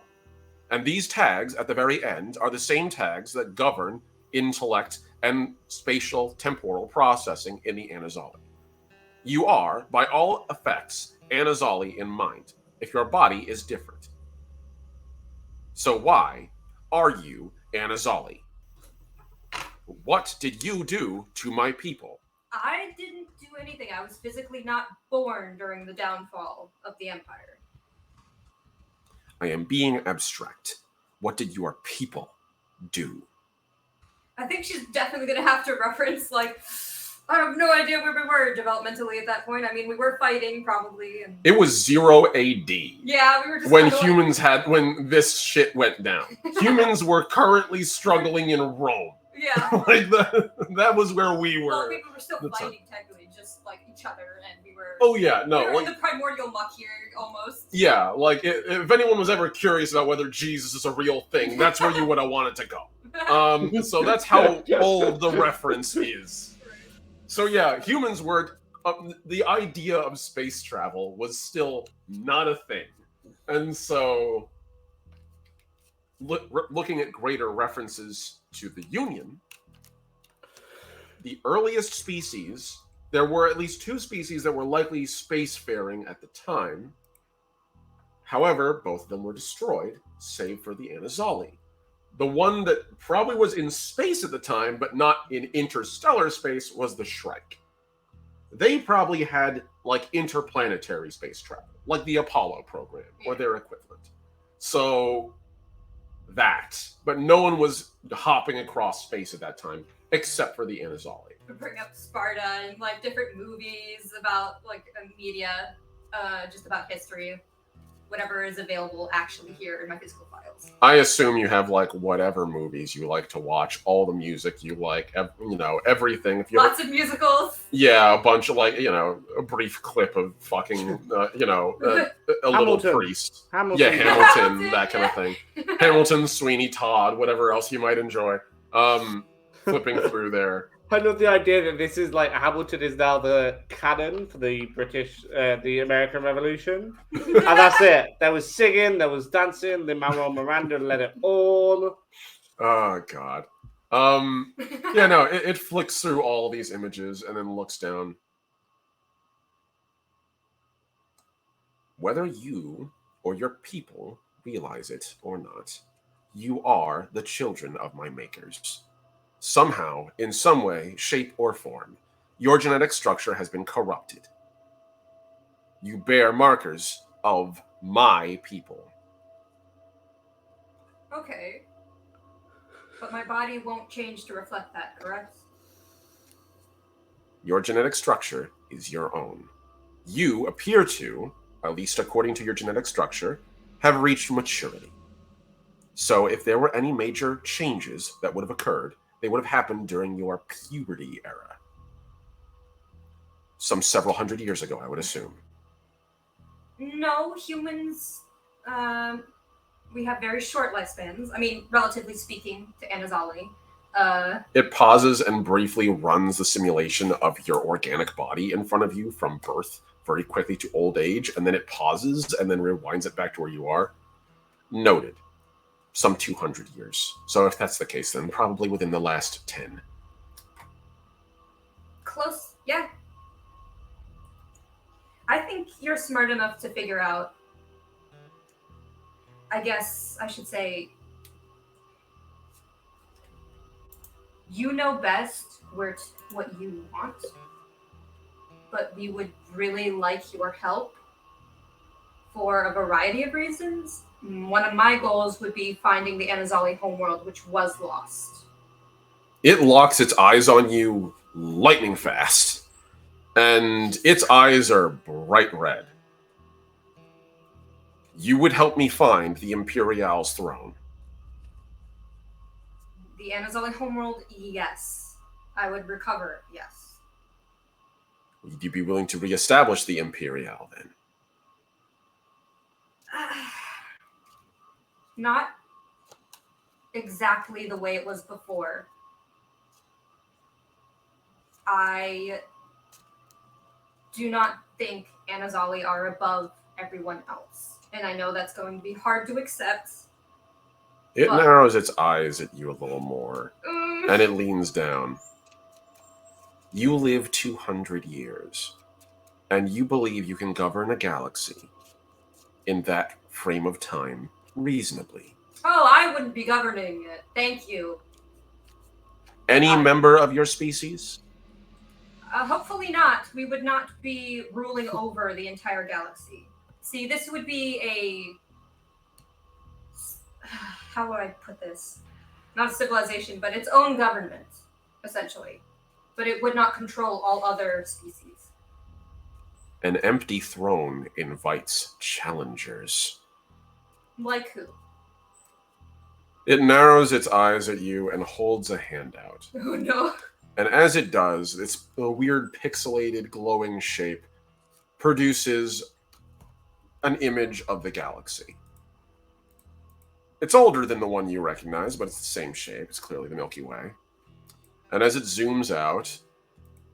And these tags at the very end are the same tags that govern intellect and spatial temporal processing in the Anazali. You are, by all effects, Anazali in mind, if your body is different. So why are you Anazali? What did you do to my people? I didn't do anything. I was physically not born during the downfall of the Empire. I am being abstract. What did your people do? I think she's definitely going to have to reference, like, I have no idea where we were developmentally at that point. I mean, we were fighting, probably. And... It was 0 AD. Yeah, we were just... when this shit went down. Humans were currently struggling in Rome. Yeah. Like, that was where we were. Well, we were still fighting, technically, just, like, each other, and we were... Oh, yeah, no. We were like, in the primordial muck here, almost. Yeah, like, if anyone was ever curious about whether Jesus is a real thing, that's where you would have wanted to go. So that's how old the reference is. So yeah, humans were, the idea of space travel was still not a thing. And so, looking at greater references to the Union, the earliest species, there were at least 2 species that were likely spacefaring at the time. However, both of them were destroyed, save for the Anazali. The one that probably was in space at the time, but not in interstellar space, was the Shrike. They probably had, like, interplanetary space travel, like the Apollo program, or their equivalent. So, that. But no one was hopping across space at that time, except for the Anazali. We bring up Sparta and, like, different movies about, like, media, just about history. Whatever is available actually here in my physical files. I assume you have like whatever movies you like to watch, all the music you like, everything. If you Lots of musicals. Yeah, a bunch of like, a brief clip of fucking, a little priest. Hamilton. Yeah, Hamilton, that kind of thing. Hamilton, Sweeney Todd, whatever else you might enjoy. Flipping through there. I love the idea that this is like Hamilton is now the canon for the the American Revolution. And that's it. There was singing, there was dancing, the Manuel Miranda led it all. Oh God. Yeah, no, it flicks through all these images and then looks down. Whether you or your people realize it or not, you are the children of my makers. Somehow, in some way, shape, or form, your genetic structure has been corrupted. You bear markers of my people. Okay. But my body won't change to reflect that, correct? Your genetic structure is your own. You appear to, at least according to your genetic structure, have reached maturity. So if there were any major changes that would have occurred, they would have happened during your puberty era. Some several hundred years ago, I would assume. No, humans, we have very short lifespans. I mean, relatively speaking to Anazali. It pauses and briefly runs the simulation of your organic body in front of you from birth very quickly to old age, and then it pauses and then rewinds it back to where you are. Noted. Some 200 years. So if that's the case, then probably within the last 10. Close, yeah. I think you're smart enough to figure out, I guess I should say, you know best what you want, but we would really like your help for a variety of reasons. One of my goals would be finding the Anazali homeworld, which was lost. It locks its eyes on you lightning fast, and its eyes are bright red. You would help me find the Imperial's throne. The Anazali homeworld, yes. I would recover, yes. Would you be willing to reestablish the Imperial then? Not exactly the way it was before. I do not think Anazali are above everyone else. And I know that's going to be hard to accept. It But- narrows its eyes at you a little more, and it leans down. You live 200 years, and you believe you can govern a galaxy in that frame of time reasonably. Oh, I wouldn't be governing it. Thank you. Any member of your species? Hopefully not. We would not be ruling over the entire galaxy. See, this would be a... How would I put this? Not a civilization, but its own government, essentially. But it would not control all other species. An empty throne invites challengers. Like who? It narrows its eyes at you and holds a hand out. Oh no. And as it does, its weird pixelated glowing shape produces an image of the galaxy. It's older than the one you recognize, but it's the same shape. It's clearly the Milky Way. And as it zooms out,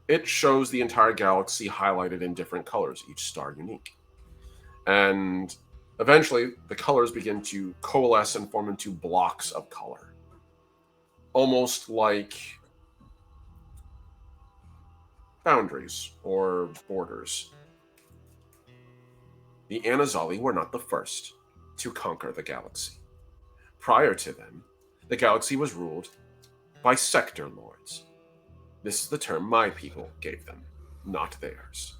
it shows the entire galaxy highlighted in different colors, each star unique. And eventually, the colors begin to coalesce and form into blocks of color. Almost like boundaries or borders. The Anazali were not the first to conquer the galaxy. Prior to them, the galaxy was ruled by sector lords. This is the term my people gave them, not theirs.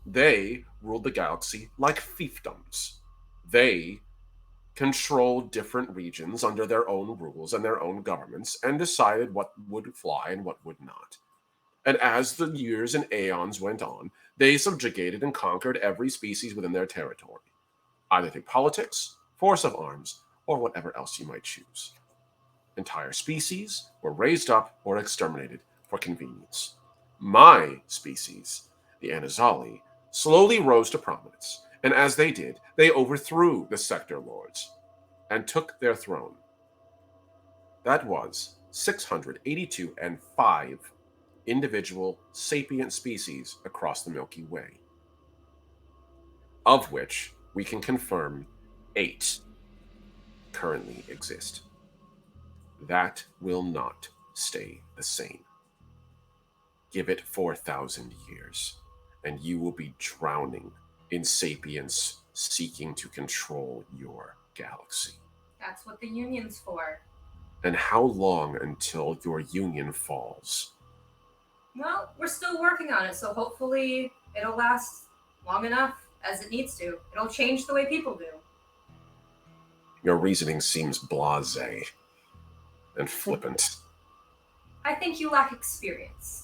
They ruled the galaxy like fiefdoms. They controlled different regions under their own rules and their own governments and decided what would fly and what would not. And as the years and aeons went on, they subjugated and conquered every species within their territory, either through politics, force of arms, or whatever else you might choose. Entire species were raised up or exterminated for convenience. My species, the Anazali, slowly rose to prominence, and as they did, they overthrew the sector lords and took their throne. That was 682 and 5 individual sapient species across the Milky Way, of which we can confirm 8 currently exist. That will not stay the same. Give it 4,000 years, and you will be drowning in sapience seeking to control your galaxy. That's what the union's for. And how long until your union falls? Well, we're still working on it, so hopefully it'll last long enough as it needs to. It'll change the way people do. Your reasoning seems blasé and flippant. I think you lack experience.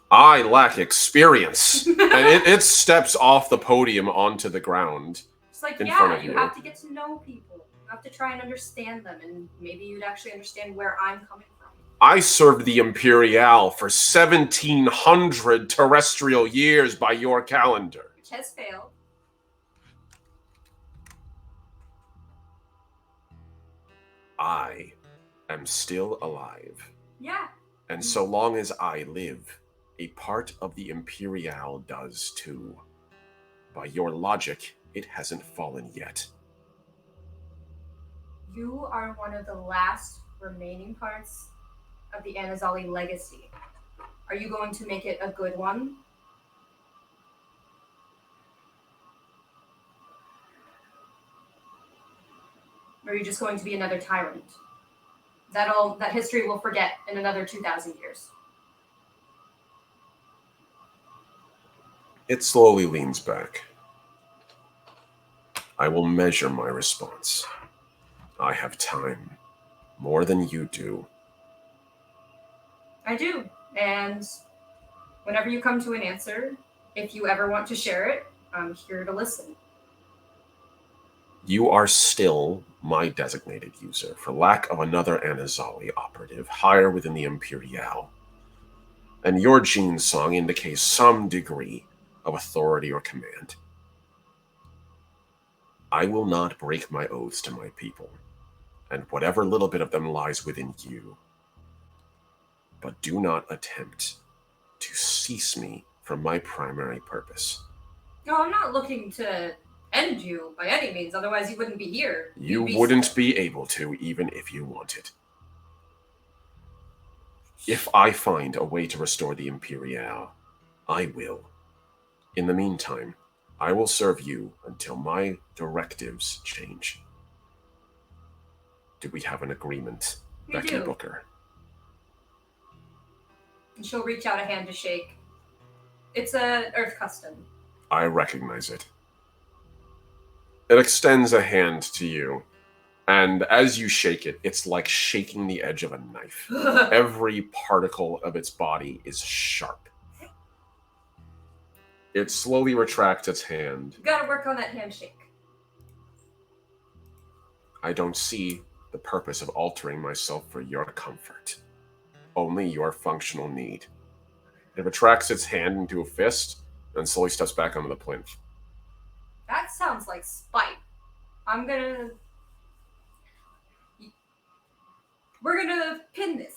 I lack experience. And it steps off the podium onto the ground. It's like, in front yeah, of you you. have to get to know people. You have to try and understand them, and maybe you'd actually understand where I'm coming from. I served the Imperial for 1,700 terrestrial years by your calendar. Which has failed. I am still alive. Yeah. And so long as I live, a part of the Imperial does too. By your logic, it hasn't fallen yet. You are one of the last remaining parts of the Anazali legacy. Are you going to make it a good one? Or are you just going to be another tyrant? That history will forget in another 2,000 years. It slowly leans back. I will measure my response. I have time. More than you do. I do. And whenever you come to an answer, if you ever want to share it, I'm here to listen. You are still my designated user, for lack of another Anazali operative higher within the Imperial. And your gene song indicates some degree of authority or command. I will not break my oaths to my people, and whatever little bit of them lies within you. But do not attempt to cease me from my primary purpose. No, I'm not looking to end you by any means, otherwise you wouldn't be here. You You'd be wouldn't be able to, even if you wanted. If I find a way to restore the Imperial, I will. In the meantime, I will serve you until my directives change. Do we have an agreement, We Becky do. Booker? And she'll reach out a hand to shake. It's a Earth custom. I recognize it. It extends a hand to you, and as you shake it, it's like shaking the edge of a knife. Every particle of its body is sharp. It slowly retracts its hand. You gotta work on that handshake. I don't see the purpose of altering myself for your comfort. Only your functional need. It retracts its hand into a fist and slowly steps back onto the plinth. That sounds like spite. We're gonna pin this.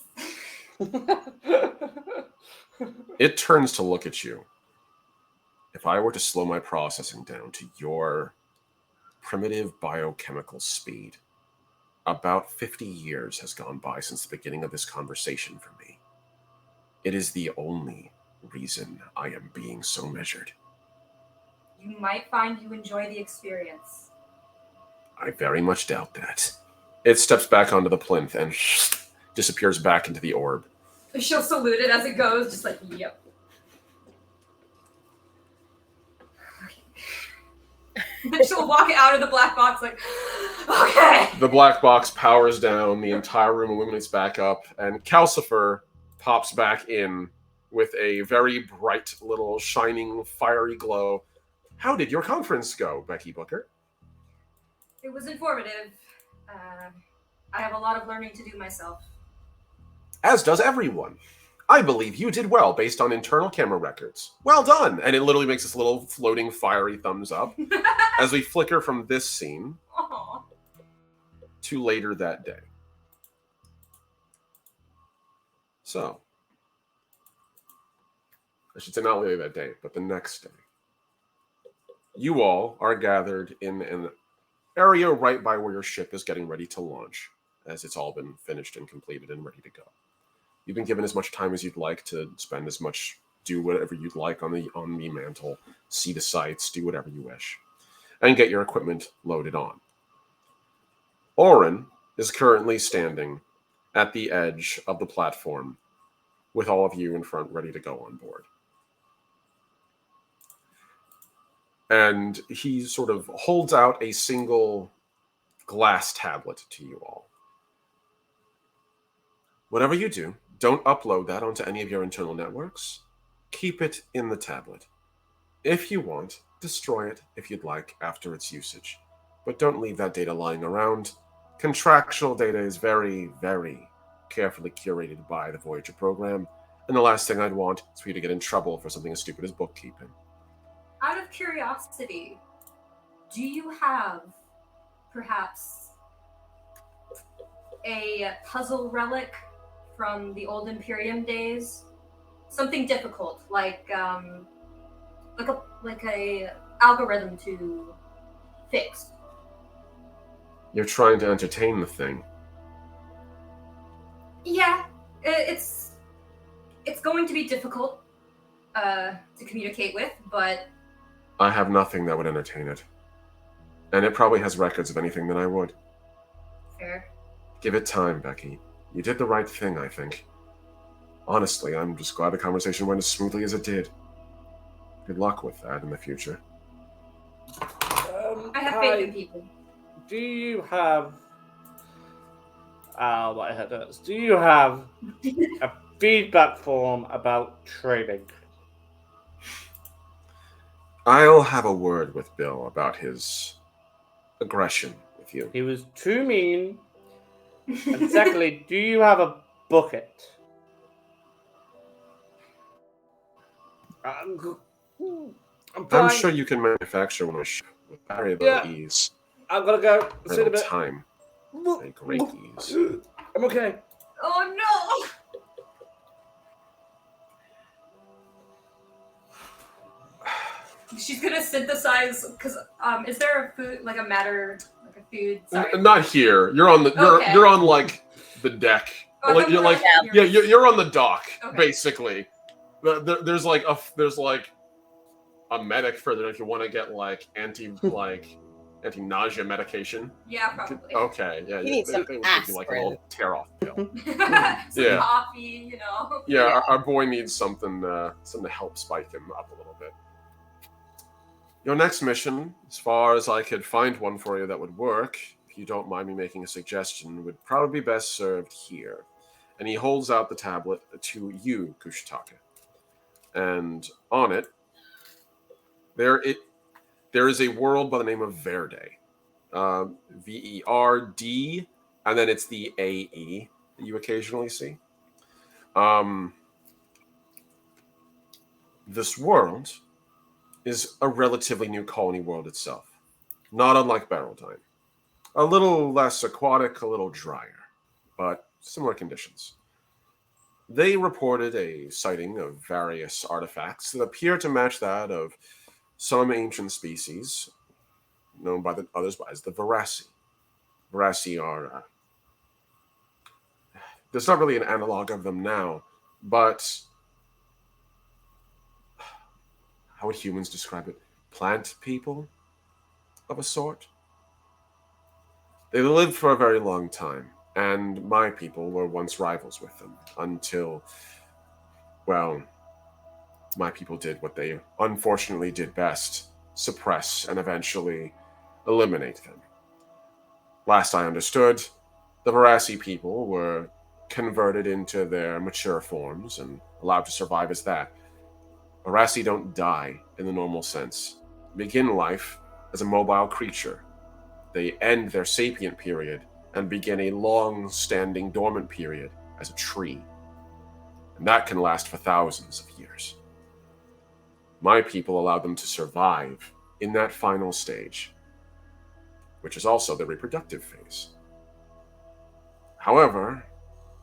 It turns to look at you. If I were to slow my processing down to your primitive biochemical speed, about 50 years has gone by since the beginning of this conversation for me. It is the only reason I am being so measured. You might find you enjoy the experience. I very much doubt that. It steps back onto the plinth and disappears back into the orb. She'll salute it as it goes, just like, yep. Then she'll walk out of the black box like, okay. The black box powers down, the entire room illuminates back up, and Calcifer pops back in with a very bright little shining fiery glow. How did your conference go, Becky Booker? It was informative. I have a lot of learning to do myself. As does everyone. I believe you did well based on internal camera records. Well done! And it literally makes this little floating fiery thumbs up as we flicker from this scene Aw. to later that day. So, I should say not only that day, but the next day. You all are gathered in an area right by where your ship is getting ready to launch, as it's all been finished and completed and ready to go. You've been given as much time as you'd like to spend do whatever you'd like on the mantle, see the sights, do whatever you wish, and get your equipment loaded on. Orin is currently standing at the edge of the platform with all of you in front ready to go on board. And he sort of holds out a single glass tablet to you all. Whatever you do, don't upload that onto any of your internal networks. Keep it in the tablet. If you want, destroy it if you'd like after its usage. But don't leave that data lying around. Contractual data is very, very carefully curated by the Voyager program, and the last thing I'd want is for you to get in trouble for something as stupid as bookkeeping. Out of curiosity, do you have perhaps a puzzle relic from the old Imperium days? Something difficult, like a algorithm to fix. You're trying to entertain the thing. Yeah, it's going to be difficult to communicate with, but I have nothing that would entertain it. And it probably has records of anything that I would. fair. Give it time, Becky. You did the right thing, I think. Honestly, I'm just glad the conversation went as smoothly as it did. Good luck with that in the future. I have faith in people. Do you have... what head hurts. Do you have a feedback form about trading? I'll have a word with Bill about his aggression with you. He was too mean. And secondly, do you have a bucket? I'm I'm fine. sure you can manufacture one with very little ease. I'm gonna go. Very See you in a little bit. time. A great ease. I'm okay. Oh no! She's gonna synthesize because is there a food like a matter like a food? Sorry. Not here. You're on the. Okay. You're on like the deck. Oh, Like, no, you're no, like no, yeah. You're on the dock Okay. basically. There's like a medic for that if you want to get like anti-nausea medication. Yeah, probably. Okay, yeah. You need some they would give you like a little aspirin. tear-off pill. Some Yeah. coffee, you know. Yeah, our boy needs something to help spike him up a little bit. Your next mission, as far as I could find one for you that would work, if you don't mind me making a suggestion, would probably be best served here. And he holds out the tablet to you, Kushitaka. And on it, there is a world by the name of Verde. Verd, and then it's the AE that you occasionally see. This world is a relatively new colony world itself, not unlike Barreldyne. A little less aquatic, a little drier, but similar conditions. They reported a sighting of various artifacts that appear to match that of some ancient species, known by the others as the Verassi. Verassi are... there's not really an analog of them now, but... how would humans describe it? Plant people of a sort? They lived for a very long time, and my people were once rivals with them until, well, my people did what they unfortunately did best, suppress and eventually eliminate them. Last I understood, the Verassi people were converted into their mature forms and allowed to survive as that. Verassi don't die in the normal sense. Begin life as a mobile creature. They end their sapient period and begin a long-standing dormant period as a tree. And that can last for thousands of years. My people allowed them to survive in that final stage, which is also the reproductive phase. However,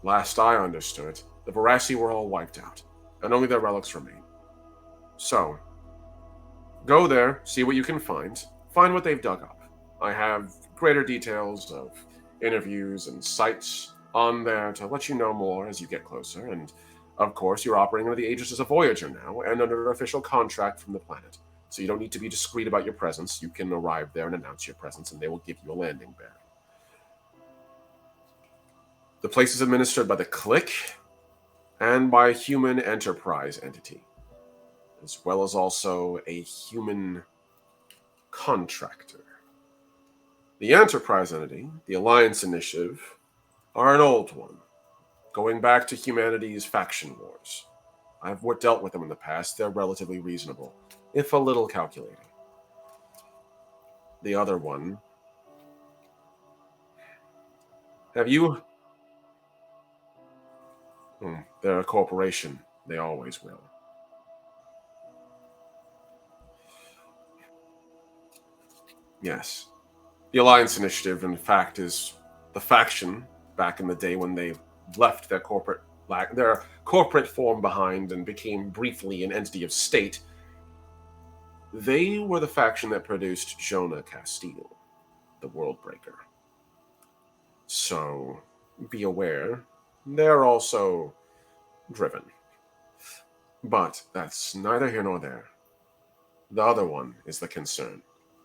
last I understood, the Verassi were all wiped out, and only their relics remain. So, go there, see what you can find. Find what they've dug up. I have greater details of interviews and sites on there to let you know more as you get closer. And, of course, you're operating under the aegis as a Voyager now and under an official contract from the planet. So you don't need to be discreet about your presence. You can arrive there and announce your presence, and they will give you a landing bearing. The place is administered by the Clique and by a human enterprise entity, as well as also a human contractor. The enterprise entity, the Alliance Initiative, are an old one, going back to humanity's faction wars. I've dealt with them in the past. They're relatively reasonable, if a little calculating. The other one... Have you... They're a corporation. They always will. Yes. The Alliance Initiative, in fact, is the faction back in the day when they left their corporate form behind and became briefly an entity of state. They were the faction that produced Jonah Castile, the Worldbreaker. So, be aware, they're also driven. But that's neither here nor there. The other one is the concern.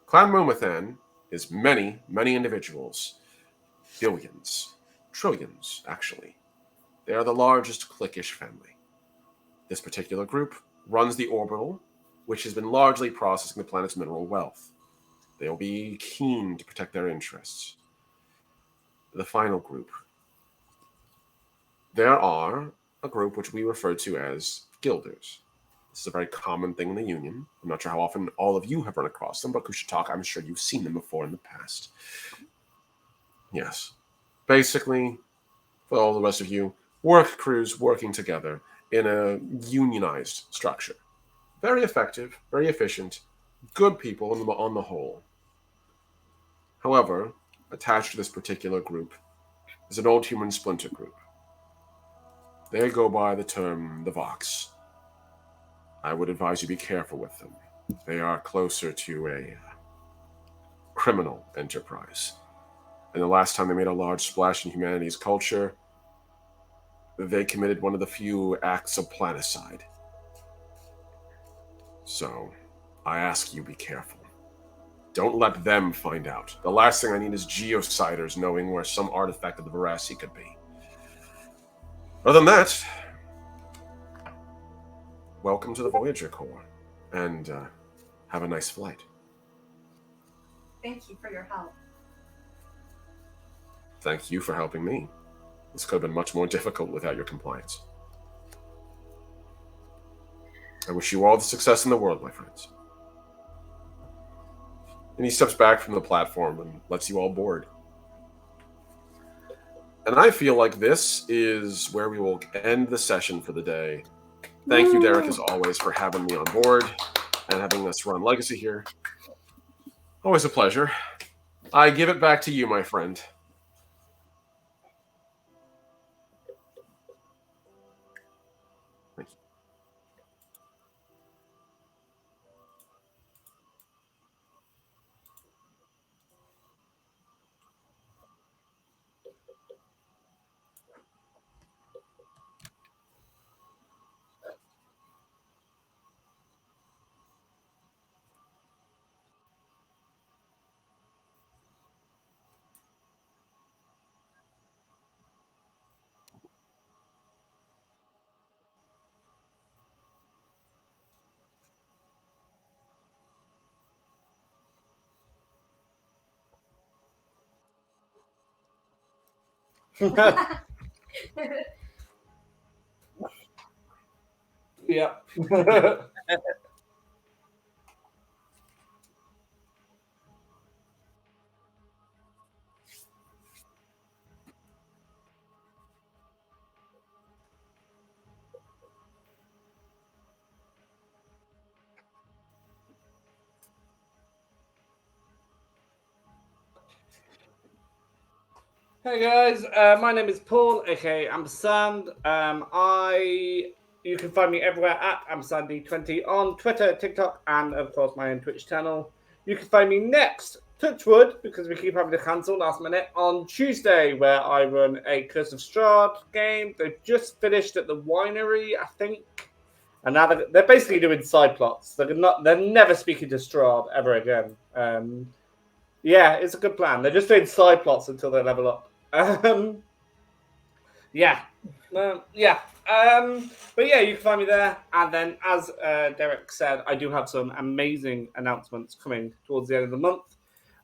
Clan Mumathan is many, many individuals. Billions. Trillions, actually. They are the largest cliquish family. This particular group runs the orbital, which has been largely processing the planet's mineral wealth. They will be keen to protect their interests. The final group. There are a group which we refer to as Guilders. This is a very common thing in the Union. I'm not sure how often all of you have run across them, but Kushataka, I'm sure you've seen them before in the past. Yes. Basically, for all the rest of you, work crews working together in a unionized structure. Very effective, very efficient, good people on the whole. However, attached to this particular group is an old human splinter group. They go by the term the Vox. I would advise you be careful with them. They are closer to a criminal enterprise. And the last time they made a large splash in humanity's culture, they committed one of the few acts of planicide. So, I ask you be careful. Don't let them find out. The last thing I need is geociders knowing where some artifact of the Veracity could be. Other than that, welcome to the Voyager Corps, and have a nice flight. Thank you for your help. Thank you for helping me. This could have been much more difficult without your compliance. I wish you all the success in the world, my friends. And he steps back from the platform and lets you all board. And I feel like this is where we will end the session for the day. Thank you, Derek, as always, for having me on board and having us run Legacy here. Always a pleasure. I give it back to you, my friend. Thank you. Yeah. Hey guys, my name is Paul, aka Ampersand. I You can find me everywhere at AmSandy20 on Twitter, TikTok, and of course my own Twitch channel. You can find me next, Touchwood, because we keep having to cancel last minute, on Tuesday, where I run a Curse of Strahd game. They've just finished at the winery, I think. And now they're basically doing side plots. They're never speaking to Strahd ever again. Yeah, it's a good plan. They're just doing side plots until they level up. Yeah. But yeah, you can find me there. And then, as Derek said, I do have some amazing announcements coming towards the end of the month,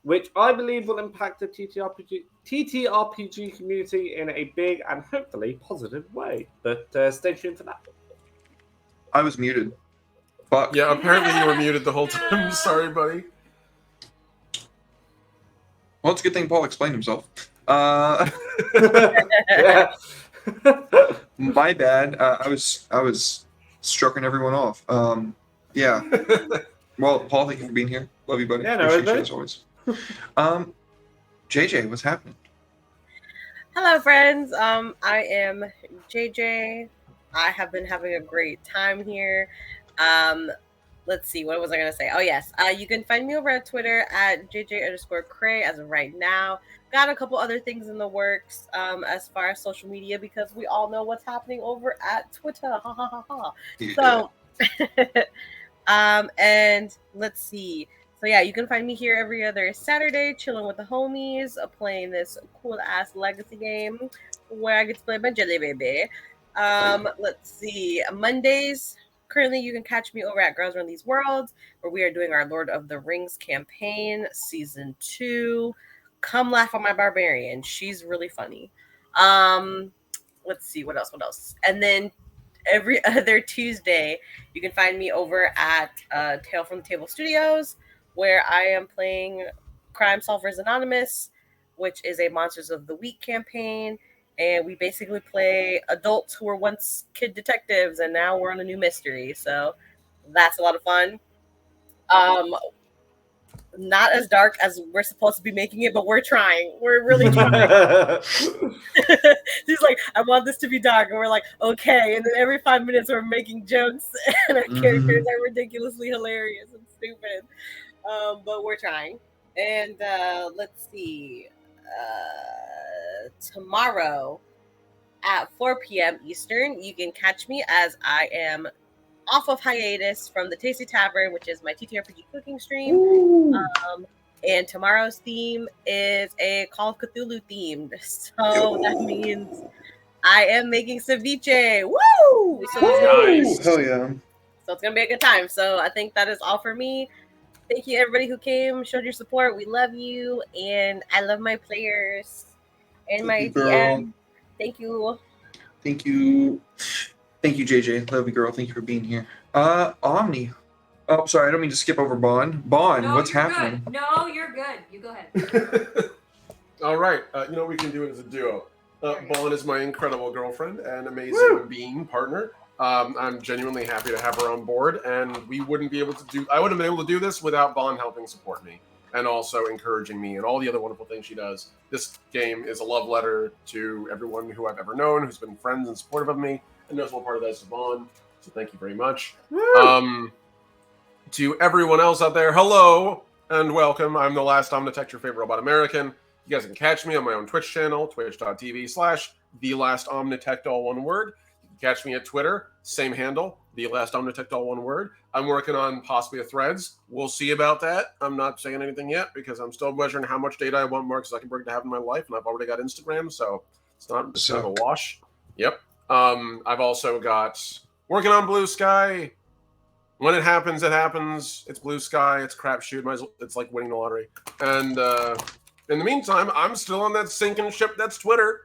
which I believe will impact the TTRPG community in a big and hopefully positive way. But stay tuned for that. I was muted. Fuck. Yeah, apparently you were muted the whole time. Sorry, buddy. Well, it's a good thing Paul explained himself. Yeah. My bad. I was stroking everyone off. Yeah. Well, Paul, thank you for being here. Love you, buddy. Yeah, no, Appreciate you it's as always. JJ, what's happening? Hello, friends. I am JJ. I have been having a great time here. Let's see, what was I going to say? Oh, yes. You can find me over at Twitter at JJ_Cray as of right now. Got a couple other things in the works as far as social media, because we all know what's happening over at Twitter. Ha ha ha ha. Yeah. So, and let's see. So yeah, you can find me here every other Saturday, chilling with the homies, playing this cool ass legacy game where I get to play my Jelly Baby. Let's see. Mondays, currently you can catch me over at Girls Run These Worlds, where we are doing our Lord of the Rings campaign, season 2. Come laugh on my barbarian. She's really funny. Let's see, what else? And then every other Tuesday, you can find me over at Tale from the Table Studios, where I am playing Crime Solvers Anonymous, which is a Monsters of the Week campaign. And we basically play adults who were once kid detectives, and now we're on a new mystery. So that's a lot of fun. Not as dark as we're supposed to be making it, but we're trying. We're really trying. She's like, I want this to be dark. And we're like, okay. And then every 5 minutes we're making jokes, and our characters are ridiculously hilarious and stupid. But we're trying. And let's see. Tomorrow at 4 p.m. Eastern, you can catch me as I am off of hiatus from the Tasty Tavern, which is my TTRPG cooking stream. And tomorrow's theme is a Call of Cthulhu themed. So that means I am making ceviche. Woo! So Nice. Hell yeah. So it's going to be a good time. So I think that is all for me. Thank you, everybody who came, showed your support. We love you. And I love my players and my Thank you, girl. DM. Thank you. Thank you. Thank you, JJ. Love you, girl. Thank you for being here. Omni. Oh, sorry. I don't mean to skip over Bond. Bond, No, what's you're happening? Good. No, you're good. You go ahead. All right. You know what we can do it as a duo. There you go. Bon is my incredible girlfriend and amazing being partner. I'm genuinely happy to have her on board, and we wouldn't be able to do. I wouldn't have been able to do this without Bon helping support me and also encouraging me and all the other wonderful things she does. This game is a love letter to everyone who I've ever known, who's been friends and supportive of me, and knows what part of that is Bon. So thank you very much. To everyone else out there, hello and welcome. I'm the last Omnitect, your favorite robot American. You guys can catch me on my own Twitch channel, twitch.tv/TheLastOmnitect, all one word. You can catch me at Twitter, same handle, TheLastOmnitect, all one word. I'm working on possibly a Threads. We'll see about that. I'm not saying anything yet because I'm still measuring how much data I want Mark Zuckerberg to have in my life, and I've already got Instagram, so it's not kind of a wash. Yep. I've also got working on Blue Sky. When it happens, it happens. It's blue sky. It's crapshoot. It's like winning the lottery. And in the meantime, I'm still on that sinking ship that's Twitter.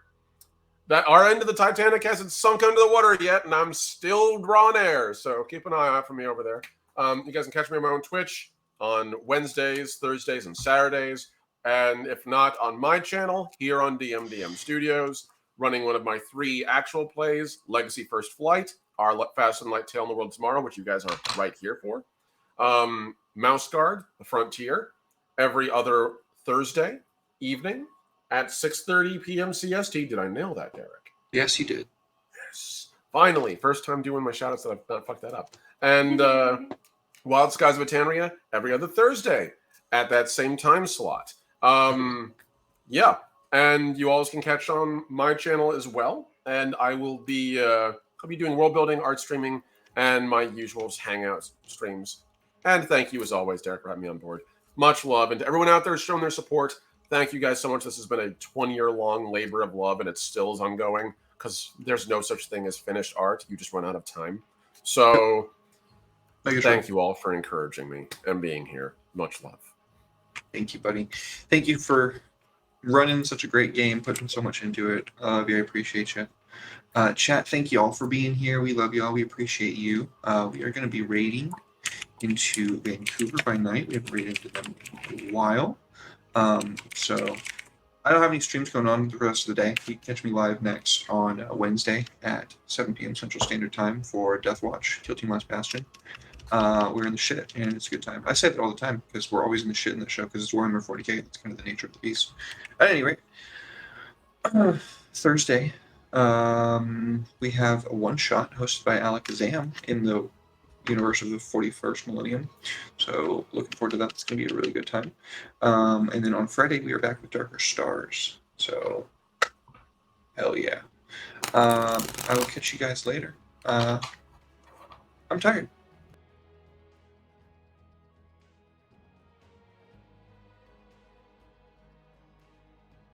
That our end of the Titanic hasn't sunk under the water yet, and I'm still drawing air. So keep an eye out for me over there. You guys can catch me on my own Twitch on Wednesdays, Thursdays, and Saturdays. And if not, on my channel here on DMDM Studios, running one of my 3 actual plays, Legacy First Flight, our Fast and Light Tale in the World Tomorrow, which you guys are right here for. Mouse Guard, The Frontier, every other Thursday evening at 6:30 p.m. CST. Did I nail that, Derek? Yes, you did. Yes. Finally, first time doing my shoutouts that I've not fucked that up. And Wild Skies of Eternia every other Thursday at that same time slot. Yeah, and you always can catch on my channel as well. And I will be I'll be doing world building, art streaming, and my usual Hangouts streams. And thank you as always, Derek, for having me on board. Much love, and to everyone out there who's shown their support. Thank you guys so much. This has been a 20-year-long labor of love, and it still is ongoing because there's no such thing as finished art. You just run out of time. So thank you all for encouraging me and being here. Much love. Thank you, buddy. Thank you for running such a great game, putting so much into it. We appreciate you. Chat, thank you all for being here. We love you all. We appreciate you. We are going to be raiding into Vancouver by night. We haven't raided into them in a while. So I don't have any streams going on the rest of the day. You can catch me live next on Wednesday at 7 p.m. Central Standard Time for Death Watch, Kill Team Last Bastion. We're in the shit, and it's a good time. I say that all the time because we're always in the shit in the show because it's Warhammer 40k. That's kind of the nature of the beast. At any rate, Thursday, we have a one-shot hosted by Alakazam in the universe of the 41st millennium. So looking forward to that. It's going to be a really good time. And then on Friday, we are back with Darker Stars. So, hell yeah. I will catch you guys later. I'm tired.